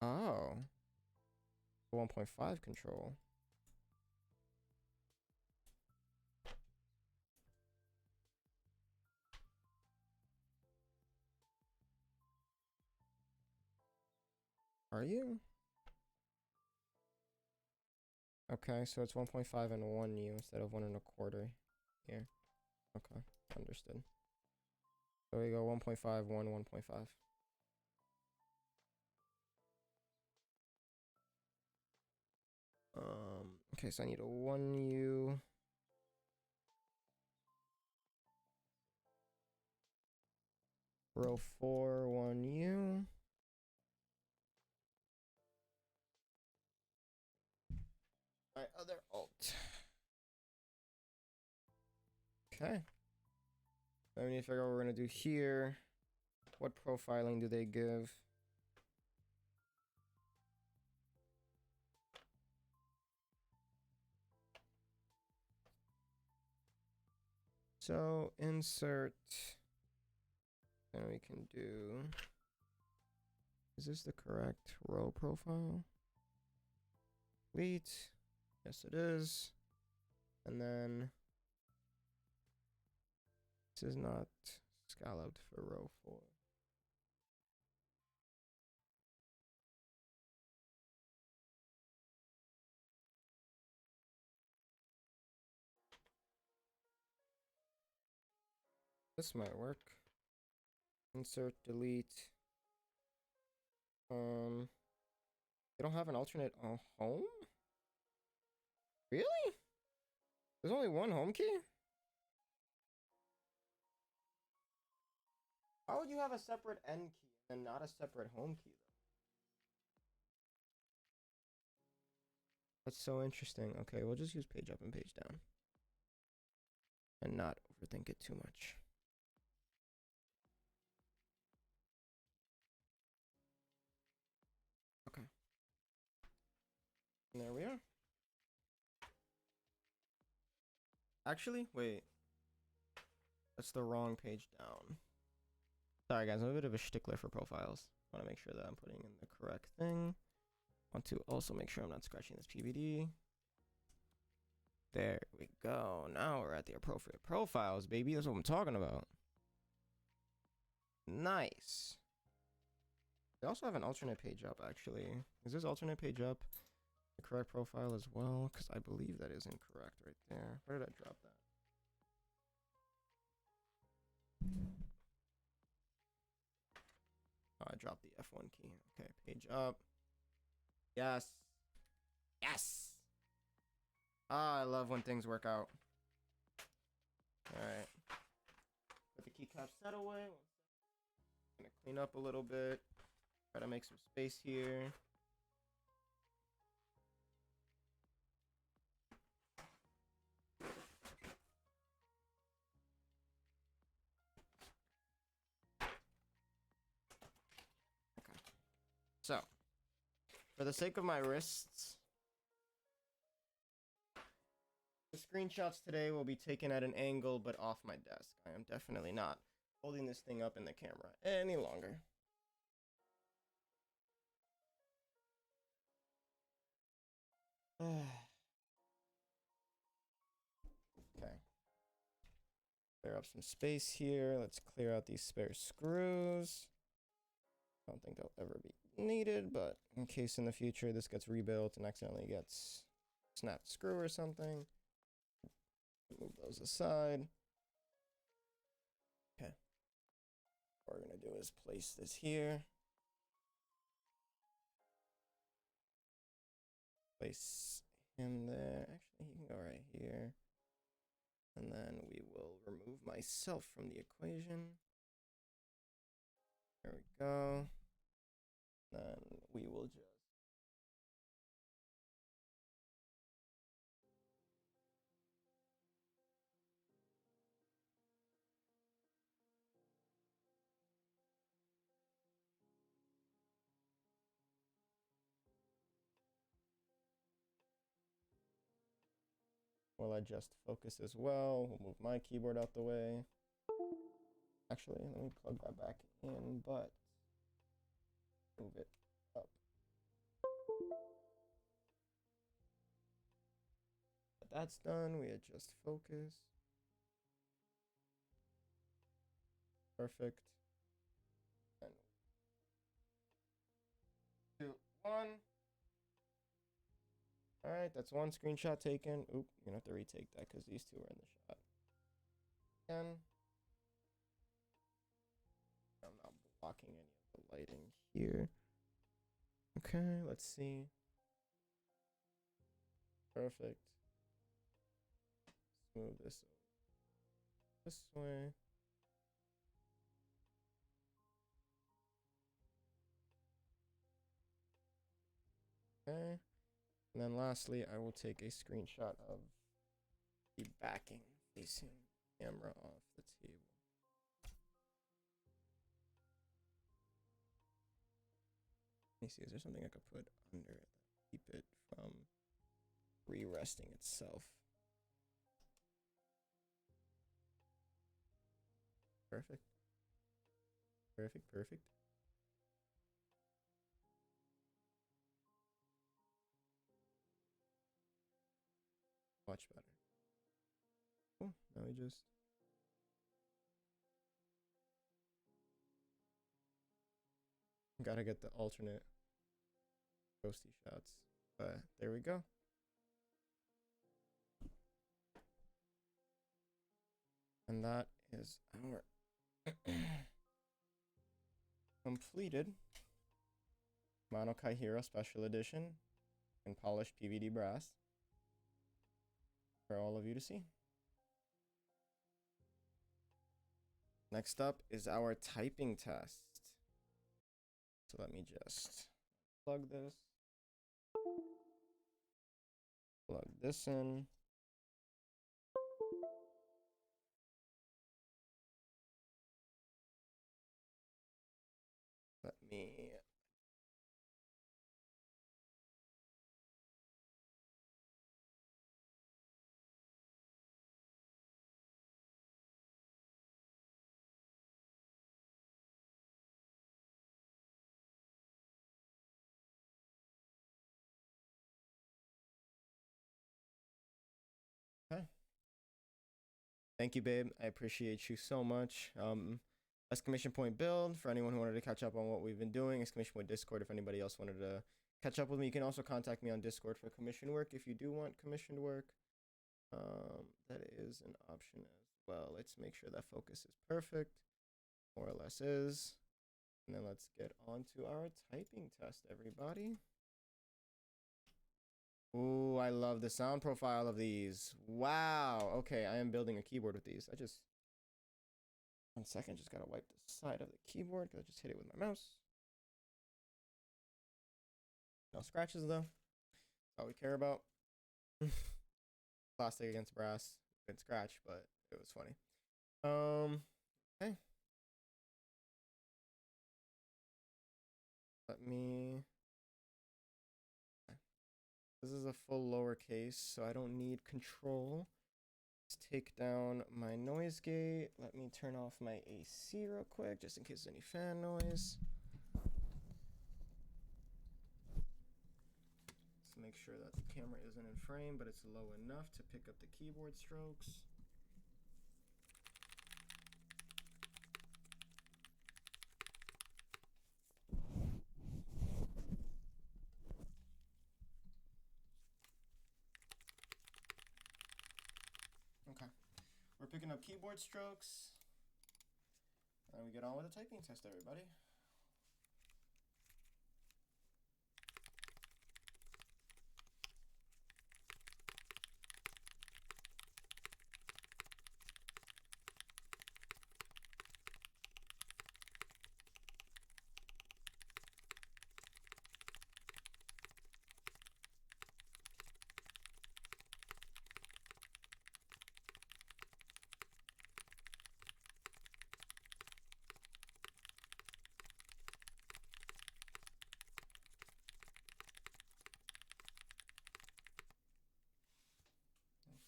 Oh. 1.5 control. Are you? Okay, so it's 1.5 and 1U instead of 1.25 here. Okay, understood. So we go 1.5, 1, 1.5. Okay, so I need a 1U. Row 4, 1U. My other alt. Okay. Then we need to figure out what we're going to do here. What profiling do they give? So insert, then we can do, is this the correct row profile? Delete, yes it is. And then this is not scalloped for row 4. This might work. Insert, delete. They don't have an alternate home? Really? There's only one home key? How would you have a separate end key and not a separate home key, though? That's so interesting. Okay, we'll just use page up and page down. And not overthink it too much. there we are. Actually, wait. That's the wrong page down. Sorry guys, I'm a bit of a stickler for profiles. Want to make sure that I'm putting in the correct thing. Want to also make sure I'm not scratching this PVD. There we go. Now we're at the appropriate profiles, baby. That's what I'm talking about. Nice. They also have an alternate page up, actually. Is this alternate page up the correct profile as well? Because I believe that is incorrect right there. Where did I drop that? Oh, I dropped the F1 key. Okay, page up. Yes. Yes. Ah, I love when things work out. Alright. Put the keycap set away. Gonna clean up a little bit. Try to make some space here. Okay. So, for the sake of my wrists, the screenshots today will be taken at an angle but off my desk. I am definitely not holding this thing up in the camera any longer. Okay. Clear up some space here. Let's clear out these spare screws. I don't think they'll ever be needed, but in case in the future this gets rebuilt and accidentally gets snapped screw or something, move those aside. Okay. What we're gonna do is place this here. Place him there. Actually, he can go right here. And then we will remove myself from the equation. There we go. Then we will just we'll adjust focus as well. We'll move my keyboard out the way. Actually, let me plug that back in, but move it up. But that's done. We adjust focus. Perfect. And 2, 1. All right, that's one screenshot taken. Oop, you're gonna have to retake that because these two are in the shot. Again. I'm not blocking any of the lighting here. Okay, let's see. Perfect. Let's move this over this way. Okay. And then lastly, I will take a screenshot of the backing facing camera off the table. Let me see, is there something I could put under it that keep it from re-resting itself? Perfect. Perfect, perfect. Much better. Cool. Now we just gotta get the alternate ghosty shots. But there we go. And that is our completed Monokei Hiro Special Edition in polished PVD brass for all of you to see. Next up is our typing test. So let me just plug this in. Let me Thank you, babe. I appreciate you so much. Exclamation point build for anyone who wanted to catch up on what we've been doing. Exclamation point Discord if anybody else wanted to catch up with me. You can also contact me on Discord for commission work if you do want commissioned work. That is an option as well. Let's make sure that focus is perfect. More or less is. And then let's get on to our typing test, everybody. Ooh, I love the sound profile of these. Wow. Okay, I am building a keyboard with these. 1 second, just gotta wipe the side of the keyboard because I just hit it with my mouse. No scratches though. That's all we care about. Plastic against brass. Good scratch, but it was funny. Okay. Let me. This is a full lowercase, so I don't need control. Let's take down my noise gate. Let me turn off my AC real quick, just in case there's any fan noise. Let's make sure that the camera isn't in frame, but it's low enough to pick up the keyboard strokes. Okay, we're picking up keyboard strokes. And we get on with the typing test, everybody.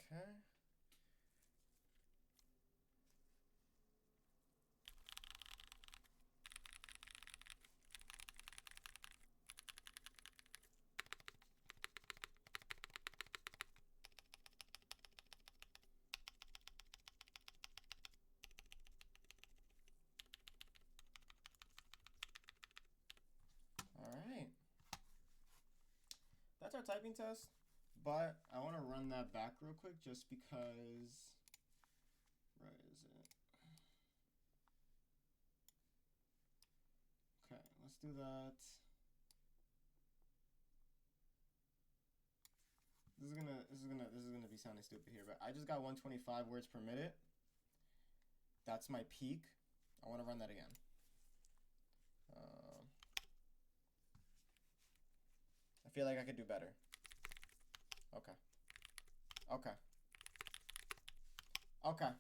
Okay. All right. That's our typing test, but I want to run that back real quick just because. Where is it? Okay, let's do that. This is gonna be sounding stupid here, but I just got 125 words per minute. That's my peak. I want to run that again. I feel like I could do better. Okay. Okay. Okay.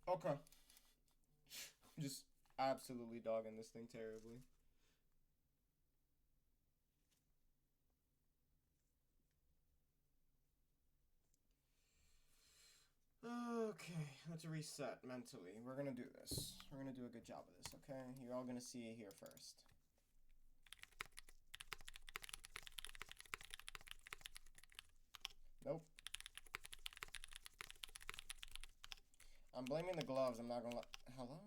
Okay. I'm just absolutely dogging this thing terribly. Okay, let's reset mentally. We're gonna do this. We're gonna do a good job of this, okay? You're all gonna see it here first. Nope. I'm blaming the gloves. I'm not gonna let. Hello?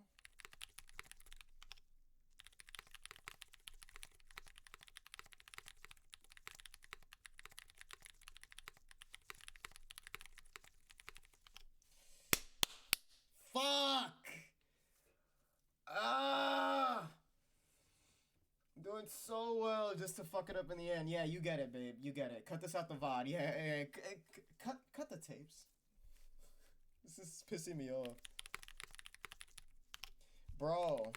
Fuck! Ah! I'm doing so well just to fuck it up in the end. Yeah, you get it, babe. You get it. Cut this out the VOD. Yeah. Cut the tapes. This is pissing me off. Bro.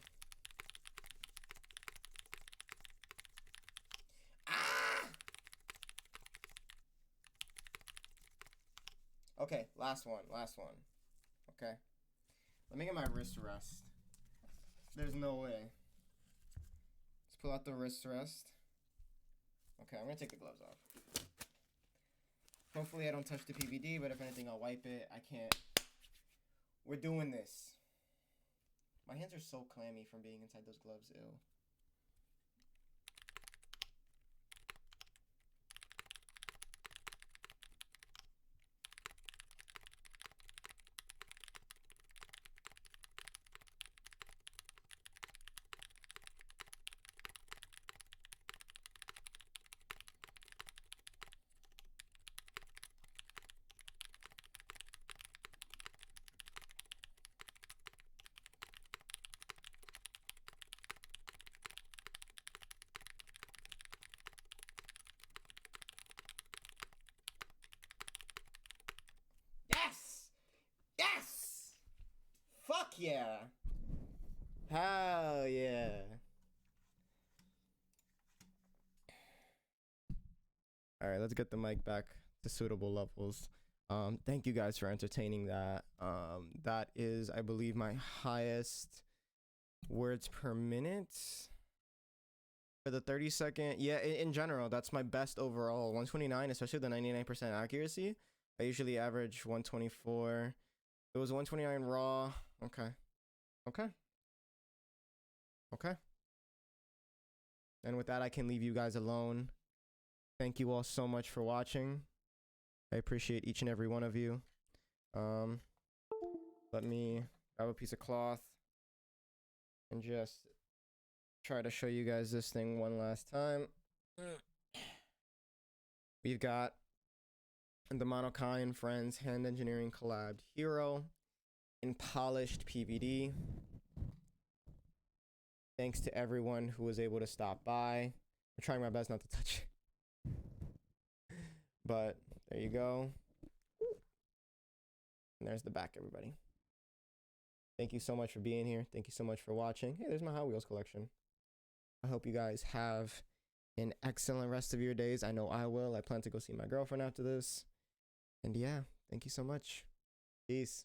Ah! Okay, last one. Okay. Let me get my wrist rest. There's no way. Let's pull out the wrist rest. Okay, I'm gonna take the gloves off. Hopefully I don't touch the PVD, but if anything, I'll wipe it. I can't. We're doing this. My hands are so clammy from being inside those gloves, ew. yeah. Hell yeah. All right, let's get the mic back to suitable levels. Thank you guys for entertaining that. That is, I believe, my highest words per minute for the 30-second. Yeah, in general, that's my best overall. 129, especially the 99% accuracy. I usually average 124. It was 129 raw. Okay. And with that, I can leave you guys alone. Thank you all so much for watching. I appreciate each and every one of you. Let me grab a piece of cloth and just try to show you guys this thing one last time. We've got the Monokei and Friends Hand Engineering collabed Hero in polished PVD. Thanks to everyone who was able to stop by. I'm trying my best not to touch it. But there you go. And there's the back, everybody. Thank you so much for being here. Thank you so much for watching. Hey, there's my Hot Wheels collection. I hope you guys have an excellent rest of your days. I know I will. I plan to go see my girlfriend after this. And yeah, thank you so much. Peace.